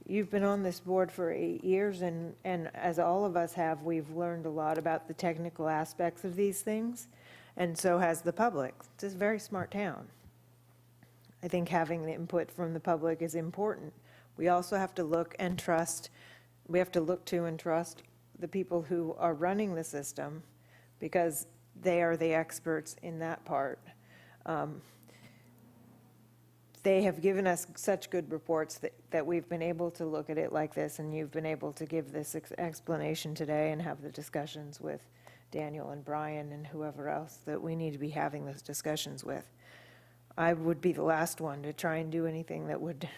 you've been on this board for 8 years, and as all of us have, we've learned a lot about the technical aspects of these things, and so has the public. It's a very smart town. I think having the input from the public is important. We also have to look to and trust the people who are running the system, because they are the experts in that part. They have given us such good reports that we've been able to look at it like this, and you've been able to give this explanation today and have the discussions with Daniel and Brian and whoever else that we need to be having those discussions with. I would be the last one to try and do anything that would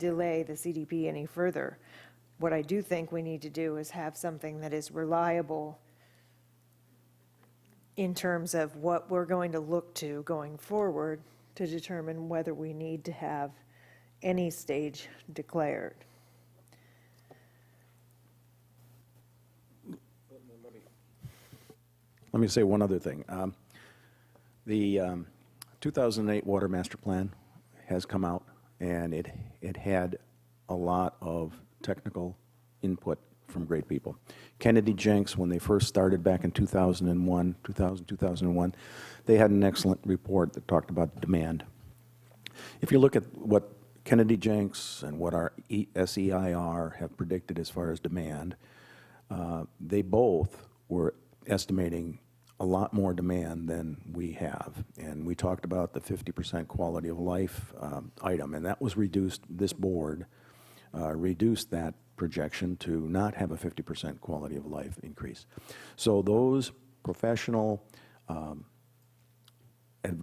delay the CDP any further. What I do think we need to do is have something that is reliable in terms of what we're going to look to going forward to determine whether we need to have any stage declared. Let me say one other thing. The 2008 Water Master Plan has come out, and it had a lot of technical input from great people. Kennedy Jenks, when they first started back in 2001, they had an excellent report that talked about demand. If you look at what Kennedy Jenks and what our SEIR have predicted as far as demand, they both were estimating a lot more demand than we have. And we talked about the 50% quality of life item, and that was reduced. This board reduced that projection to not have a 50% quality of life increase. So those professional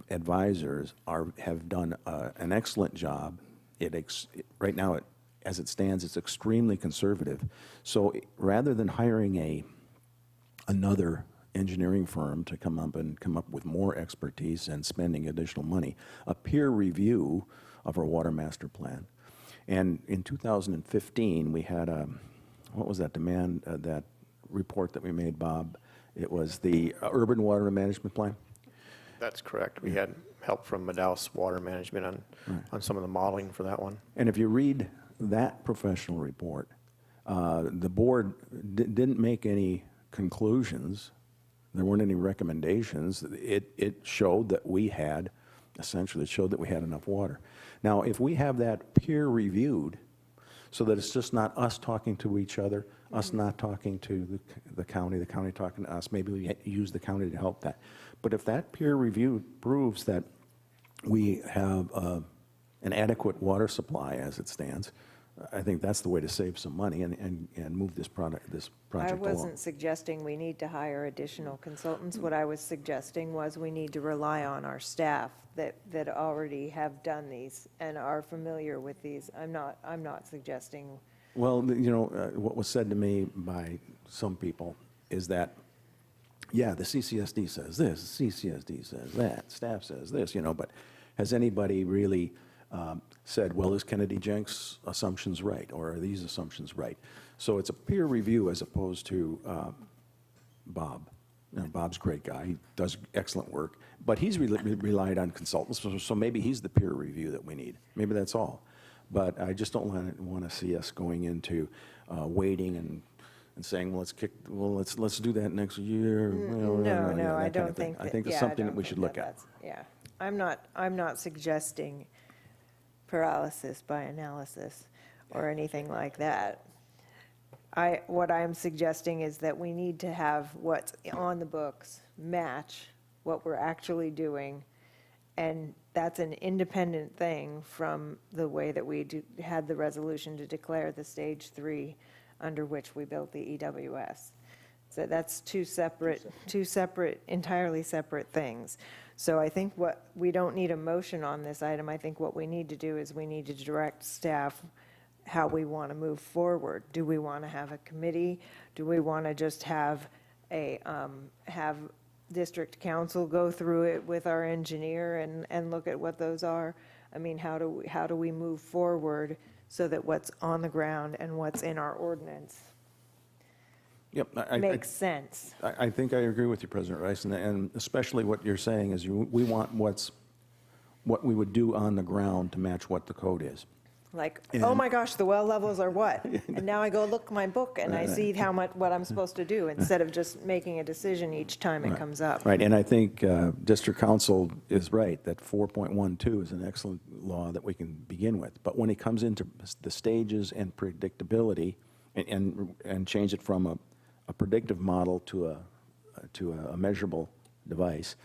advisors have done an excellent job. Right now, as it stands, it's extremely conservative. So rather than hiring another engineering firm to come up with more expertise and spending additional money, a peer review of our Water Master Plan. And in 2015, we had what was that demand, that report that we made, Bob? It was the Urban Water Management Plan? That's correct. We had help from Madaus Water Management on some of the modeling for that one. And if you read that professional report, the board didn't make any conclusions. There weren't any recommendations. It showed that we had, essentially, it showed that we had enough water. Now, if we have that peer-reviewed, so that it's just not us talking to each other, us not talking to the county talking to us, maybe we use the county to help that. But if that peer review proves that we have an adequate water supply as it stands, I think that's the way to save some money and move this project I along. wasn't suggesting we need to hire additional consultants. What I was suggesting was we need to rely on our staff that already have done these and are familiar with these. I'm not suggesting. Well, you know, what was said to me by some people is that, yeah, the CCSD says this, the CCSD says that, staff says this, you know, but has anybody really said, well, is Kennedy Jenks' assumptions right, or are these assumptions right? So it's a peer review as opposed to Bob. You know, Bob's a great guy. He does excellent work, but he's relied on consultants, so maybe he's the peer review that we need. Maybe that's all. But I just don't want to see us going into waiting and saying, well, let's do that next year. No, I don't think that. I think it's something that we should look at. Yeah, I'm not suggesting paralysis by analysis or anything like that. What I'm suggesting is that we need to have what's on the books match what we're actually doing, and that's an independent thing from the way that we had the resolution to declare the stage 3 under which we built the EWS. So that's two separate, entirely separate things. So I think we don't need a motion on this item. I think what we need to do is we need to direct staff how we want to move forward. Do we want to have a committee? Do we want to just have district council go through it with our engineer and look at what those are? I mean, how do we move forward so that what's on the ground and what's in our ordinance Yep. makes sense? I think I agree with you, President Rice, and especially what you're saying is we want what we would do on the ground to match what the code is. Like, And- oh my gosh, the well levels are what? And now I go look my book and I see what I'm supposed to do instead of just making a decision each time it comes up. Right, and I think District Council is right, that 4.12 is an excellent law that we can begin with. But when it comes into the stages and predictability, and change it from a predictive model to a measurable device,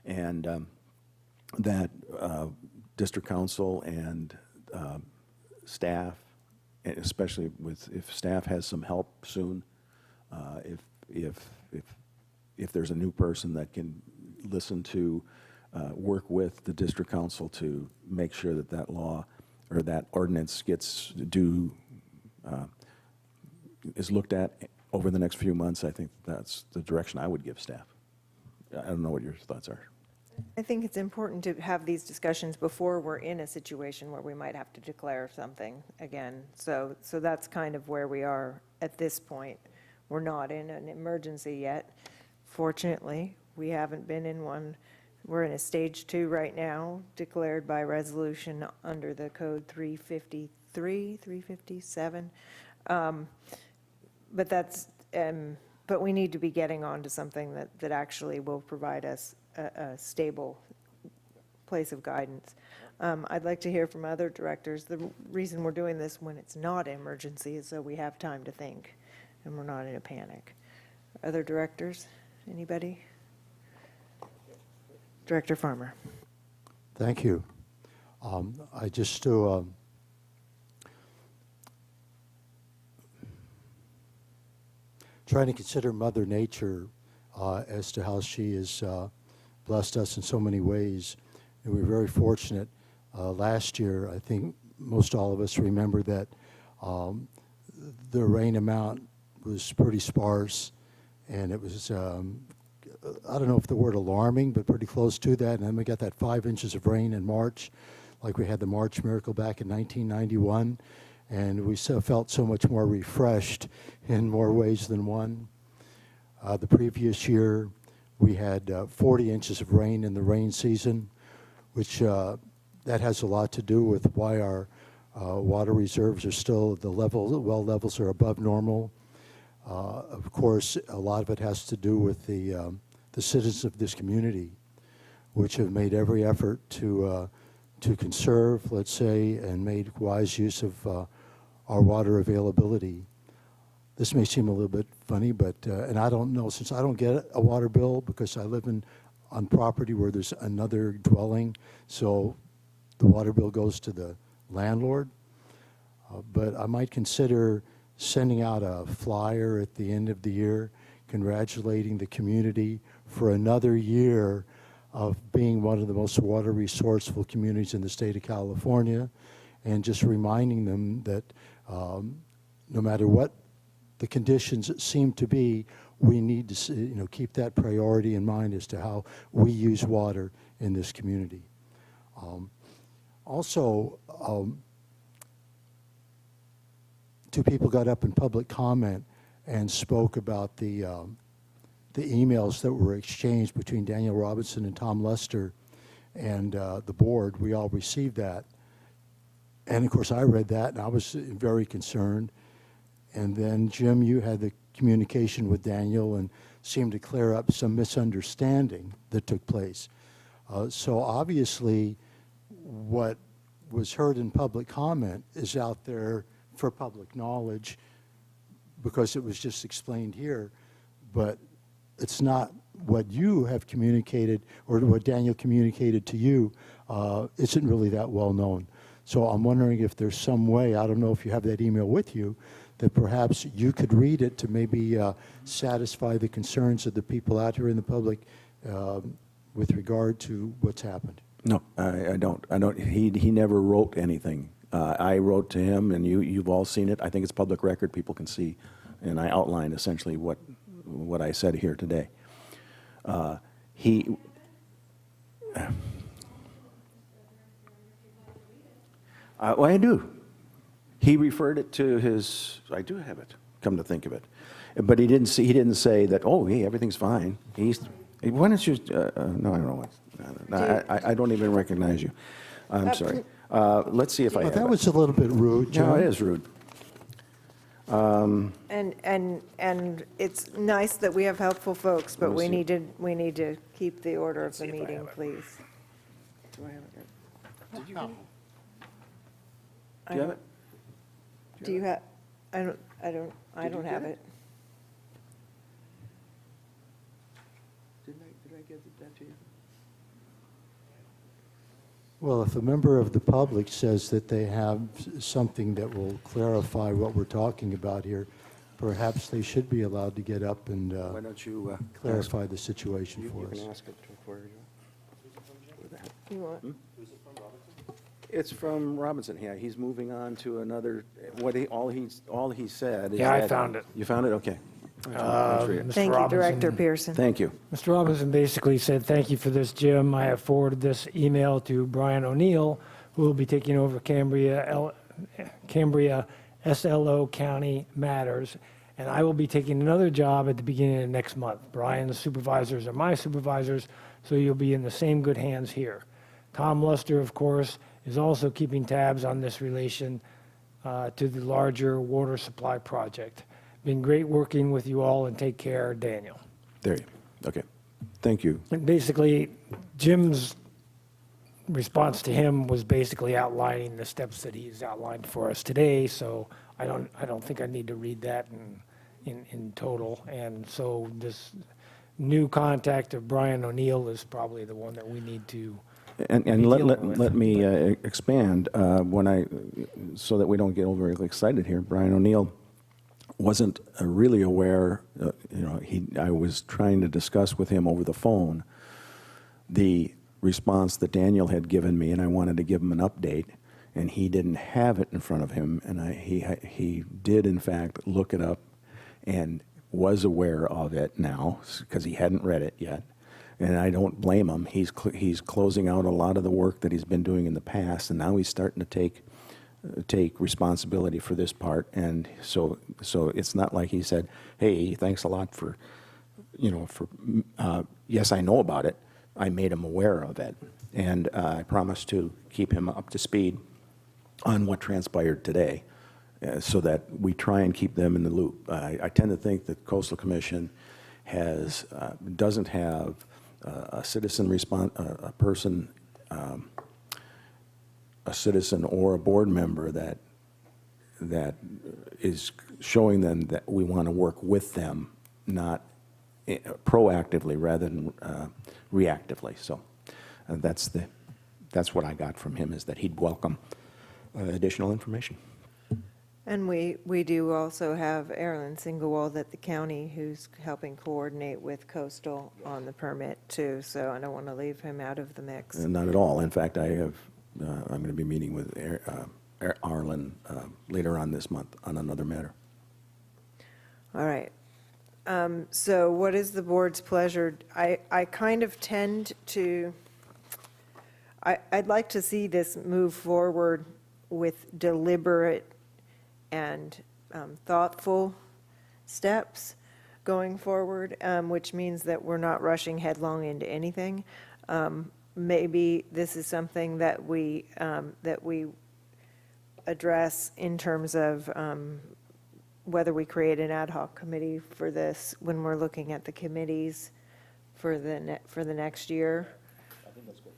and that District Council and staff, and especially if staff has some help soon, if there's a new person that can listen to, work with the district council to make sure that that law or that ordinance is looked at over the next few months, I think that's the direction I would give staff. I don't know what your thoughts are. I think it's important to have these discussions before we're in a situation where we might have to declare something again. So that's kind of where we are at this point. We're not in an emergency yet. Fortunately, we haven't been in one. We're in a stage 2 right now, declared by resolution under the code 353, 357. But we need to be getting on to something that actually will provide us a stable place of guidance. I'd like to hear from other directors. The reason we're doing this when it's not an emergency is so we have time to think and we're not in a panic. Other directors, anybody? Director Farmer. Thank you. I just trying to consider Mother Nature as to how she has blessed us in so many ways. And we're very fortunate. Last year, I think most all of us remember that the rain amount was pretty sparse, and it was, I don't know if the word alarming, but pretty close to that. And then we got that 5 inches of rain in March, like we had the March miracle back in 1991. And we felt so much more refreshed in more ways than one. The previous year, we had 40 inches of rain in the rain season, which that has a lot to do with why our water reserves are still, the well levels are above normal. Of course, a lot of it has to do with the citizens of this community, which have made every effort to conserve, let's say, and made wise use of our water availability. This may seem a little bit funny, but, and I don't know, since I don't get a water bill because I live on property where there's another dwelling, so the water bill goes to the landlord. But I might consider sending out a flyer at the end of the year congratulating the community for another year of being one of the most water resourceful communities in the state of California, and just reminding them that no matter what the conditions seem to be, we need to keep that priority in mind as to how we use water in this community. Also, two people got up in public comment and spoke about the emails that were exchanged between Daniel Robinson and Tom Lester and the board. We all received that. And of course, I read that, and I was very concerned. And then, Jim, you had the communication with Daniel and seemed to clear up some misunderstanding that took place. So obviously, what was heard in public comment is out there for public knowledge because it was just explained here. But it's not what you have communicated or what Daniel communicated to you isn't really that well known. So I'm wondering if there's some way, I don't know if you have that email with you, that perhaps you could read it to maybe satisfy the concerns of the people out here in the public with regard to what's happened. No, I don't. He never wrote anything. I wrote to him, and you've all seen it. I think it's public record. People can see, and I outlined essentially what I said here today. He, well, I do. He referred it to his, I do have it, come to think of it. But he didn't say that, oh, hey, everything's fine. Why don't you, no, I don't know what, I don't even recognize you. I'm sorry. Let's see if I have That it. was a little bit rude, John. No, it is rude. And it's nice that we have helpful folks, but Let me we need to keep the order of the meeting, please. Do I have it? Did you? Do you have it? Do you have, I don't have it. Did I give that to you? Well, if a member of the public says that they have something that will clarify what we're talking about here, perhaps they should be allowed to get up and Why don't you clarify the situation for us. You can ask it for you. You want? It's from Robinson. Yeah, he's moving on to another. All he said. Is Yeah, I that- found it. You found it? Okay. Mr. Thank you, Robinson. Director Pearson. Thank you. Mr. Robinson basically said, thank you for this, Jim. I have forwarded this email to Brian O'Neill, who will be taking over Cambria SLO County matters, and I will be taking another job at the beginning of next month. Brian's supervisors are my supervisors, so you'll be in the same good hands here. Tom Luster, of course, is also keeping tabs on this relation to the larger water supply project. Been great working with you all, and take care, Daniel. There you go. Okay. Thank you. And basically, Jim's response to him was basically outlining the steps that he's outlined for us today, so I don't think I need to read that in total. And so this new contact of Brian O'Neill is probably the one that we need to And be let dealing with. let me expand so that we don't get overly excited here. Brian O'Neill wasn't really aware. I was trying to discuss with him over the phone the response that Daniel had given me, and I wanted to give him an update, and he didn't have it in front of him, and he did in fact look it up and was aware of it now because he hadn't read it yet. And I don't blame him. He's closing out a lot of the work that he's been doing in the past, and now he's starting to take responsibility for this part. And so it's not like he said, "Hey, thanks a lot for, yes, I know about it. I made him aware of it, and I promise to keep him up to speed on what transpired today, so that we try and keep them in the loop." I tend to think that Coastal Commission doesn't have a citizen a citizen or a board member that is showing them that we want to work with them, not proactively rather than reactively. So that's what I got from him, is that he'd welcome additional information. And we do also have Erilyn Singewald at the county, who's helping coordinate with Coastal on the permit too, so I don't want to leave him out of the mix. Not at all. In fact, I'm going to be meeting with Arlen later on this month on another matter. All right. So what is the board's pleasure? I kind of tend to, I'd like to see this move forward with deliberate and thoughtful steps going forward, which means that we're not rushing headlong into anything. Maybe this is something that we address in terms of whether we create an ad hoc committee for this when we're looking at the committees for the next year. I think that's good.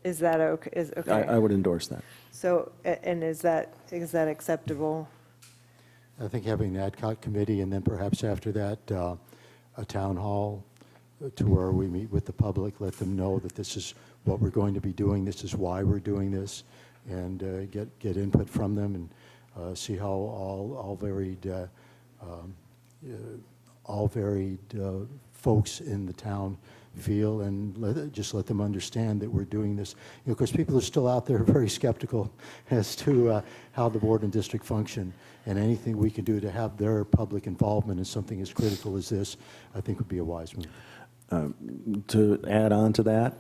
Is that okay? Okay. I would endorse that. So, and is that acceptable? I think having the ad hoc committee, and then perhaps after that, a town hall to where we meet with the public, let them know that this is what we're going to be doing, this is why we're doing this, and get input from them, and see how all varied folks in the town feel, and just let them understand that we're doing this. Of course, people are still out there very skeptical as to how the board and district function, and anything we can do to have their public involvement in something as critical as this, I think would be a wise move. To add on to that,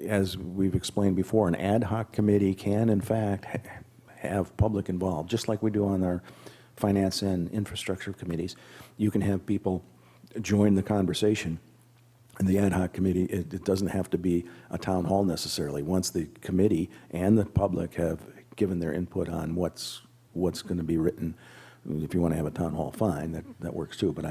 as we've explained before, an ad hoc committee can, in fact, have public involved, just like we do on our finance and infrastructure committees. You can have people join the conversation. And the ad hoc committee, it doesn't have to be a town hall necessarily. Once the committee and the public have given their input on what's going to be written, if you want to have a town hall, fine, that works too. But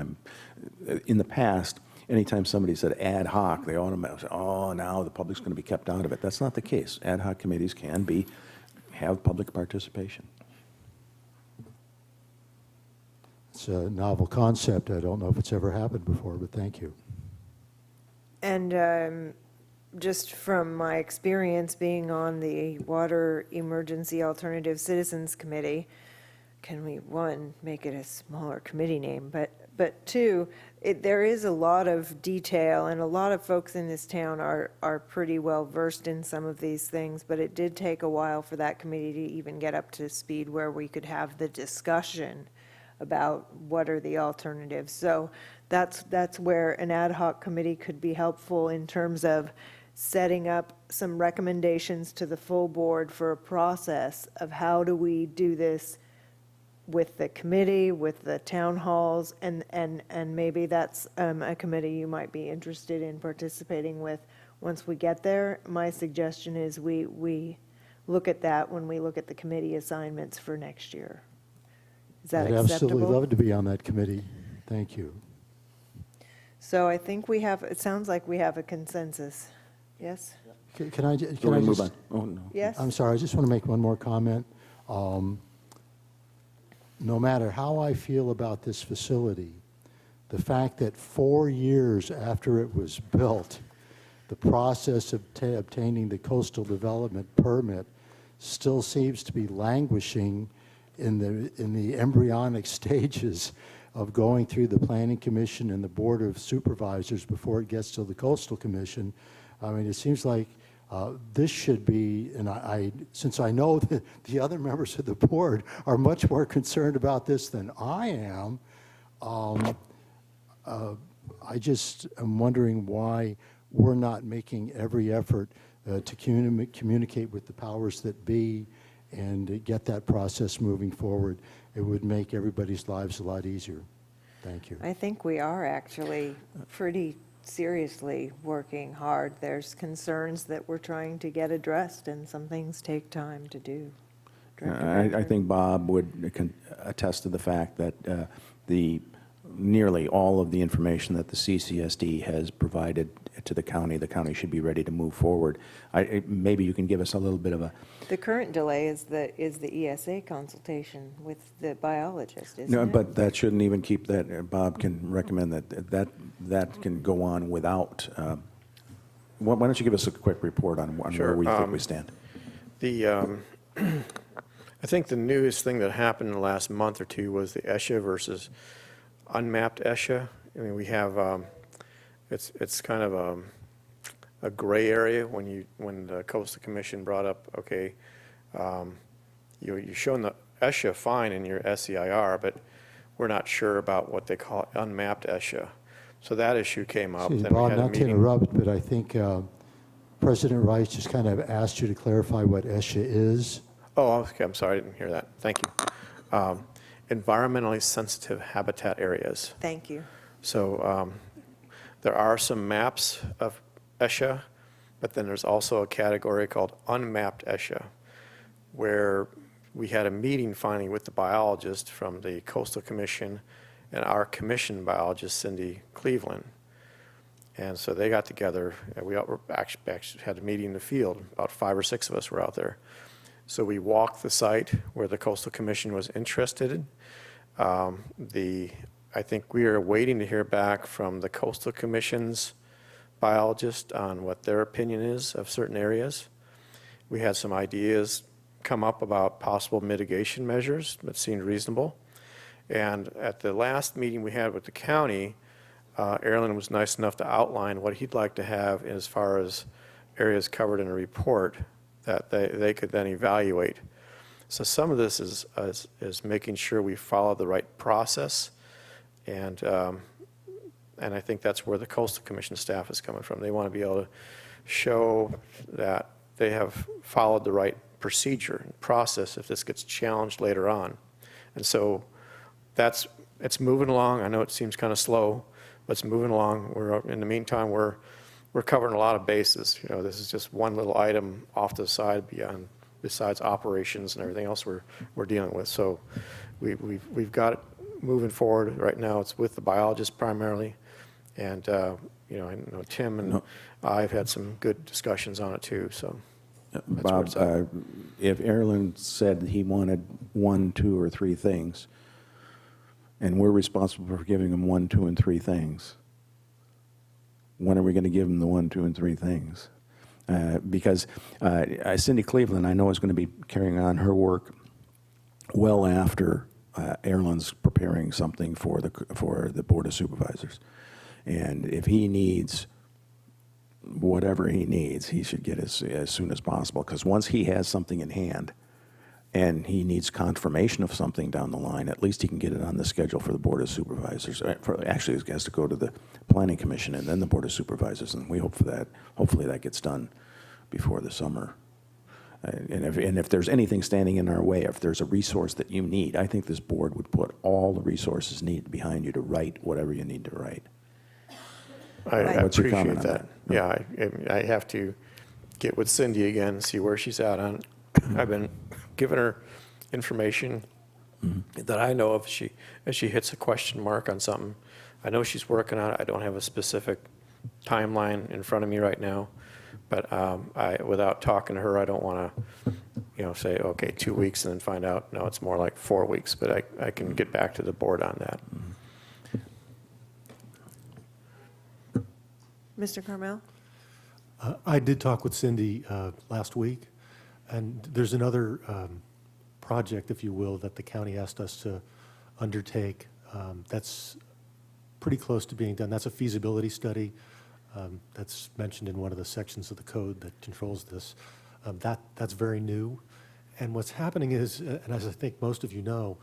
in the past, anytime somebody said ad hoc, they automatically say, oh, now the public's going to be kept out of it. That's not the case. Ad hoc committees can have public participation. It's a novel concept. I don't know if it's ever happened before, but thank you. And just from my experience being on the Water Emergency Alternative Citizens Committee, can we, one, make it a smaller committee name, but two, there is a lot of detail, and a lot of folks in this town are pretty well versed in some of these things, but it did take a while for that committee to even get up to speed where we could have the discussion about what are the alternatives. So that's where an ad hoc committee could be helpful in terms of setting up some recommendations to the full board for a process of how do we do this with the committee, with the town halls, and maybe that's a committee you might be interested in participating with once we get there. My suggestion is we look at that when we look at the committee assignments for next year. Is that I'd acceptable? absolutely love to be on that committee. Thank you. So I think we have, it sounds like we have a consensus. Yes? Can I Move just, on. Oh, no. Yes? I'm sorry, I just want to make one more comment. No matter how I feel about this facility, the fact that 4 years after it was built, the process of obtaining the coastal development permit still seems to be languishing in the embryonic stages of going through the Planning Commission and the Board of Supervisors before it gets to the Coastal Commission. I mean, it seems like this should be, and since I know that the other members of the board are much more concerned about this than I am, I just am wondering why we're not making every effort to communicate with the powers that be and get that process moving forward. It would make everybody's lives a lot easier. Thank you. I think we are actually pretty seriously working hard. There's concerns that we're trying to get addressed, and some things take time to do. I think Bob would attest to the fact that nearly all of the information that the CCSD has provided to the county should be ready to move forward. Maybe you can give us a little bit of a... The current delay is the ESA consultation with the biologist, isn't No, it? but that shouldn't even keep that. Bob can recommend that can go on without... why don't you give us a quick report on where we think we stand? I think the newest thing that happened in the last month or two was the ESHA versus unmapped ESHA. I mean, we have, it's kind of a gray area when the Coastal Commission brought up, okay, you're showing the ESHA fine in your SEIR, but we're not sure about what they call unmapped ESHA. So that issue came up. Excuse me, Then we Bob, had a not to meeting. interrupt, but I think President Rice just kind of asked you to clarify what ESHA is. Oh, okay, I'm sorry, I didn't hear that. Thank you. Environmentally sensitive habitat areas. Thank you. So there are some maps of ESHA, but then there's also a category called unmapped ESHA, where we had a meeting finally with the biologist from the Coastal Commission and our commission biologist, Cindy Cleveland. And so they got together, and we actually had a meeting in the field. About 5 or 6 of us were out there. So we walked the site where the Coastal Commission was interested in. I think we are waiting to hear back from the Coastal Commission's biologist on what their opinion is of certain areas. We had some ideas come up about possible mitigation measures that seemed reasonable. And at the last meeting we had with the county, Erlen was nice enough to outline what he'd like to have as far as areas covered in a report that they could then evaluate. So some of this is making sure we follow the right process and And I think that's where the Coastal Commission staff is coming from. They want to be able to show that they have followed the right procedure and process if this gets challenged later on. And so it's moving along. I know it seems kind of slow, but it's moving along. In the meantime, we're covering a lot of bases. You know, this is just one little item off to the side besides operations and everything else we're dealing with. So we've got it moving forward. Right now, it's with the biologists primarily. And, you know, I know Tim and I've had some good discussions on it too, so. Bob, if Erlen said he wanted 1, 2, or 3 things, and we're responsible for giving him 1, 2, and 3 things, when are we going to give him the 1, 2, and 3 things? Because Cindy Cleveland, I know, is going to be carrying on her work well after Erlen's preparing something for the Board of Supervisors. And if he needs whatever he needs, he should get as soon as possible, because once he has something in hand and he needs confirmation of something down the line, at least he can get it on the schedule for the Board of Supervisors. Actually, he has to go to the Planning Commission and then the Board of Supervisors, and we hope for that. Hopefully that gets done before the summer. And if there's anything standing in our way, if there's a resource that you need, I think this board would put all the resources needed behind you to write whatever you need to write. I What's your comment appreciate on that. Yeah, I have to get with Cindy again and see where she's at on it. I've been giving her information that I know of as she hits a question mark on something. I know she's working on it. I don't have a specific timeline in front of me right now, but without talking to her, I don't want to, say, okay, 2 weeks and then find out, no, it's more like 4 weeks, but I can get back to the board on that. Mr. Carmel? I did talk with Cindy last week, and there's another project, if you will, that the county asked us to undertake that's pretty close to being done. That's a feasibility study that's mentioned in one of the sections of the code that controls this. That's very new. And what's happening is, and as I think most of you know,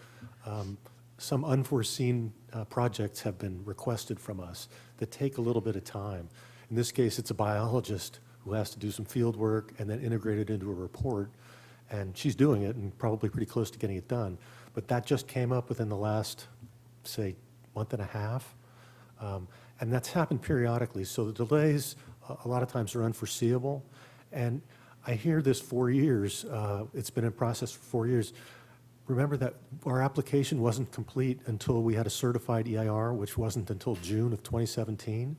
some unforeseen projects have been requested from us that take a little bit of time. In this case, it's a biologist who has to do some field work and then integrate it into a report. And she's doing it and probably pretty close to getting it done. But that just came up within the last, say, month and a half. And that's happened periodically. So the delays, a lot of times, are unforeseeable. And I hear this 4 years. It's been in process for 4 years. Remember that our application wasn't complete until we had a certified EIR, which wasn't until June of 2017.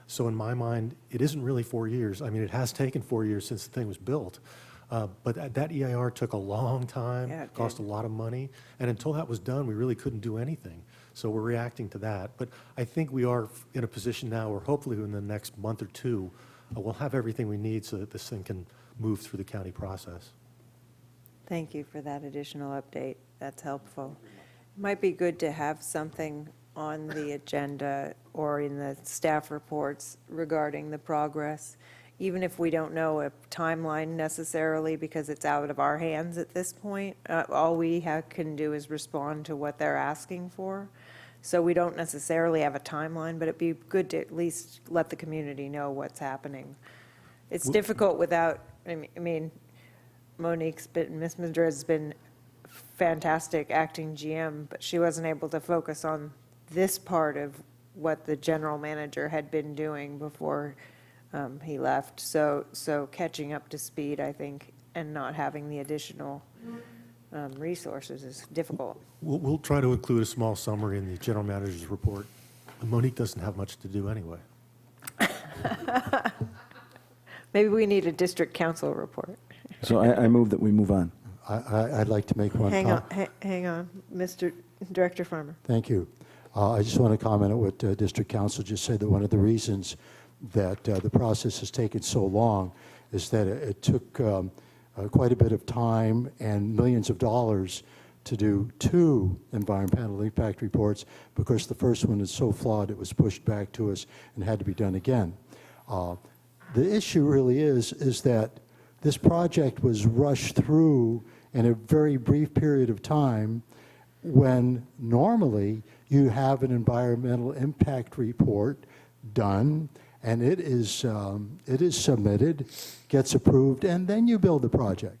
So in my mind, it isn't really 4 years. I mean, it has taken 4 years since the thing was built. But that EIR took a long time, Yeah, it cost did. a lot of money. And until that was done, we really couldn't do anything. So we're reacting to that. But I think we are in a position now where hopefully in the next month or two, we'll have everything we need so that this thing can move through the county process. Thank you for that additional update. That's helpful. It might be good to have something on the agenda or in the staff reports regarding the progress, even if we don't know a timeline necessarily because it's out of our hands at this point. All we can do is respond to what they're asking for. So we don't necessarily have a timeline, but it'd be good to at least let the community know what's happening. It's difficult without, I mean, Miss Madrid has been fantastic acting GM, but she wasn't able to focus on this part of what the general manager had been doing before he left. So catching up to speed, I think, and not having the additional resources is difficult. We'll try to include a small summary in the general manager's report. Monique doesn't have much to do anyway. Maybe we need a district council report. So I move that we move on. I'd like to make one Hang comment. on, Mr. Director Farmer. Thank you. I just want to comment on what District Council just said, that one of the reasons that the process has taken so long is that it took quite a bit of time and millions of dollars to do 2 environmental impact reports, because the first one is so flawed it was pushed back to us and had to be done again. The issue really is that this project was rushed through in a very brief period of time, when normally you have an environmental impact report done, and it is submitted, gets approved, and then you build the project.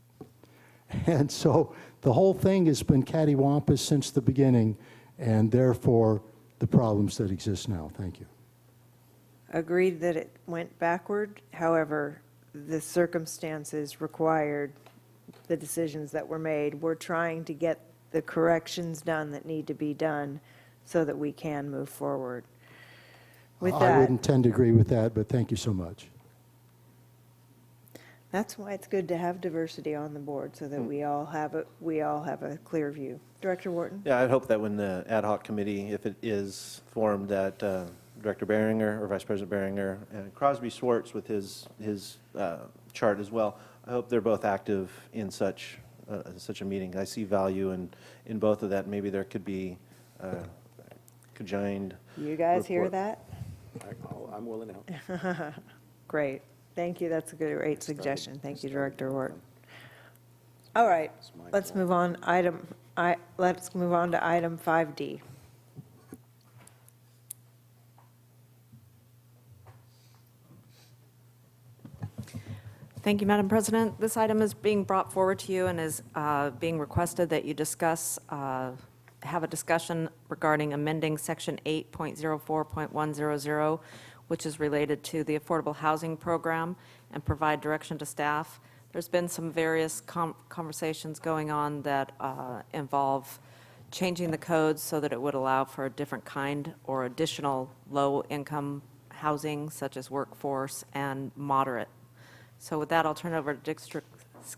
And so the whole thing has been cattywampus since the beginning, and therefore the problems that exist now. Thank you. Agreed that it went backward. However, the circumstances required the decisions that were made. We're trying to get the corrections done that need to be done so that we can move forward. With I that, wouldn't tend to agree with that, but thank you so much. that's why it's good to have diversity on the board, so that we all have a clear view. Director Wharton? Yeah, I'd hope that when the ad hoc committee, if it is formed, that Director Behringer or Vice President Behringer and Crosby Schwartz with his chart as well, I hope they're both active in such a meeting. I see value in both of that. Maybe there could be conjoined. You guys hear report. that? I'm willing to help. Great. Thank you. That's a great suggestion. Thank you, Director Wharton. All right, let's move on. Let's move on to item 5D. Thank you, Madam President. This item is being brought forward to you and is being requested that you discuss, have a discussion regarding amending Section 8.04.100, which is related to the Affordable Housing Program, and provide direction to staff. There's been some various conversations going on that involve changing the codes so that it would allow for a different kind or additional low-income housing, such as workforce and moderate. So with that, I'll turn it over to District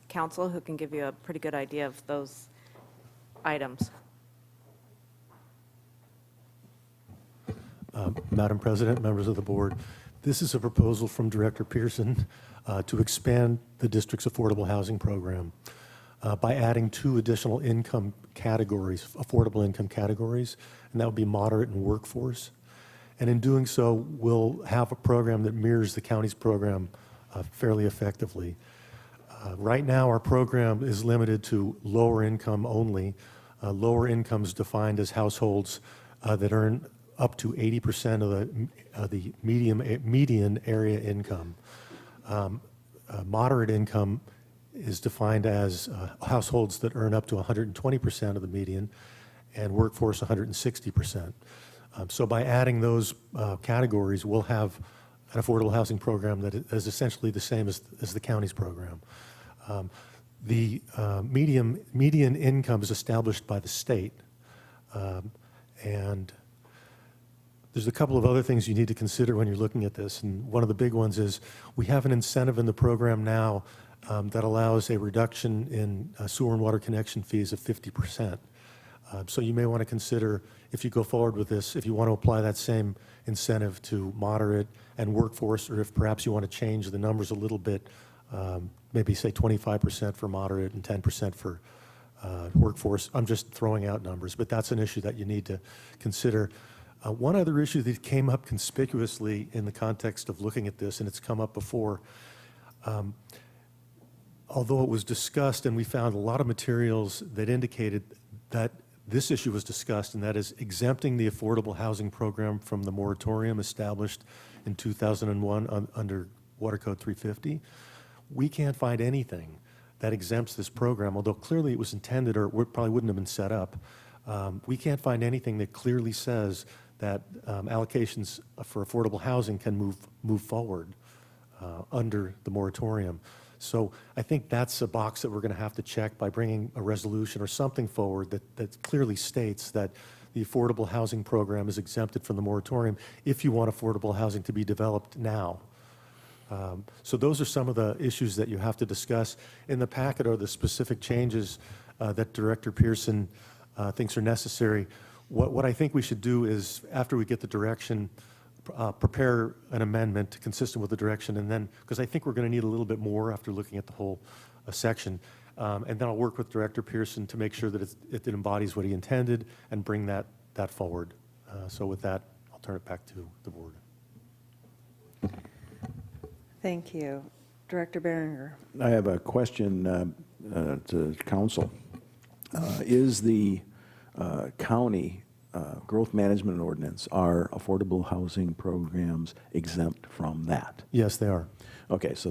Council, who can give you a pretty good idea of those items. Madam President, members of the board, this is a proposal from Director Pearson to expand the district's affordable housing program by adding 2 additional income categories, affordable income categories, and that would be moderate and workforce. And in doing so, we'll have a program that mirrors the county's program fairly effectively. Right now, our program is limited to lower income only. Lower incomes defined as households that earn up to 80% of the median area income. Moderate income is defined as households that earn up to 120% of the median, and workforce 160%. So by adding those categories, we'll have an affordable housing program that is essentially the same as the county's program. The median income is established by the state, and there's a couple of other things you need to consider when you're looking at this, and one of the big ones is we have an incentive in the program now that allows a reduction in sewer and water connection fees of 50%. So you may want to consider, if you go forward with this, if you want to apply that same incentive to moderate and workforce, or if perhaps you want to change the numbers a little bit, maybe say 25% for moderate and 10% for workforce. I'm just throwing out numbers, but that's an issue that you need to consider. One other issue that came up conspicuously in the context of looking at this, and it's come up before, although it was discussed and we found a lot of materials that indicated that this issue was discussed, and that is exempting the affordable housing program from the moratorium established in 2001 under Water Code 350. We can't find anything that exempts this program, although clearly it was intended, or it probably wouldn't have been set up. We can't find anything that clearly says that allocations for affordable housing can move forward under the moratorium. So I think that's a box that we're going to have to check by bringing a resolution or something forward that clearly states that the affordable housing program is exempted from the moratorium if you want affordable housing to be developed now. So those are some of the issues that you have to discuss. In the packet are the specific changes that Director Pearson thinks are necessary. What I think we should do is, after we get the direction, prepare an amendment consistent with the direction, and then, because I think we're going to need a little bit more after looking at the whole section, and then I'll work with Director Pearson to make sure that it embodies what he intended and bring that forward. So with that, I'll turn it back to the board. Thank you. Director Behringer. I have a question to council. Is the county growth management ordinance, are affordable housing programs exempt from that? Yes, they are. Okay, so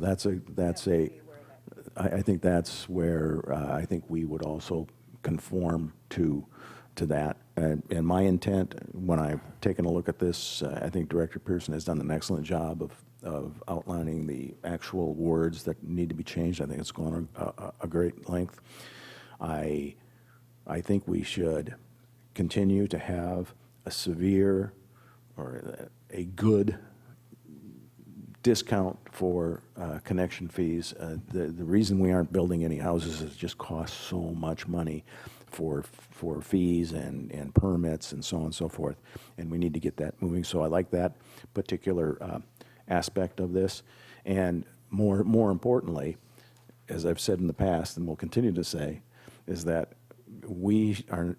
I think that's where I think we would also conform to that. And my intent, when I've taken a look at this, I think Director Pearson has done an excellent job of outlining the actual words that need to be changed. I think it's gone a great length. I think we should continue to have a severe or a good discount for connection fees. The reason we aren't building any houses is it just costs so much money for fees and permits and so on and so forth, and we need to get that moving. So I like that particular aspect of this, and more importantly, as I've said in the past and will continue to say, is that we are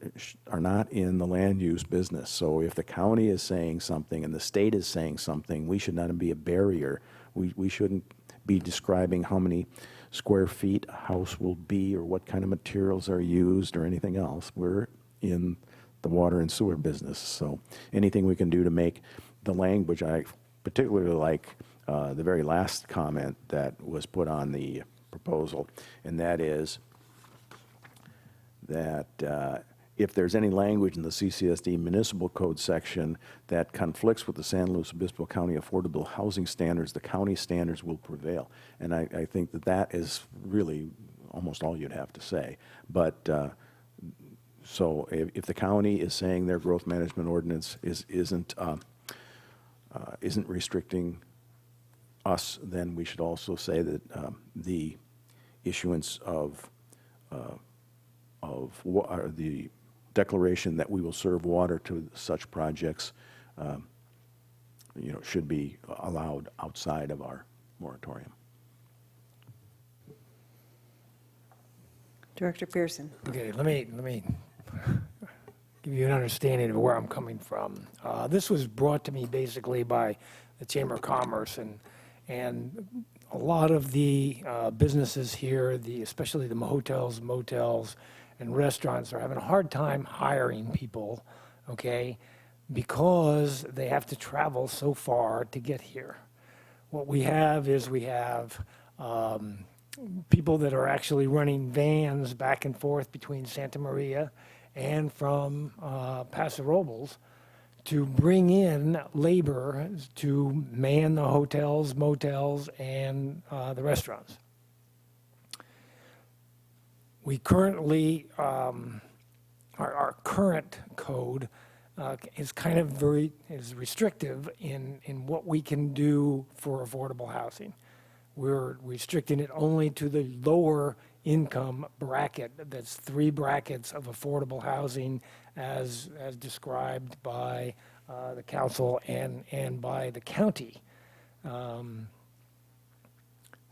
not in the land use business. So if the county is saying something and the state is saying something, we should not be a barrier. We shouldn't be describing how many square feet a house will be or what kind of materials are used or anything else. We're in the water and sewer business. So anything we can do to make the language, I particularly like the very last comment that was put on the proposal, and that is that if there's any language in the CCSD Municipal Code section that conflicts with the San Luis Obispo County Affordable Housing Standards, the county standards will prevail. And I think that is really almost all you'd have to say. But so if the county is saying their growth management ordinance isn't restricting us, then we should also say that the issuance of the declaration that we will serve water to such projects, should be allowed outside of our moratorium. Director Pearson. Okay, let me give you an understanding of where I'm coming from. This was brought to me basically by the Chamber of Commerce, and a lot of the businesses here, especially the hotels, motels, and restaurants, are having a hard time hiring people, okay, because they have to travel so far to get here. What we have is people that are actually running vans back and forth between Santa Maria and from Paso Robles to bring in labor to man the hotels, motels, and the restaurants. We currently, our current code is kind of is restrictive in what we can do for affordable housing. We're restricting it only to the lower income bracket. That's 3 brackets of affordable housing as described by the council and by the county.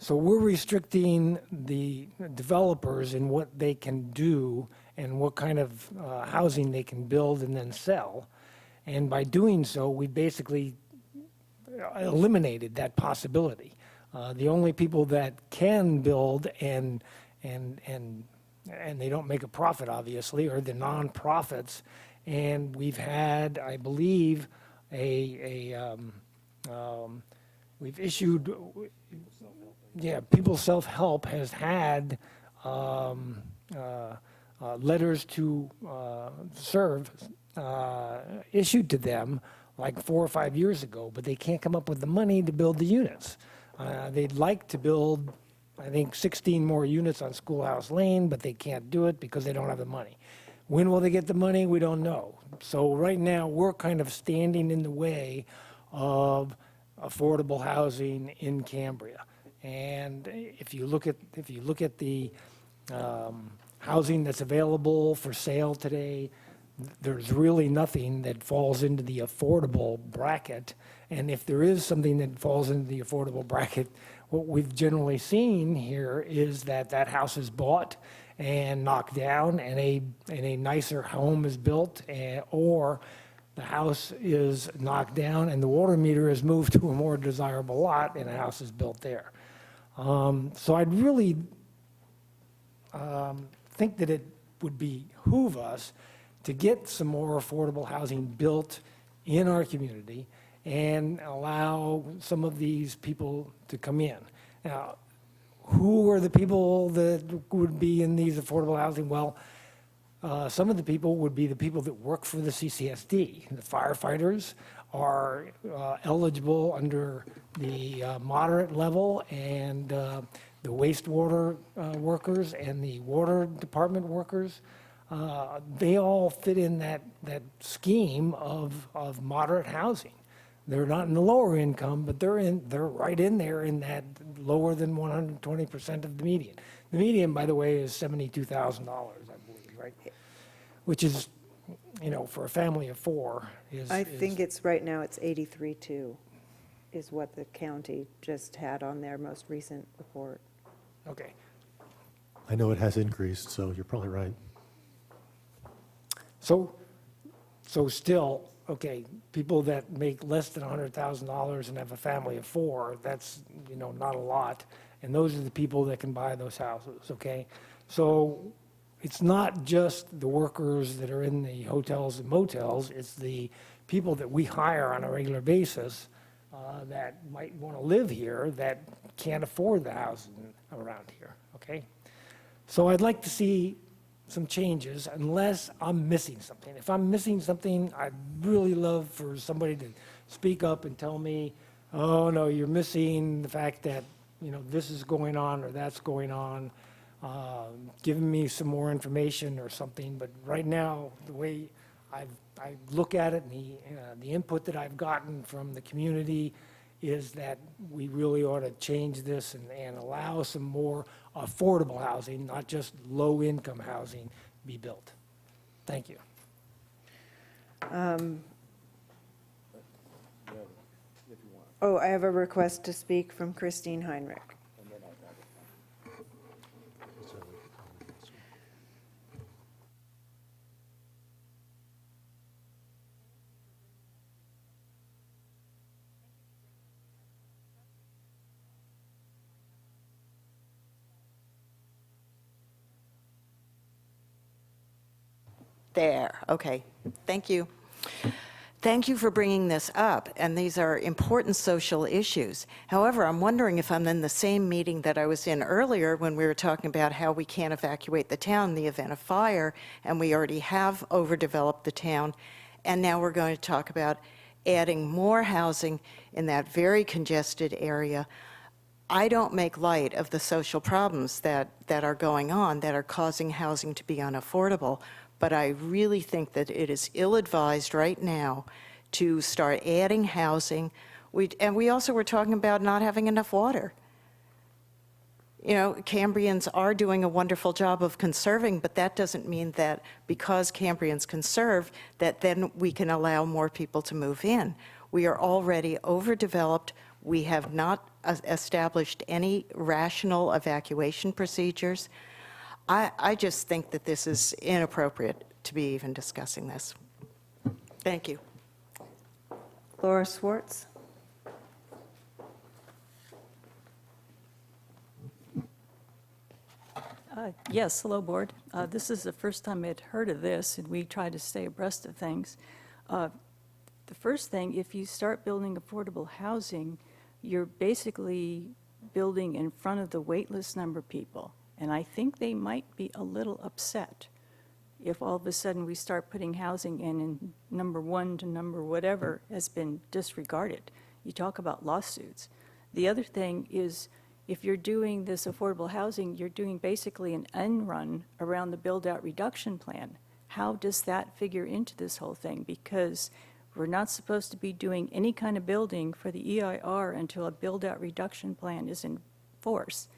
So we're restricting the developers in what they can do and what kind of housing they can build and then sell. And by doing so, we basically eliminated that possibility. The only people that can build and they don't make a profit, obviously, are the nonprofits. And we've had, I believe, we've issued, People Self-Help has had letters to serve issued to them like 4 or 5 years ago, but they can't come up with the money to build the units. They'd like to build, I think, 16 more units on Schoolhouse Lane, but they can't do it because they don't have the money. When will they get the money? We don't know. So right now, we're kind of standing in the way of affordable housing in Cambria. And if you look at the housing that's available for sale today, there's really nothing that falls into the affordable bracket. And if there is something that falls into the affordable bracket, what we've generally seen here is that house is bought and knocked down, and a nicer home is built, or the house is knocked down and the water meter is moved to a more desirable lot and a house is built there. So I'd really think that it would behoove us to get some more affordable housing built in our community and allow some of these people to come in. Now, who are the people that would be in these affordable housing? Well, some of the people would be the people that work for the CCSD. The firefighters are eligible under the moderate level, and the wastewater workers and the water department workers, they all fit in that scheme of moderate housing. They're not in the lower income, but they're right in there in that lower than 120% of the median. The median, by the way, is $72,000, I believe, right? Which is, for a family of four I think it's, right now, it's 83.2 is what the county just had on their most recent report. Okay. I know it has increased, so you're probably right. So still, okay, people that make less than $100,000 and have a family of four, that's, not a lot. And those are the people that can buy those houses, okay? So it's not just the workers that are in the hotels and motels, it's the people that we hire on a regular basis that might want to live here that can't afford the housing around here, okay? So I'd like to see some changes unless I'm missing something. If I'm missing something, I'd really love for somebody to speak up and tell me, oh, no, you're missing the fact that, this is going on or that's going on, giving me some more information or something. But right now, the way I look at it and the input that I've gotten from the community is that we really ought to change this and allow some more affordable housing, not just low-income housing, be built. Thank you. Oh, I have a request to speak from Christine Heinrich. There, okay. Thank you. Thank you for bringing this up, and these are important social issues. However, I'm wondering if I'm in the same meeting that I was in earlier when we were talking about how we can't evacuate the town in the event of fire, and we already have overdeveloped the town, and now we're going to talk about adding more housing in that very congested area. I don't make light of the social problems that are going on that are causing housing to be unaffordable, but I really think that it is ill-advised right now to start adding housing. And we also were talking about not having enough water. Cambrians are doing a wonderful job of conserving, but that doesn't mean that because Cambrians conserve, that then we can allow more people to move in. We are already overdeveloped. We have not established any rational evacuation procedures. I just think that this is inappropriate to be even discussing this. Thank you. Laura Swartz. Yes, hello, Board. This is the first time I'd heard of this, and we try to stay abreast of things. The first thing, if you start building affordable housing, you're basically building in front of the wait list number of people. And I think they might be a little upset if all of a sudden we start putting housing in and number one to number whatever has been disregarded. You talk about lawsuits. The other thing is, if you're doing this affordable housing, you're doing basically an end run around the build-out reduction plan. How does that figure into this whole thing? Because we're not supposed to be doing any kind of building for the EIR until a build-out reduction plan is in force.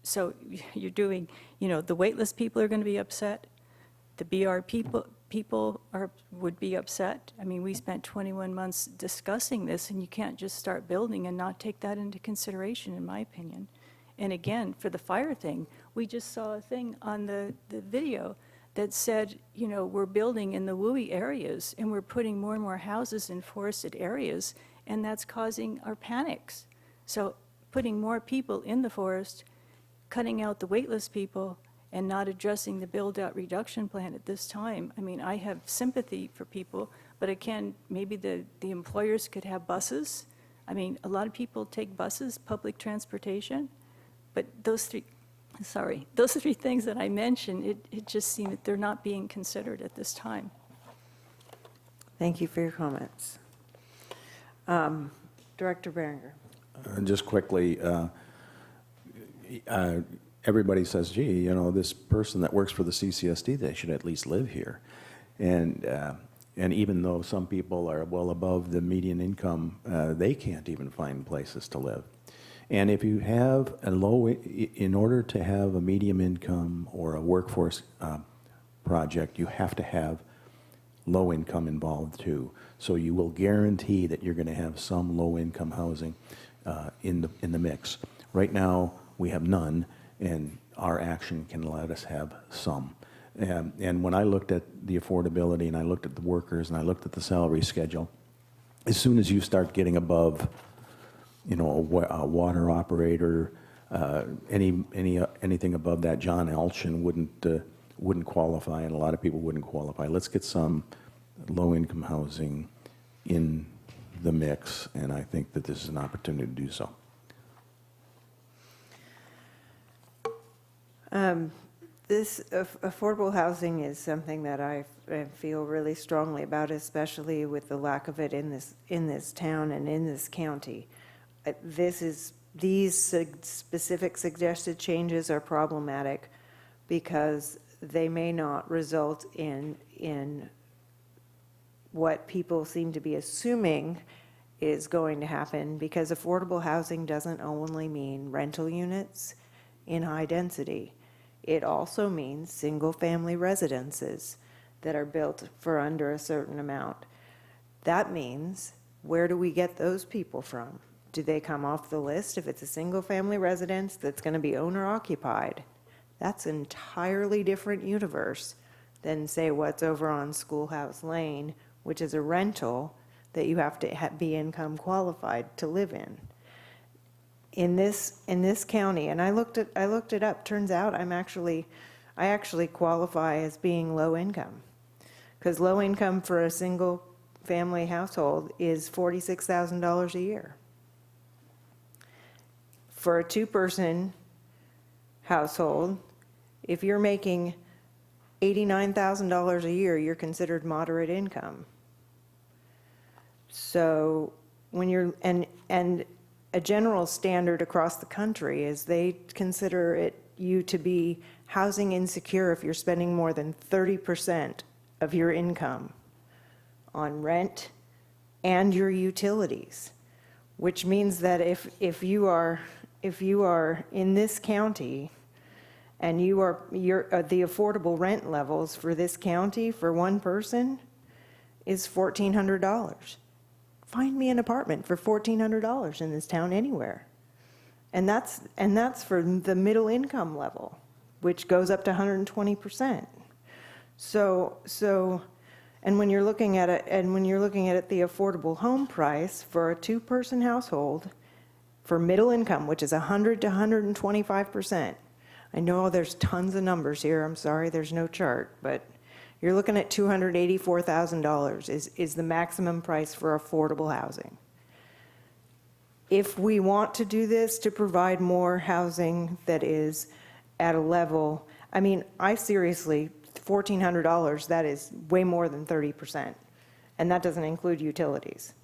So you're doing, the waitlist people are going to be upset. The BR people would be upset. I mean, we spent 21 months discussing this, and you can't just start building and not take that into consideration, in my opinion. And again, for the fire thing, we just saw a thing on the video that said, we're building in the WUI areas, and we're putting more and more houses in forested areas, and that's causing our panics. So putting more people in the forest, cutting out the waitlist people, and not addressing the build-out reduction plan at this time. I mean, I have sympathy for people, but again, maybe the employers could have buses. I mean, a lot of people take buses, public transportation, but those three things that I mentioned, it just seems that they're not being considered at this time. Thank you for your comments. Director Berenger. Just quickly, everybody says, gee, you know, this person that works for the CCSD, they should at least live here. And even though some people are well above the median income, they can't even find places to live. And if you have a in order to have a medium income or a workforce project, you have to have low income involved too. So you will guarantee that you're going to have some low income housing in the mix. Right now, we have none, and our action can let us have some. And when I looked at the affordability, and I looked at the workers, and I looked at the salary schedule, as soon as you start getting above, you know, a water operator, anything above that, John Elchin wouldn't qualify, and a lot of people wouldn't qualify. Let's get some low-income housing in the mix, and I think that this is an opportunity to do so. This affordable housing is something that I feel really strongly about, especially with the lack of it in this town and in this county. These specific suggested changes are problematic because they may not result in what people seem to be assuming is going to happen, because affordable housing doesn't only mean rental units in high density. It also means single-family residences that are built for under a certain amount. That means, where do we get those people from? Do they come off the list if it's a single-family residence that's going to be owner-occupied? That's an entirely different universe than, say, what's over on Schoolhouse Lane, which is a rental that you have to be income qualified to live in. In this county, and I looked it up. Turns out I actually qualify as being low income, because low income for a single family household is $46,000 a year. For a two-person household, if you're making $89,000 a year, you're considered moderate income. So when you're and a general standard across the country is they consider you to be housing insecure if you're spending more than 30% of your income on rent and your utilities, which means that if you are in this county and the affordable rent levels for this county for one person is $1,400. Find me an apartment for $1,400 in this town anywhere. And that's for the middle income level, which goes up to 120%. So and when you're looking at it, the affordable home price for a two-person household for middle income, which is 100 to 125%. I know there's tons of numbers here. I'm sorry, there's no chart, but you're looking at $284,000 is the maximum price for affordable housing. If we want to do this to provide more housing that is at a level, I mean, $1,400, that is way more than 30%, and that doesn't include utilities.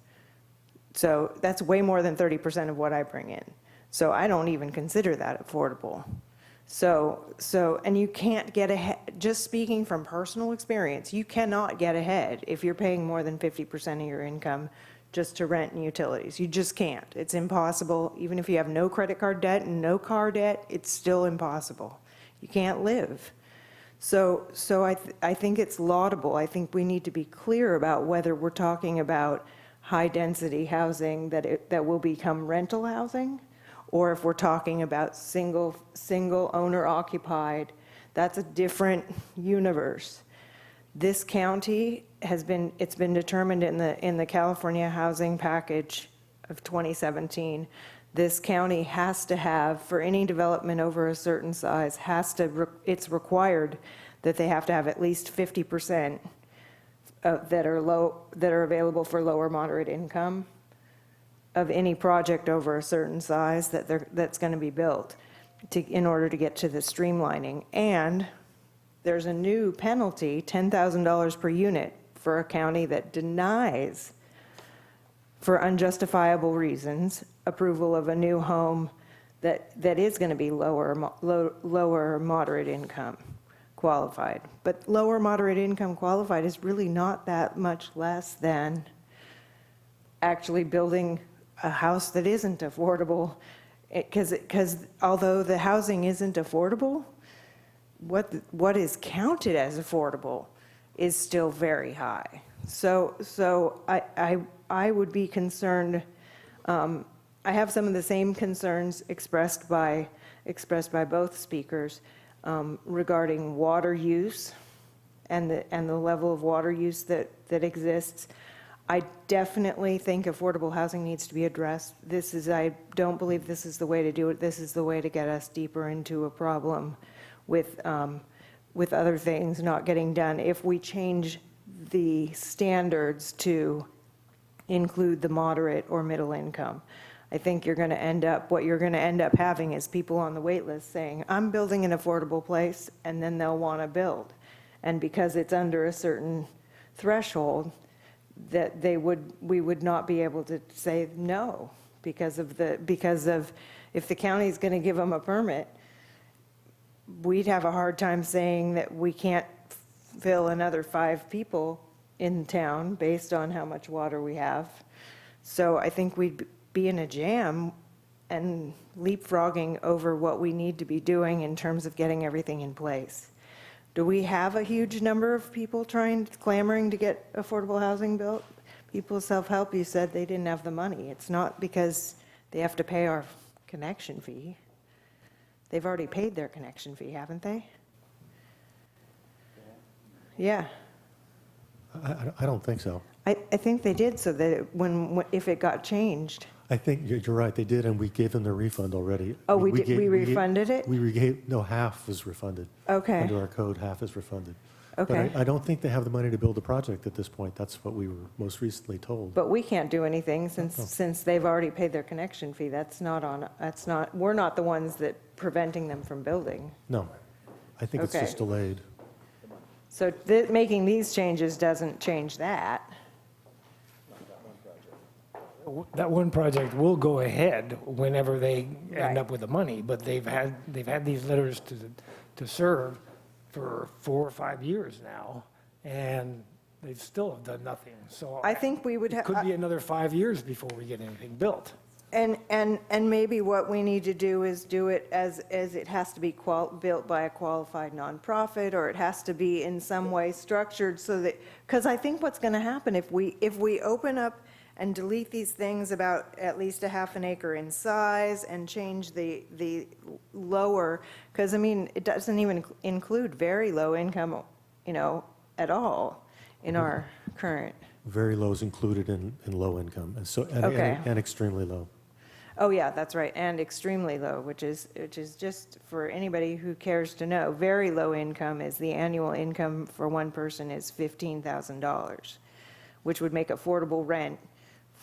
So that's way more than 30% of what I bring in. So I don't even consider that affordable. So, and you can't get ahead, just speaking from personal experience, you cannot get ahead if you're paying more than 50% of your income just to rent and utilities. You just can't. It's impossible. Even if you have no credit card debt and no car debt, it's still impossible. You can't live. So I think it's laudable. I think we need to be clear about whether we're talking about high-density housing that will become rental housing, or if we're talking about single owner-occupied. That's a different universe. This county it's been determined in the California Housing Package of 2017 this county has to have, for any development over a certain size, it's required that they have to have at least 50% that are available for lower moderate income of any project over a certain size that's going to be built in order to get to the streamlining. And there's a new penalty, $10,000 per unit, for a county that denies, for unjustifiable reasons, approval of a new home that is going to be lower moderate income qualified. But lower moderate income qualified is really not that much less than actually building a house that isn't affordable, because although the housing isn't affordable, what is counted as affordable is still very high. So I would be concerned. I have some of the same concerns expressed by both speakers regarding water use and the level of water use that exists. I definitely think affordable housing needs to be addressed. I don't believe this is the way to do it. This is the way to get us deeper into a problem with other things not getting done. If we change the standards to include the moderate or middle income, I think what you're going to end up having is people on the wait list saying, I'm building an affordable place, and then they'll want to build. And because it's under a certain threshold, that we would not be able to say no because of if the county's going to give them a permit, we'd have a hard time saying that we can't fill another 5 people in town based on how much water we have. So I think we'd be in a jam and leapfrogging over what we need to be doing in terms of getting everything in place. Do we have a huge number of people clamoring to get affordable housing built? People self-help, you said they didn't have the money. It's not because they have to pay our connection fee. They've already paid their connection fee, haven't they? Yeah. I don't think so. I think they did, so that if it got changed. I think you're right, they did, and we gave them their refund already. Oh, we refunded it? No, half was refunded. Okay. Under our code, half is refunded. Okay. But I don't think they have the money to build a project at this point. That's what we were most recently told. But we can't do anything since they've already paid their connection fee. We're not the ones that preventing them from building. No, I think it's just delayed. So making these changes doesn't change that. That one project will go ahead whenever they Right. end up with the money, but they've had these letters to serve for 4 or 5 years now, and they still have done nothing. So I think we would it could be another 5 years before we get anything built. And maybe what we need to do is do it as it has to be built by a qualified nonprofit, or it has to be in some way structured so that, because I think what's going to happen if we open up and delete these things about at least a half an acre in size and change the lower, because I mean, it doesn't even include very low income, at all in our current. Very low is included in low income, and extremely low. Oh, yeah, that's right, and extremely low, which is just for anybody who cares to know. Very low income is the annual income for one person is $15,000, which would make affordable rent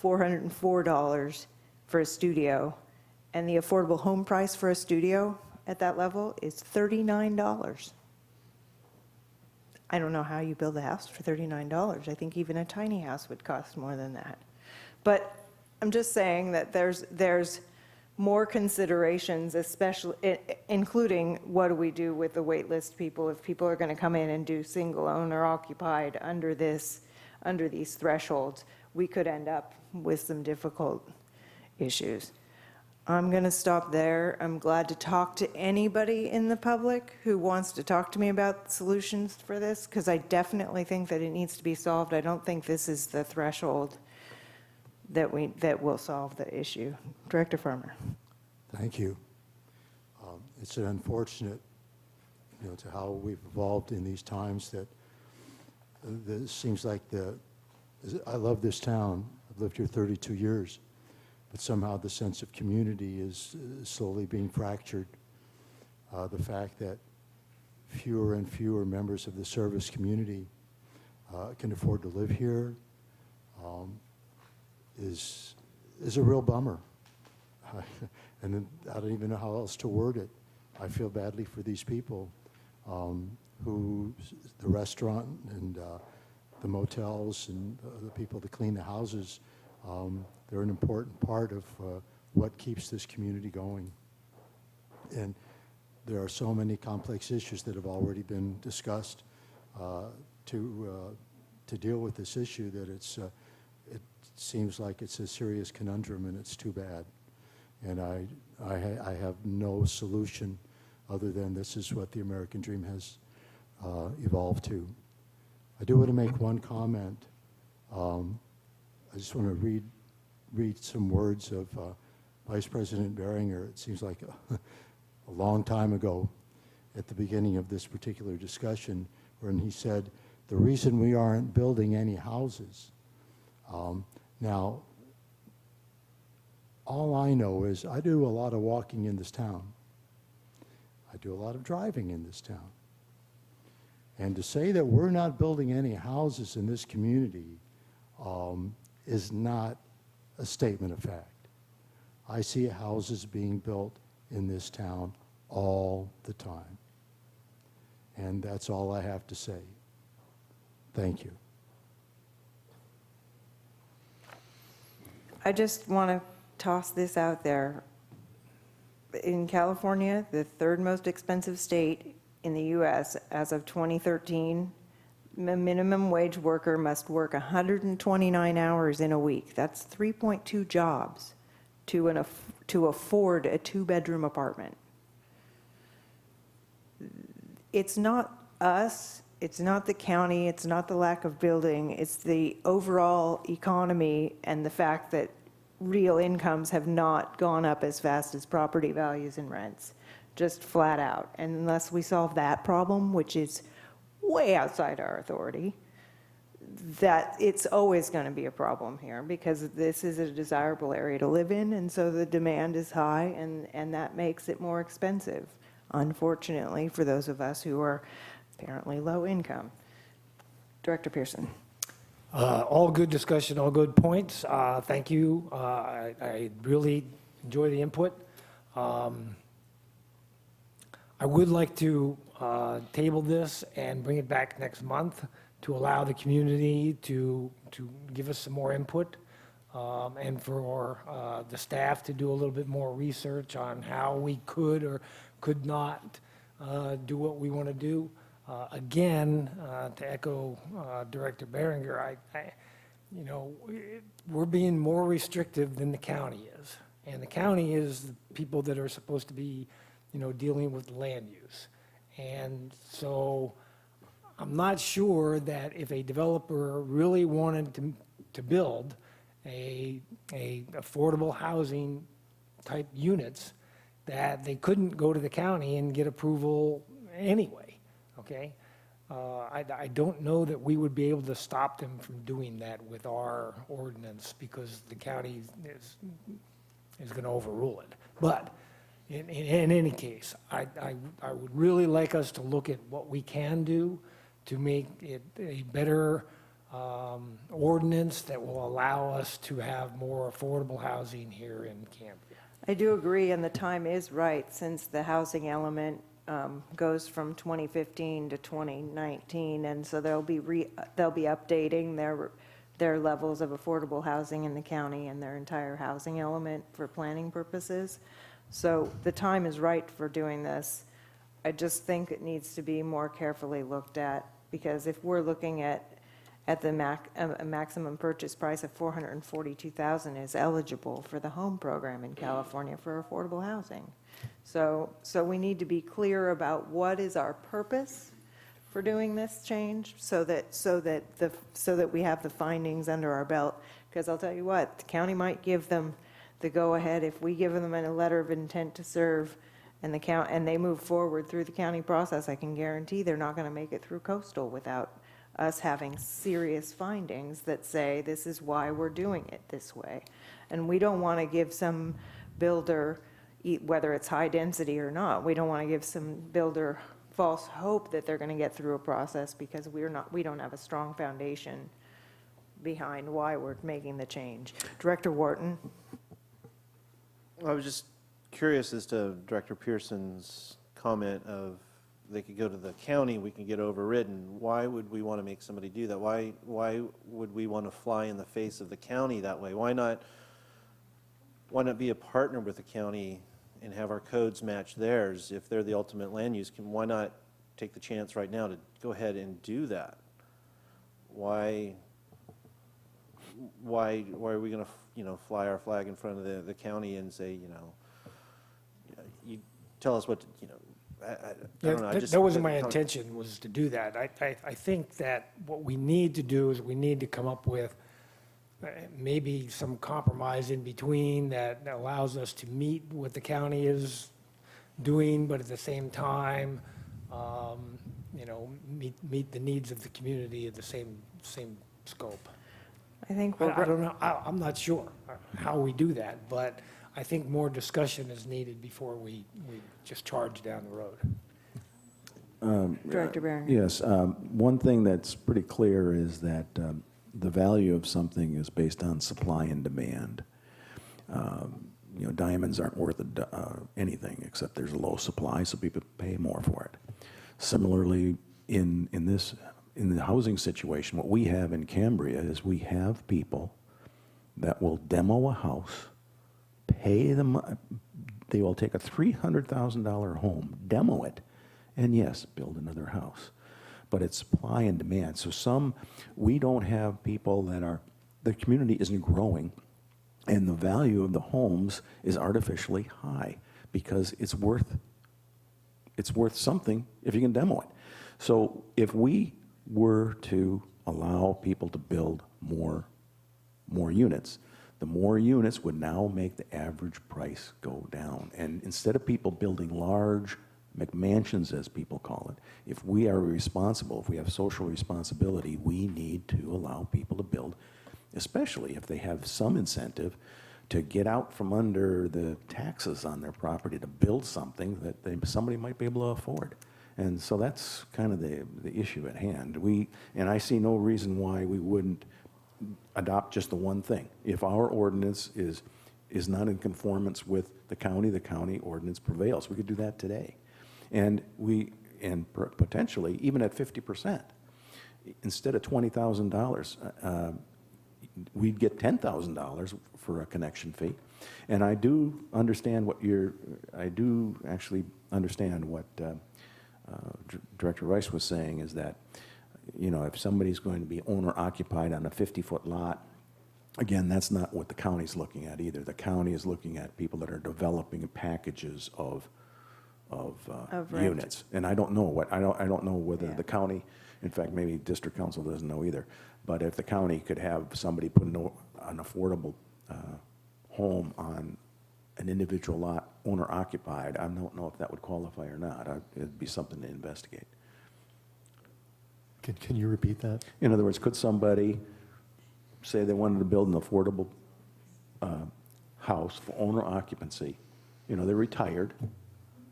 $404 for a studio, and the affordable home price for a studio at that level is $39. I don't know how you build a house for $39. I think even a tiny house would cost more than that. But I'm just saying that there's more considerations, especially including what do we do with the wait list people if people are going to come in and do single owner occupied under these thresholds. We could end up with some difficult issues. I'm going to stop there. I'm glad to talk to anybody in the public who wants to talk to me about solutions for this, because I definitely think that it needs to be solved. I don't think this is the threshold that will solve the issue. Director Farmer. Thank you. It's unfortunate, to how we've evolved in these times that this seems like I love this town. I've lived here 32 years. but somehow the sense of community is slowly being fractured. The fact that fewer and fewer members of the service community can afford to live here is a real bummer. And then I don't even know how else to word it. I feel badly for these people who, the restaurant and the motels and the people that clean the houses, they're an important part of what keeps this community going. And there are so many complex issues that have already been discussed to deal with this issue that it seems like it's a serious conundrum, and it's too bad. And I have no solution other than this is what the American dream has evolved to. I do want to make one comment. I just want to read some words of Vice President Beringer. It seems like a long time ago at the beginning of this particular discussion when he said, the reason we aren't building any houses. Now, all I know is I do a lot of walking in this town. I do a lot of driving in this town. And to say that we're not building any houses in this community is not a statement of fact. I see houses being built in this town all the time. And that's all I have to say. Thank you. I just want to toss this out there. In California, the third most expensive state in the U.S. as of 2013, a minimum wage worker must work 129 hours in a week. That's 3.2 jobs to afford a two-bedroom apartment. It's not us, it's not the county, it's not the lack of building, it's the overall economy and the fact that real incomes have not gone up as fast as property values and rents, just flat out. And unless we solve that problem, which is way outside our authority, that it's always going to be a problem here because this is a desirable area to live in, and so the demand is high, and that makes it more expensive, unfortunately, for those of us who are apparently low income. Director Pearson. All good discussion, all good points. Thank you. I really enjoy the input. I would like to table this and bring it back next month to allow the community to give us some more input and for the staff to do a little bit more research on how we could or could not do what we want to do. Again, to echo Director Beringer, we're being more restrictive than the county is. And the county is the people that are supposed to be, dealing with land use. And so I'm not sure that if a developer really wanted to build a affordable housing type units, that they couldn't go to the county and get approval anyway, okay? I don't know that we would be able to stop them from doing that with our ordinance because the county is going to overrule it. But in any case, I would really like us to look at what we can do to make it a better ordinance that will allow us to have more affordable housing here in Cambria. I do agree, and the time is right since the housing element goes from 2015 to 2019, and so they'll be updating their levels of affordable housing in the county and their entire housing element for planning purposes. So the time is right for doing this. I just think it needs to be more carefully looked at, because if we're looking at the a maximum purchase price of $442,000 is eligible for the home program in California for affordable housing. So we need to be clear about what is our purpose for doing this change, so that we have the findings under our belt. Because I'll tell you what, the county might give them the go-ahead if we give them a letter of intent to serve, and they move forward through the county process. I can guarantee they're not going to make it through coastal without us having serious findings that say this is why we're doing it this way. And we don't want to give some builder, whether it's high density or not, we don't want to give some builder false hope that they're going to get through a process because we don't have a strong foundation behind why we're making the change. Director Wharton? I was just curious as to Director Pearson's comment of they could go to the county, we can get overridden. Why would we want to make somebody do that? Why would we want to fly in the face of the county that way? Why not be a partner with the county and have our codes match theirs? If they're the ultimate land use, why not take the chance right now to go ahead and do that? Why are we going to fly our flag in front of the county and say, you tell us what to, I don't know. That wasn't my intention, was to do that. I think that what we need to do is we need to come up with maybe some compromise in between that allows us to meet what the county is doing, but at the same time, meet the needs of the community at the same scope. I think I don't know. I'm not sure how we do that, but I think more discussion is needed before we just charge down the road. Director Barron. Yes. One thing that's pretty clear is that the value of something is based on supply and demand. Diamonds aren't worth anything except there's a low supply, so people pay more for it. Similarly, in the housing situation, what we have in Cambria is we have people that will demo a house, pay them, they will take a $300,000 home, demo it, and yes, build another house. But it's supply and demand. So we don't have people the community isn't growing, and the value of the homes is artificially high because it's worth something if you can demo it. So if we were to allow people to build more units, the more units would now make the average price go down. And instead of people building large McMansions, as people call it, if we are responsible, if we have social responsibility, we need to allow people to build, especially if they have some incentive to get out from under the taxes on their property to build something that somebody might be able to afford. And so that's kind of the issue at hand. And I see no reason why we wouldn't adopt just the one thing. If our ordinance is not in conformance with the county ordinance prevails. We could do that today. And potentially, even at 50%, instead of $20,000, we'd get $10,000 for a connection fee. And I do understand what Director Rice was saying, is that, if somebody's going to be owner-occupied on a 50-foot lot, again, that's not what the county's looking at either. The county is looking at people that are developing packages of units. And I don't know whether the county, in fact, maybe district council doesn't know either, but if the county could have somebody put an affordable home on an individual lot, owner-occupied, I don't know if that would qualify or not. It'd be something to investigate. Can you repeat that? In other words, could somebody say they wanted to build an affordable house for owner occupancy? They're retired,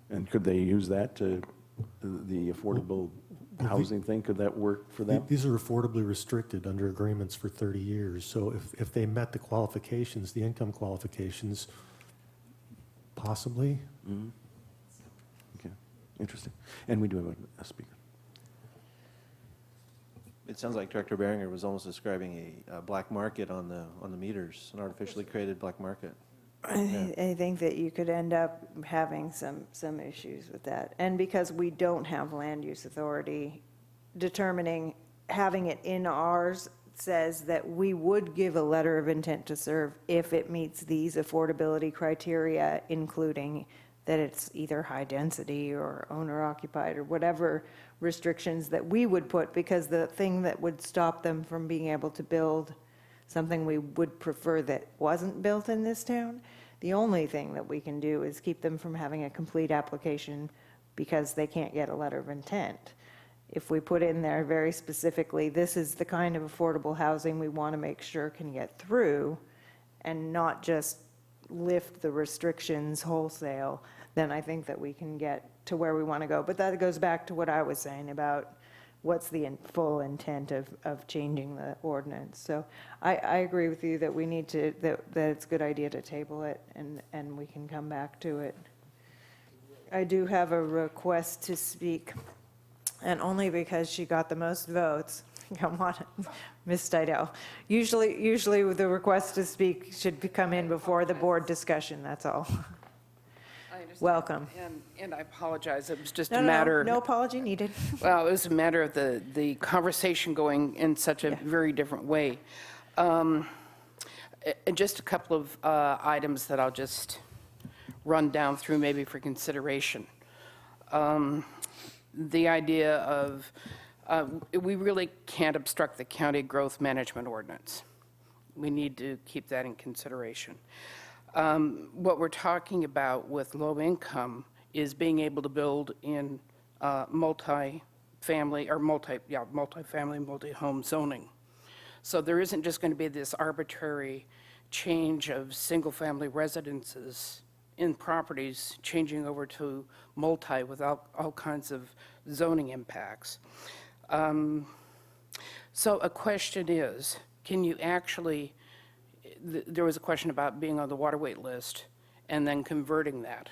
and could they use that to the affordable housing thing? Could that work for them? These are affordably restricted under agreements for 30 years. So if they met the qualifications, the income qualifications, possibly. Mm-hmm. Okay, interesting. And we do have a speaker. It sounds like Director Behringer was almost describing a black market on the meters, an artificially created black market. I think that you could end up having some issues with that. And because we don't have land use authority, having it in ours says that we would give a letter of intent to serve if it meets these affordability criteria, including that it's either high density or owner occupied or whatever restrictions that we would put, because the thing that would stop them from being able to build something we would prefer that wasn't built in this town, the only thing that we can do is keep them from having a complete application because they can't get a letter of intent. if we put in there very specifically, this is the kind of affordable housing we want to make sure can get through, and not just lift the restrictions wholesale, then I think that we can get to where we want to go. But that goes back to what I was saying about what's the full intent of changing the ordinance. So I agree with you that we need to, that it's a good idea to table it, and we can come back to it. I do have a request to speak, and only because she got the most votes. Come on, Ms. Stidel. Usually the request to speak should come in before the board discussion, that's all. I understand. Welcome. And I apologize, it was just No, a no, matter. no apology needed. Well, it was a matter of the conversation going in such a very different way. And just a couple of items that I'll just run down through maybe for consideration. The idea of, we really can't obstruct the county growth management ordinance. We need to keep that in consideration. What we're talking about with low income is being able to build in multi-family, multi-home zoning. So there isn't just going to be this arbitrary change of single-family residences in properties changing over to multi without all kinds of zoning impacts. So a question is, can you actually, there was a question about being on the water wait list and then converting that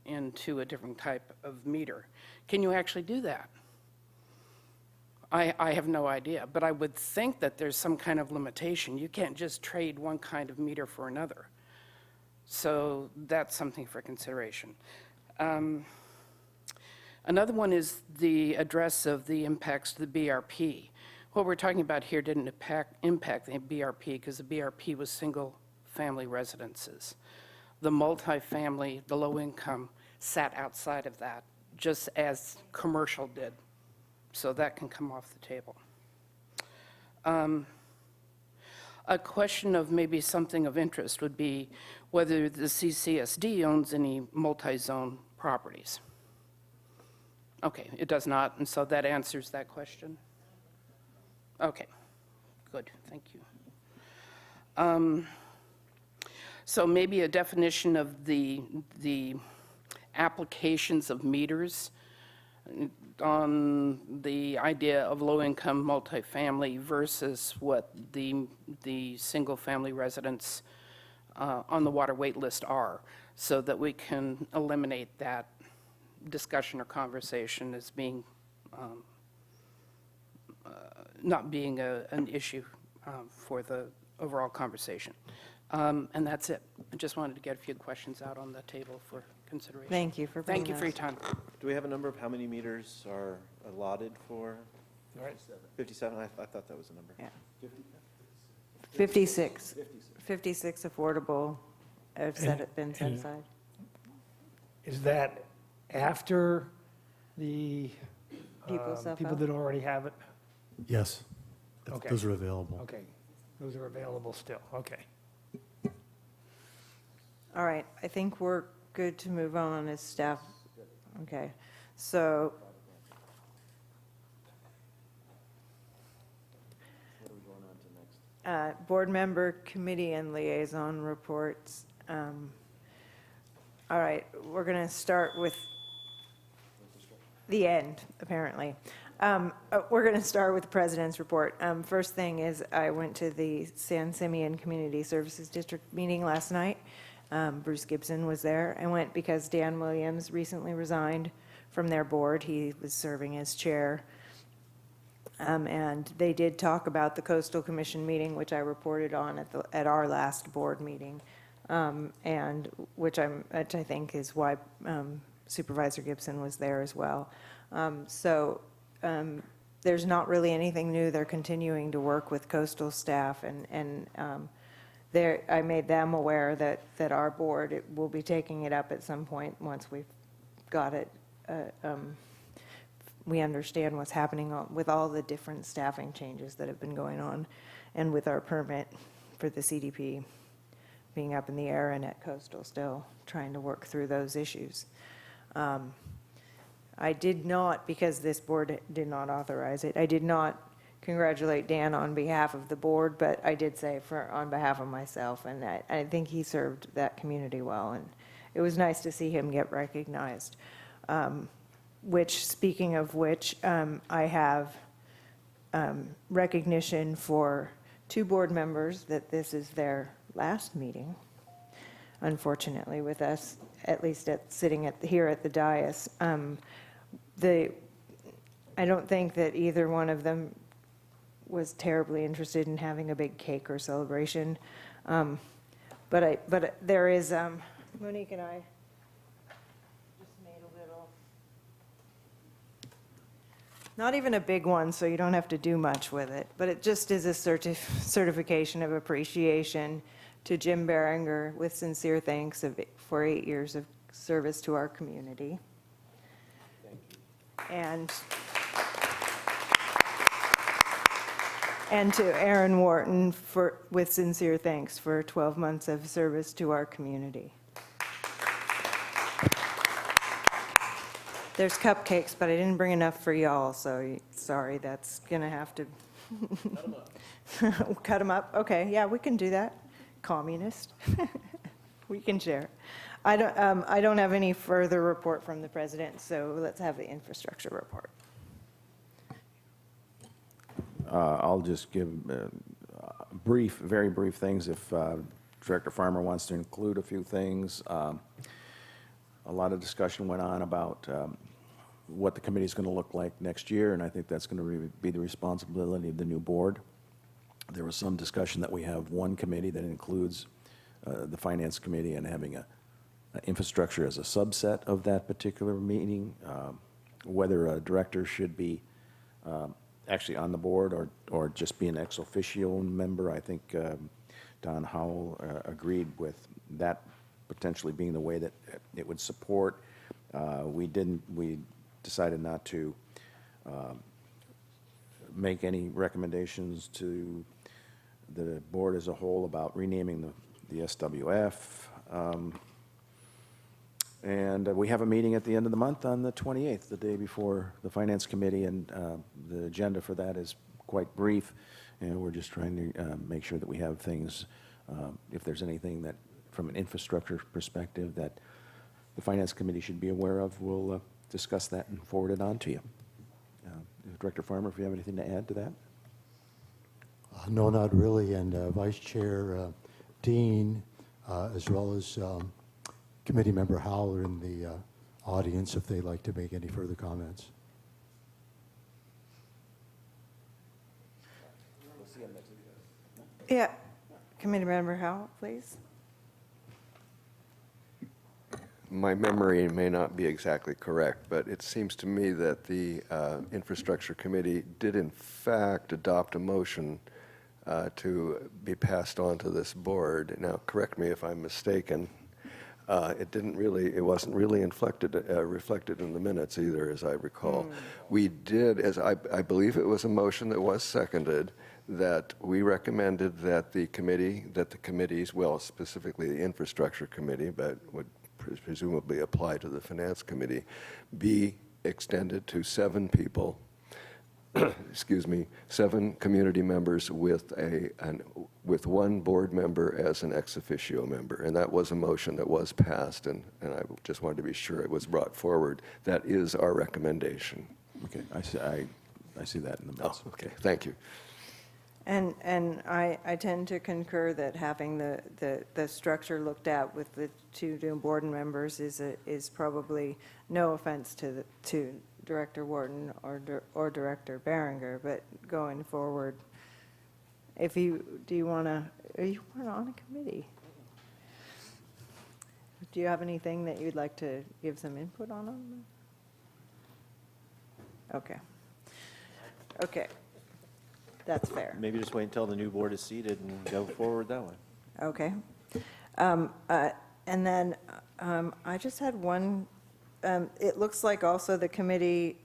into a different type of meter. Can you actually do that? I have no idea, but I would think that there's some kind of limitation. You can't just trade one kind of meter for another. So that's something for consideration. Another one is the address of the impacts to the BRP. What we're talking about here didn't impact the BRP because the BRP was single-family residences. The multifamily, the low income, sat outside of that, just as commercial did. So that can come off the table. A question of maybe something of interest would be whether the CCSD owns any multi-zone properties. Okay, it does not, and so that answers that question. Okay, good, thank you. So maybe a definition of the applications of meters on the idea of low-income multifamily versus what the single-family residents on the water wait list are, so that we can eliminate that discussion or conversation as being not being an issue for the overall conversation. And that's it. I just wanted to get a few questions out on the table for consideration. Thank you for bringing Thank you for your time. Do we have a number of how many meters are allotted for? 57, I thought that was the number. Yeah. 56. 56 affordable have been set aside. Is that after the People people that already have it? Yes, Okay. those are available. Okay, those are available still, okay. All right, I think we're good to move on as staff. Okay, so. Board member, committee, and liaison reports. All right, we're going to start with the end, apparently. We're going to start with the president's report. First thing is I went to the San Simeon Community Services District meeting last night. Bruce Gibson was there. I went because Dan Williams recently resigned from their board. He was serving as chair. And they did talk about the Coastal Commission meeting, which I reported on at our last board meeting, and which I think is why Supervisor Gibson was there as well. There's not really anything new. They're continuing to work with coastal staff, and I made them aware that our board will be taking it up at some point once we've got it. We understand what's happening with all the different staffing changes that have been going on, and with our permit for the CDP being up in the air and at coastal still trying to work through those issues. I did not, because this board did not authorize it, I did not congratulate Dan on behalf of the board, but I did say on behalf of myself, and I think he served that community well, and it was nice to see him get recognized. Speaking of which, I have recognition for 2 board members that this is their last meeting, unfortunately, with us, at least sitting here at the dais. I don't think that either one of them was terribly interested in having a big cake or celebration. But there is, Monique and I just made a little, not even a big one, so you don't have to do much with it, but it just is a certification of appreciation to Jim Berenger with sincere thanks for 8 years of service to our community. And to Aaron Wharton with sincere thanks for 12 months of service to our community. There's cupcakes, but I didn't bring enough for y'all, so sorry, that's gonna have to. Cut them up. Cut them up, okay, yeah, we can do that. Communist. We can share. I don't have any further report from the president, so let's have the infrastructure report. I'll just give brief, very brief things if Director Farmer wants to include a few things. A lot of discussion went on about what the committee is going to look like next year, and I think that's going to be the responsibility of the new board. There was some discussion that we have one committee that includes the Finance Committee and having infrastructure as a subset of that particular meeting, whether a director should be actually on the board or just be an ex officio member. I think Don Howell agreed with that potentially being the way that it would support. We decided not to make any recommendations to the board as a whole about renaming the SWF. And we have a meeting at the end of the month on the 28th, the day before the Finance Committee, and the agenda for that is quite brief, and we're just trying to make sure that we have things, if there's anything that, from an infrastructure perspective, that the Finance Committee should be aware of, we'll discuss that and forward it on to you. Director Farmer, if you have anything to add to that? No, not really, and Vice Chair Dean, as well as Committee Member Howell are in the audience if they'd like to make any further comments. Yeah, Committee Member Howell, please. My memory may not be exactly correct, but it seems to me that the Infrastructure Committee did in fact adopt a motion to be passed on to this board. Now, correct me if I'm mistaken. It wasn't really reflected in the minutes either, as I recall. We did, as I believe it was a motion that was seconded, that we recommended that the committees, well, specifically the Infrastructure Committee, but would presumably apply to the Finance Committee, be extended to 7 people, excuse me, 7 community members with one board member as an ex officio member. And that was a motion that was passed, and I just wanted to be sure it was brought forward. That is our recommendation. Okay, I see that in the minutes. Oh, okay, thank you. And I tend to concur that having the structure looked at with the 2 new board members is probably, no offense to Director Wharton or Director Berenger, but going forward, are you on a committee? Do you have anything that you'd like to give some input on? Okay. Okay. That's fair. Maybe just wait until the new board is seated and go forward that way. Okay. And then I just had one, it looks like also the committee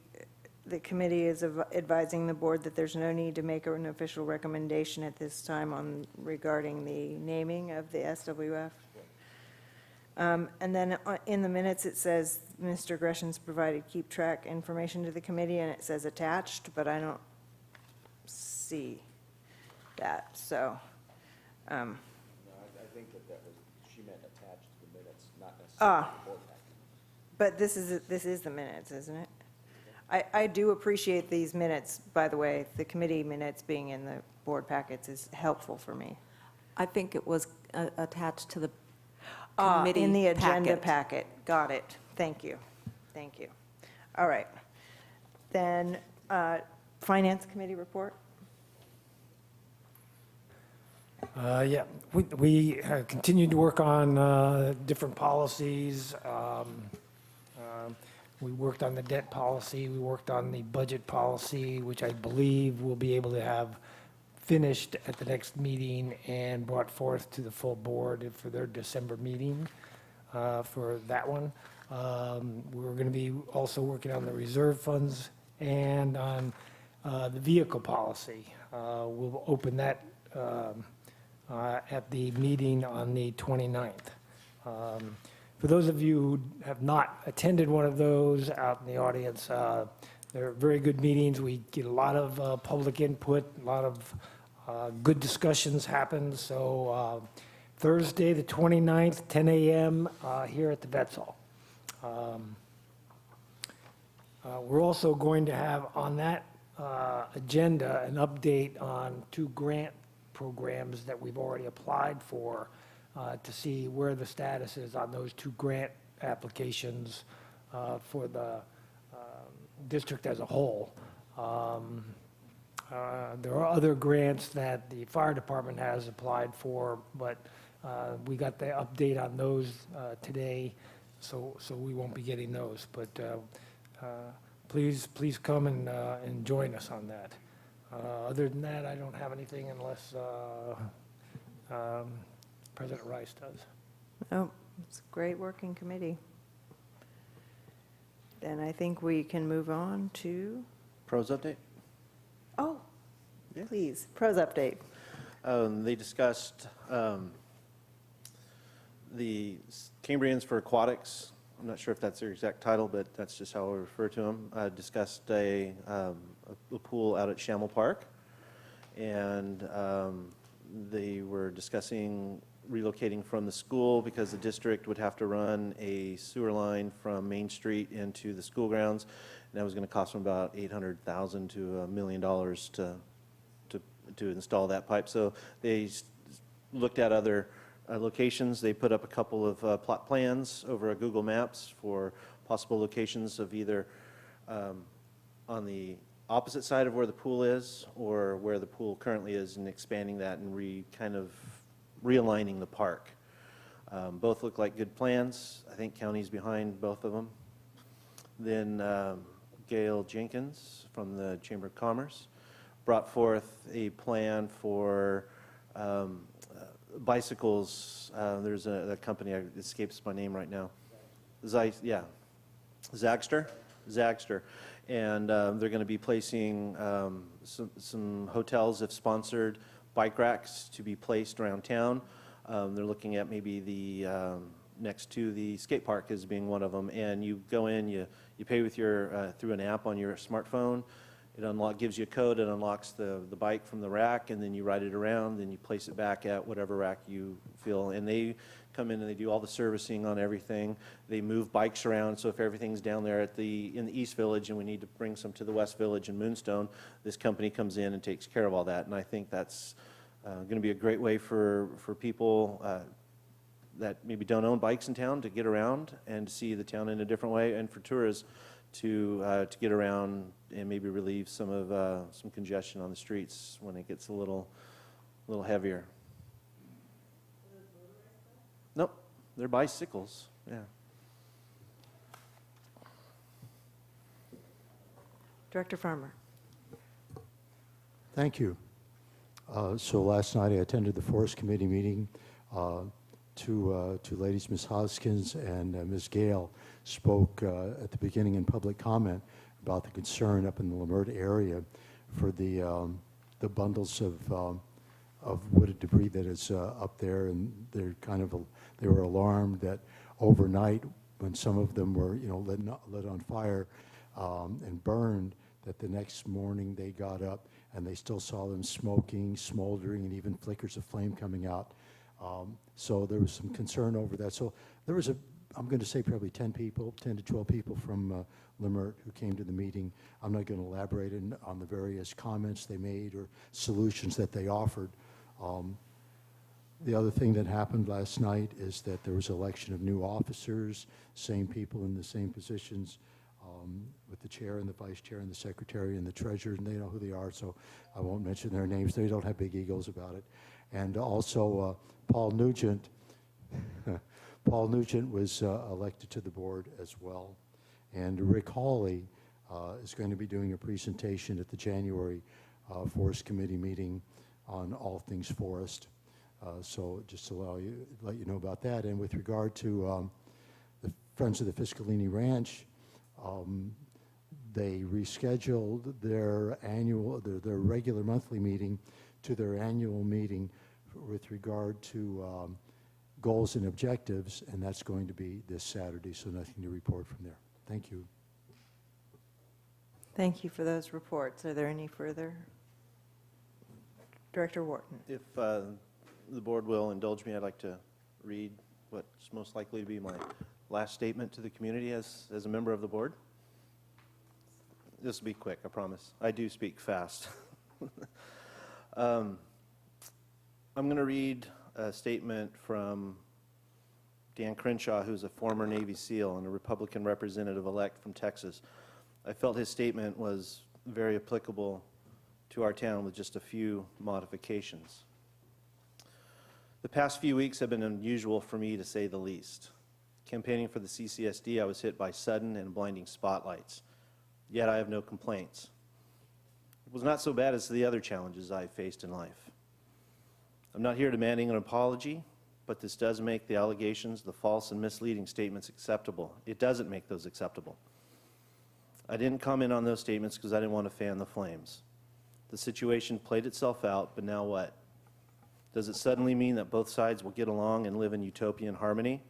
is advising the board that there's no need to make an official recommendation at this time regarding the naming of the SWF. And then in the minutes, it says, Mr. Gresham's provided keep track information to the committee, and it says attached, but I don't see that, so. No, I think that was, she meant attached to the minutes, not necessarily the board packet. But this is the minutes, isn't it? I do appreciate these minutes, by the way. The committee minutes being in the board packets is helpful for me. I think it was attached to the committee In the agenda packet. packet. Got it. Thank you. Thank you. All right. Then, Finance Committee report? Yeah, we continued to work on different policies. We worked on the debt policy, we worked on the budget policy, which I believe we'll be able to have finished at the next meeting and brought forth to the full board for their December meeting for that one. We're going to be also working on the reserve funds and on the vehicle policy. We'll open that at the meeting on the 29th. For those of you who have not attended one of those out in the audience, they're very good meetings. We get a lot of public input, a lot of good discussions happen. So Thursday, the 29th, 10 a.m. Here at the Vets Hall. We're also going to have on that agenda an update on 2 grant programs that we've already applied for to see where the status is on those 2 grant applications for the district as a whole. There are other grants that the fire department has applied for, but we got the update on those today, so we won't be getting those. But please come and join us on that. Other than that, I don't have anything unless President Rice does. Oh, it's a great working committee. Then I think we can move on to, Pros update? oh, Yeah. please, pros update. They discussed the Cambrians for Aquatics. I'm not sure if that's their exact title, but that's just how I refer to them. Discussed a pool out at Shamel Park, and they were discussing relocating from the school because the district would have to run a sewer line from Main Street into the school grounds, and that was going to cost them about $800,000 to $1 million to install that pipe. So they looked at other locations. They put up a couple of plot plans over Google Maps for possible locations of either on the opposite side of where the pool is or where the pool currently is, and expanding that and kind of realigning the park. Both look like good plans. I think county's behind both of them. Then Gail Jenkins from the Chamber of Commerce brought forth a plan for bicycles. There's a company, it escapes my name right now. Zagster. And they're going to be placing some hotels have sponsored bike racks to be placed around town. They're looking at maybe the next to the skate park as being one of them. And you go in, you pay with your through an app on your smartphone. It gives you a code, it unlocks the bike from the rack, and then you ride it around, then you place it back at whatever rack you feel. And they come in and they do all the servicing on everything. They move bikes around, so if everything's down there in the East Village and we need to bring some to the West Village and Moonstone, this company comes in and takes care of all that. And I think that's going to be a great way for people that maybe don't own bikes in town to get around and see the town in a different way, and for tourists to get around and maybe relieve some congestion on the streets when it gets a little heavier. Nope, they're bicycles. Yeah. Director Farmer. Thank you. So last night I attended the Forest Committee meeting. Two ladies, Ms. Hoskins and Ms. Gale, spoke at the beginning in public comment about the concern up in the Lamert area for the bundles of wooded debris that is up there, and they're they were alarmed that overnight, when some of them were lit on fire and burned, that the next morning they got up and they still saw them smoking, smoldering, and even flickers of flame coming out. So there was some concern over that. So there was I'm going to say probably 10 to 12 people from Lemert who came to the meeting. I'm not going to elaborate on the various comments they made or solutions that they offered. The other thing that happened last night is that there was election of new officers, same people in the same positions, with the chair and the vice chair and the secretary and the treasurer, and they know who they are, so I won't mention their names. They don't have big egos about it. And also Paul Nugent. Paul Nugent was elected to the board as well. And Rick Hawley is going to be doing a presentation at the January Forest Committee meeting on all things forest. So just to let you know about that. And with regard to the Friends of the Fiscalini Ranch, they rescheduled their regular monthly meeting to their annual meeting with regard to goals and objectives, and that's going to be this Saturday, so nothing to report from there. Thank you. Thank you for those reports. Are there any further? Director Wharton. If the board will indulge me, I'd like to read what's most likely to be my last statement to the community as a member of the board. This will be quick, I promise. I do speak fast. I'm going to read a statement from Dan Crenshaw, who's a former Navy SEAL and a Republican representative-elect from Texas. I felt his statement was very applicable to our town with just a few modifications. The past few weeks have been unusual for me, to say the least. Campaigning for the CCSD, I was hit by sudden and blinding spotlights, yet I have no complaints. It was not so bad as the other challenges I faced in life. I'm not here demanding an apology, but this does make the allegations, the false and misleading statements acceptable. It doesn't make those acceptable. I didn't comment on those statements because I didn't want to fan the flames. The situation played itself out, but now what? Does it suddenly mean that both sides will get along and live in utopian harmony?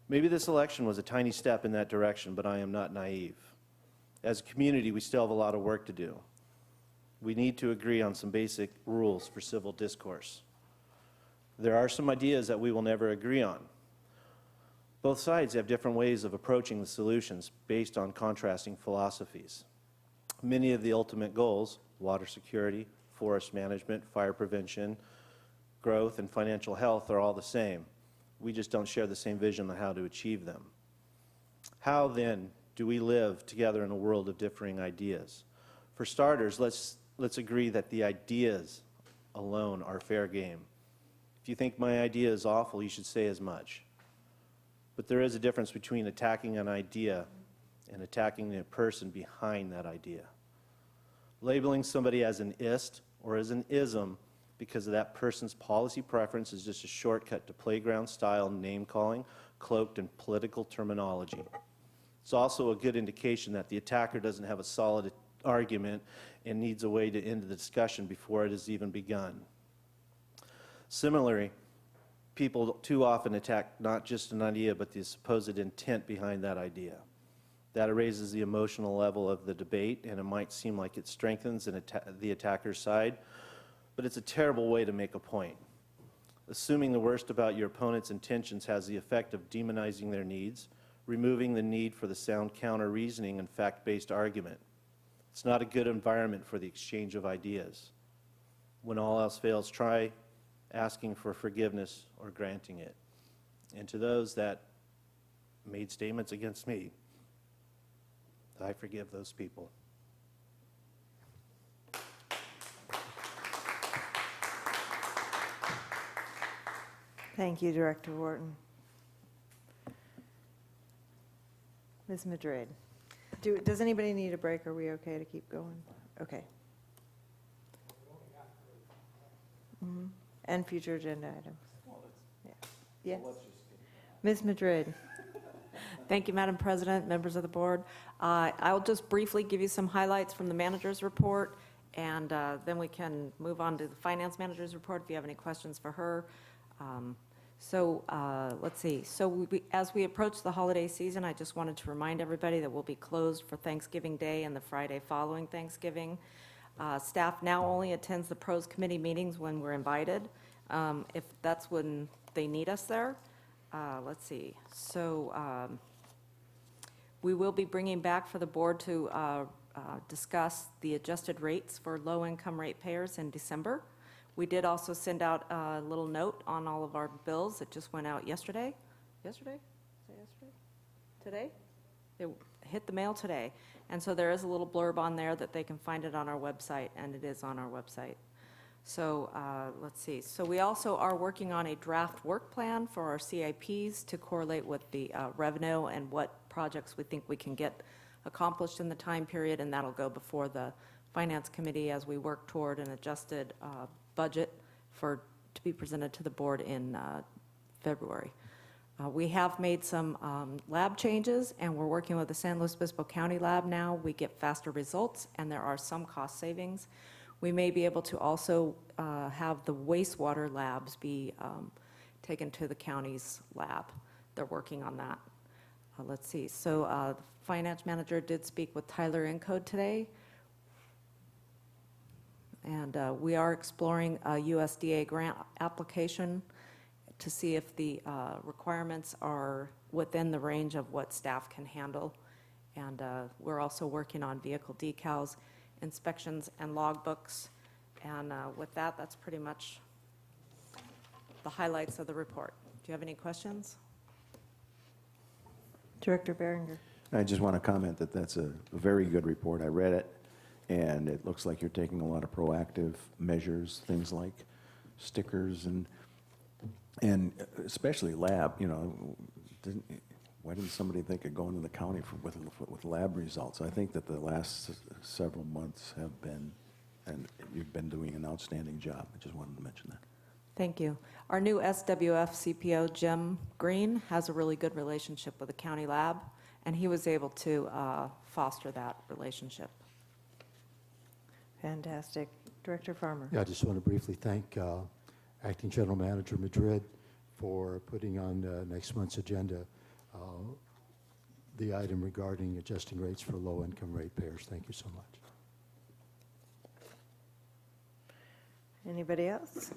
Maybe this election was a tiny step in that direction, but I am not naive. As a community, we still have a lot of work to do. We need to agree on some basic rules for civil discourse. There are some ideas that we will never agree on. Both sides have different ways of approaching the solutions based on contrasting philosophies. Many of the ultimate goals, water security, forest management, fire prevention, growth, and financial health, are all the same. We just don't share the same vision on how to achieve them. How, then, do we live together in a world of differing ideas? For starters, let's agree that the ideas alone are fair game. If you think my idea is awful, you should say as much. But there is a difference between attacking an idea and attacking the person behind that idea. Labeling somebody as an ist or as an ism because of that person's policy preference is just a shortcut to playground-style name-calling, cloaked in political terminology. It's also a good indication that the attacker doesn't have a solid argument and needs a way to end the discussion before it has even begun. Similarly, people too often attack not just an idea, but the supposed intent behind that idea. That raises the emotional level of the debate, and it might seem like it strengthens the attacker's side, but it's a terrible way to make a point. Assuming the worst about your opponent's intentions has the effect of demonizing their needs, removing the need for the sound counter-reasoning and fact-based argument. It's not a good environment for the exchange of ideas. When all else fails, try asking for forgiveness or granting it. And to those that made statements against me, I forgive those people. Thank you, Director Wharton. Ms. Madrid, does anybody need a break? Are we okay to keep going? Okay. Mm-hmm. And future agenda items. Yeah. Yes. Ms. Madrid. Thank you, Madam President, members of the board. I'll just briefly give you some highlights from the manager's report And then we can move on to the finance manager's report if you have any questions for her. Let's see. So as we approach the holiday season, I just wanted to remind everybody that we'll be closed for Thanksgiving Day and the Friday following Thanksgiving. Staff now only attends the pros committee meetings when we're invited, if that's when they need us there. Let's see. We will be bringing back for the board to discuss the adjusted rates for low-income ratepayers in December. We did also send out a little note on all of our bills. It just went out yesterday. Yesterday? Is it yesterday? Today? It hit the mail today. And so there is a little blurb on there that they can find it on our website, and it is on our website. So let's see. So we also are working on a draft work plan for our CIPs to correlate with the revenue and what projects we think we can get accomplished in the time period, and that'll go before the Finance Committee as we work toward an adjusted budget to be presented to the board in February. We have made some lab changes, and we're working with the San Luis Obispo County lab now. We get faster results, and there are some cost savings. We may be able to also have the wastewater labs be taken to the county's lab. They're working on that. Let's see. So the finance manager did speak with Tyler Encode today. And we are exploring a USDA grant application to see if the requirements are within the range of what staff can handle. And we're also working on vehicle decals, inspections, and logbooks. And with that, that's pretty much the highlights of the report. Do you have any questions? Director Behringer. I just want to comment that that's a very good report. I read it, and it looks like you're taking a lot of proactive measures, things like stickers and especially lab. You know, why didn't somebody think of going to the county with lab results? I think that the last several months have been, and you've been doing an outstanding job. I just wanted to mention that. Thank you. Our new SWF CPO, Jim Green, has a really good relationship with the county lab, and he was able to foster that relationship. Fantastic. Director Farmer. Yeah, I just want to briefly thank Acting General Manager Madrid for putting on next month's agenda the item regarding adjusting rates for low-income ratepayers. Thank you so much. Anybody else?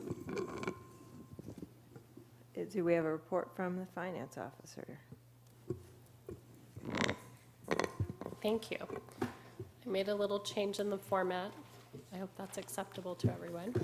Do we have a report from the finance officer? Thank you. I made a little change in the format. I hope that's acceptable to everyone.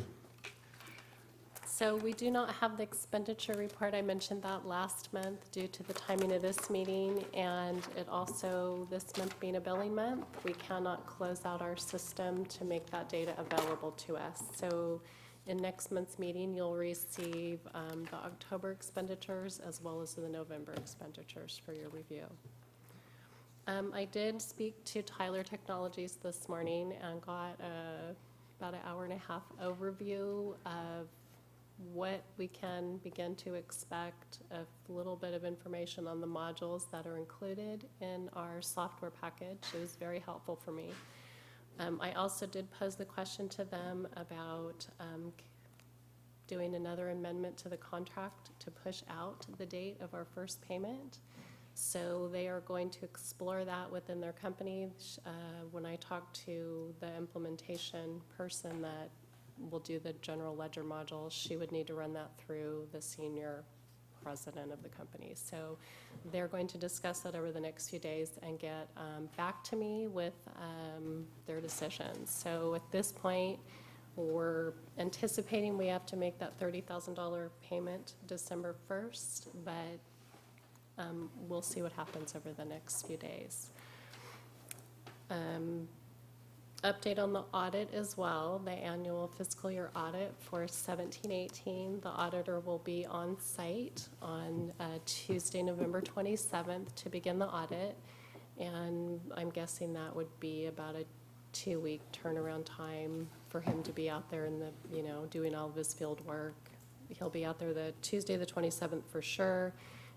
So we do not have the expenditure report. I mentioned that last month due to the timing of this meeting, and it also, this month being a billing month, we cannot close out our system to make that data available to us. So in next month's meeting, you'll receive the October expenditures as well as the November expenditures for your review. I did speak to Tyler Technologies this morning and got about an hour and a half overview of what we can begin to expect, a little bit of information on the modules that are included in our software package. It was very helpful for me. I also did pose the question to them about doing another amendment to the contract to push out the date of our first payment. So they are going to explore that within their company. When I talk to the implementation person that will do the general ledger module, she would need to run that through the senior president of the company. So they're going to discuss that over the next few days and get back to me with their decisions. So at this point, we're anticipating we have to make that $30,000 payment December 1st, but we'll see what happens over the next few days. Update on the audit as well, the annual fiscal year audit for 17-18. The auditor will be on site on Tuesday, November 27th to begin the audit. And I'm guessing that would be about a 2-week turnaround time for him to be out there in the, doing all of his field work. He'll be out there the Tuesday, the 27th for sure.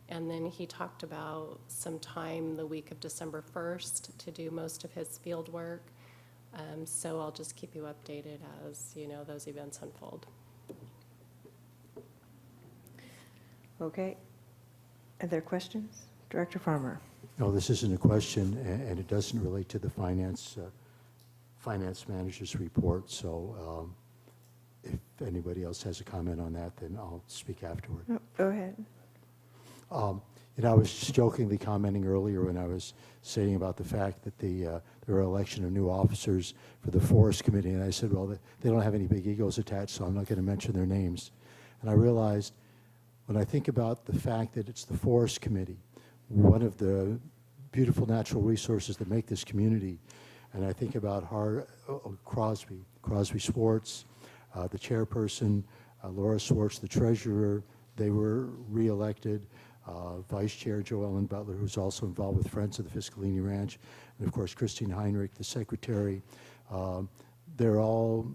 And then he talked about some time the week of December 1st to do most of his field work. So I'll just keep you updated as, those events unfold. Okay. Are there questions? Director Farmer. No, this isn't a question, and it doesn't relate to the finance manager's report, so if anybody else has a comment on that, then I'll speak afterward. No, go ahead. I was just jokingly commenting earlier when I was saying about the fact that there were election of new officers for the Forest Committee, and I said, well, they don't have any big egos attached, so I'm not going to mention their names. And I realized when I think about the fact that it's the Forest Committee, one of the beautiful natural resources that make this community, and I think about Crosby Swartz, the chairperson, Laura Swartz, the treasurer, they were reelected. Vice Chair Joe Ellen Butler, who's also involved with Friends of the Fiscalini Ranch, and of course Christine Heinrich, the secretary. They're all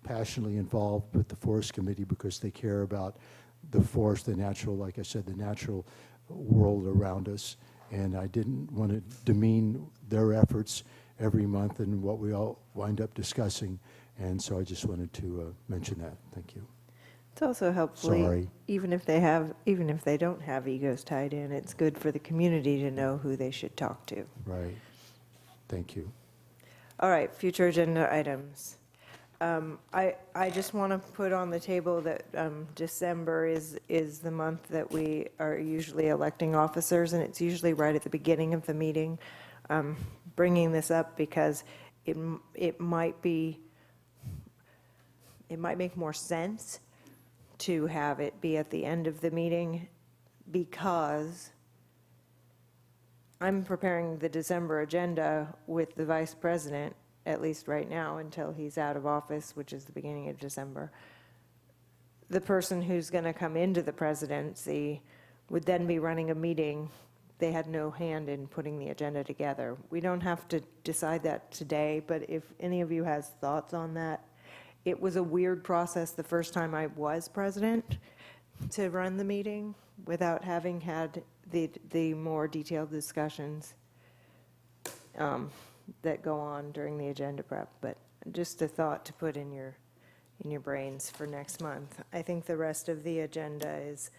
passionately involved with the Forest Committee because they care about the forest, the natural, like I said, the natural world around us. And I didn't want to demean their efforts every month and what we all wind up discussing. And so I just wanted to mention that. Thank you. It's also helpfully, Sorry. even if they don't have egos tied in, it's good for the community to know who they should talk to. Right. Thank you. All right, future agenda items. I just want to put on the table that December is the month that we are usually electing officers, and it's usually right at the beginning of the meeting. Bringing this up because it might make more sense to have it be at the end of the meeting, because I'm preparing the December agenda with the vice president, at least right now, until he's out of office, which is the beginning of December. The person who's going to come into the presidency would then be running a meeting. They had no hand in putting the agenda together. We don't have to decide that today, but if any of you has thoughts on that. It was a weird process the first time I was president to run the meeting without having had the more detailed discussions that go on during the agenda prep. But just a thought to put in your brains for next month. I think the rest of the agenda is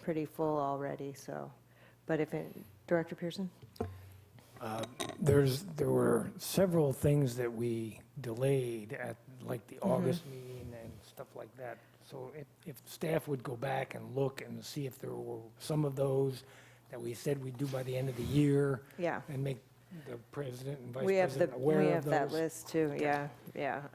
pretty full already. So, but Director Pearson. There were several things that we delayed at, like the August meeting and stuff like that. So if staff would go back and look and see if there were some of those that we said we'd do by the end of the year. Yeah. And make the president and vice president aware of those. We have that list too, yeah.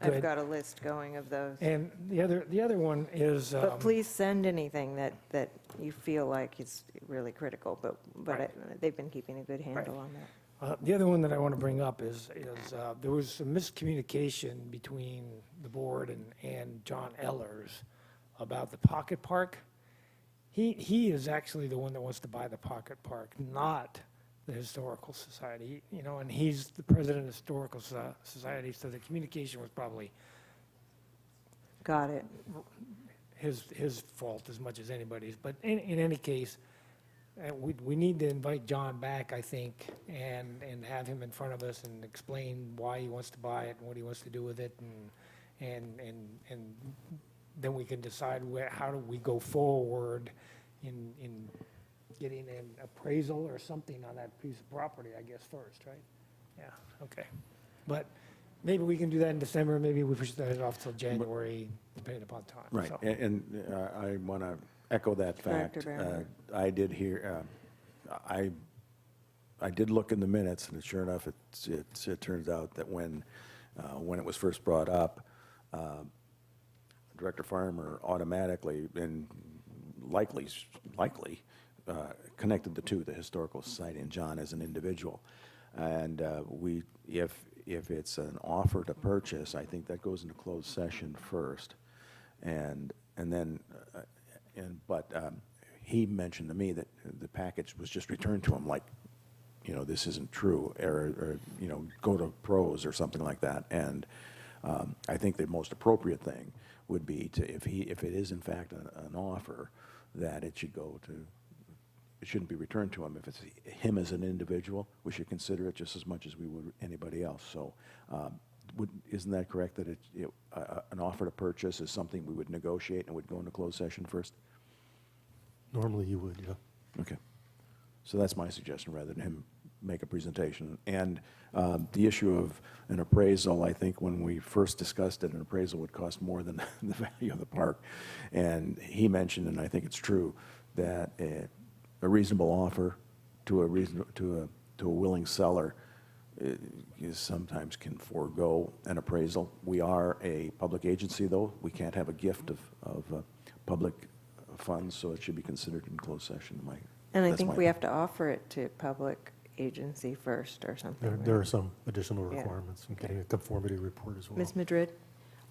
I've Good. got a list going of those. And the other one is. But please send anything that you feel like is really critical, but Right. they've been keeping a good handle on that. The other one that I want to bring up is there was some miscommunication between the board and John Ellers about the Pocket Park. He is actually the one that wants to buy the Pocket Park, not the Historical Society. And he's the president of the Historical Society, so the communication was probably Got it. his fault as much as anybody's. But in any case, we need to invite John back, I think, and have him in front of us and explain why he wants to buy it and what he wants to do with it, and then we can decide how do we go forward in getting an appraisal or something on that piece of property, I guess, first, right? Yeah, okay. But maybe we can do that in December, maybe we push that off till January, depending upon time. Right, So. and I want to echo that fact. Director Barron. I did hear, I did look in the minutes, and sure enough, it turns out that when it was first brought up, Director Farmer automatically and likely connected the two, the Historical Society and John as an individual. And if it's an offer to purchase, I think that goes into closed session first, but he mentioned to me that the package was just returned to him like, this isn't true, or go to pros or something like that. And I think the most appropriate thing would be to, if it is in fact an offer, that it it shouldn't be returned to him. If it's him as an individual, we should consider it just as much as we would anybody else. So isn't that correct, that an offer to purchase is something we would negotiate and would go into closed session first? Normally you would, yeah. Okay. So that's my suggestion, rather than him make a presentation. And the issue of an appraisal, I think when we first discussed it, an appraisal would cost more than the value of the park. And he mentioned, and I think it's true, that a reasonable offer to a willing seller is sometimes can forego an appraisal. We are a public agency, though. We can't have a gift of public funds, so it should be considered in closed session. And I That's think my- we have to offer it to public agency first or something. There right? are some additional Yeah. requirements in getting a conformity report as well. Ms. Madrid?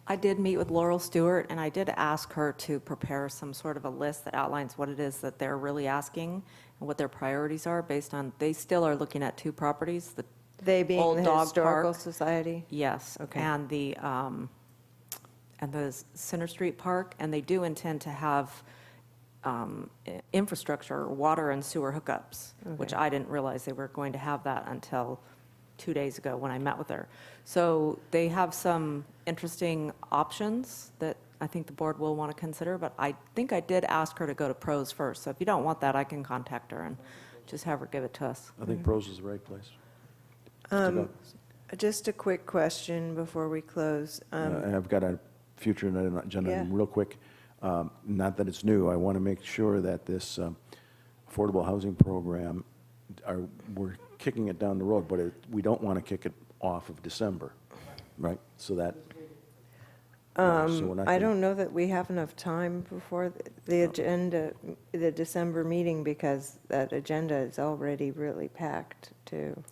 I did meet with Laurel Stewart, and I did ask her to prepare some sort of a list that outlines what it is that they're really asking and what their priorities are based on, they still are looking at 2 properties, the They being Old the Dog Historical Park. Society? Yes. Okay. And the Center Street Park, and they do intend to have infrastructure, water and sewer hookups, which Okay. I didn't realize they were going to have that until 2 days ago when I met with her. So they have some interesting options that I think the board will want to consider, but I think I did ask her to go to pros first. So if you don't want that, I can contact her and just have her give it to us. I think pros is the right place. to go. Just a quick question before we close. And I've got a future agenda Yeah. item real quick. Not that it's new, I want to make sure that this affordable housing program, we're kicking it down the road, but we don't want to kick it off of December, right? So that. so we're not I gonna- don't know that we have enough time before the agenda, the December meeting, because that agenda is already really packed, too.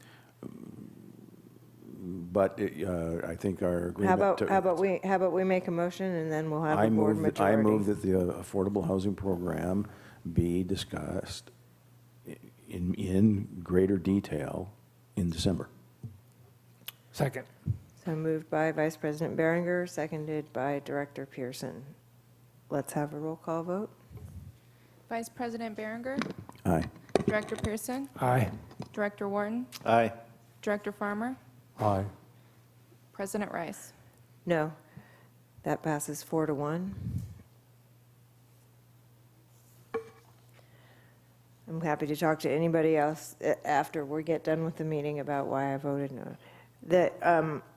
But I think our agreement. How about we make a motion, and then we'll have a board majority? I move that the affordable housing program be discussed in greater detail in December. Second. So moved by Vice President Berenger, seconded by Director Pearson. Let's have a roll call vote. Vice President Berenger, Aye. Director Pearson, Aye. Director Wharton, Aye. Director Farmer, Aye. President Rice. No. That passes 4-1. I'm happy to talk to anybody else after we get done with the meeting about why I voted no.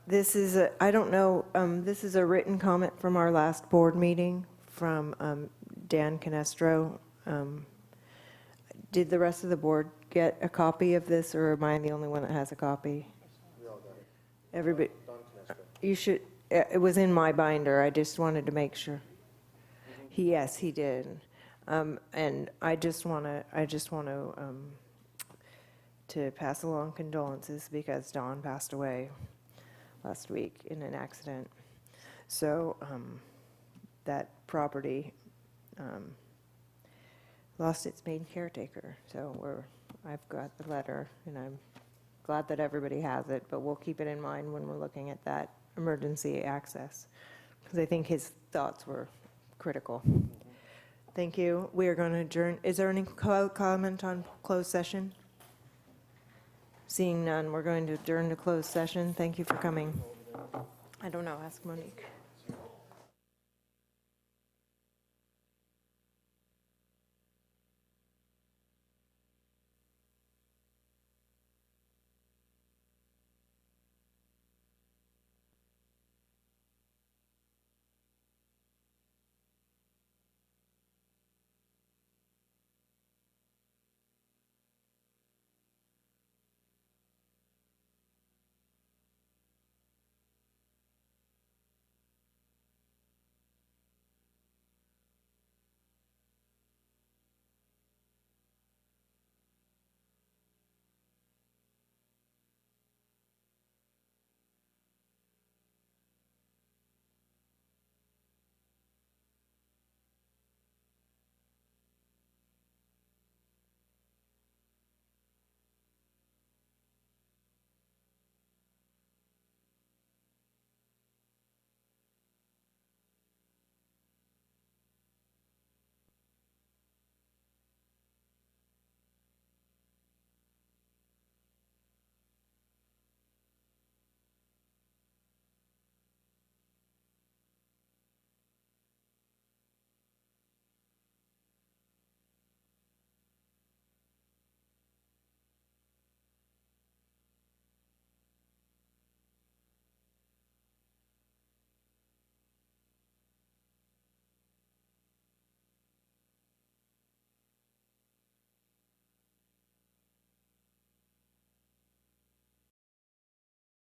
This is I don't know, this is a written comment from our last board meeting from Dan Canestro. Did the rest of the board get a copy of this, or am I the only one that has a copy? Everybody, you should, it was in my binder, I just wanted to make sure. Yes, he did. And I just want to pass along condolences because Dawn passed away last week in an accident. So that property lost its main caretaker. So I've got the letter, and I'm glad that everybody has it, but we'll keep it in mind when we're looking at that emergency access, because I think his thoughts were critical. Thank you. We are going to adjourn. Is there any comment on closed session? Seeing none, we're going to adjourn to closed session. Thank you for coming. I don't know, ask Monique.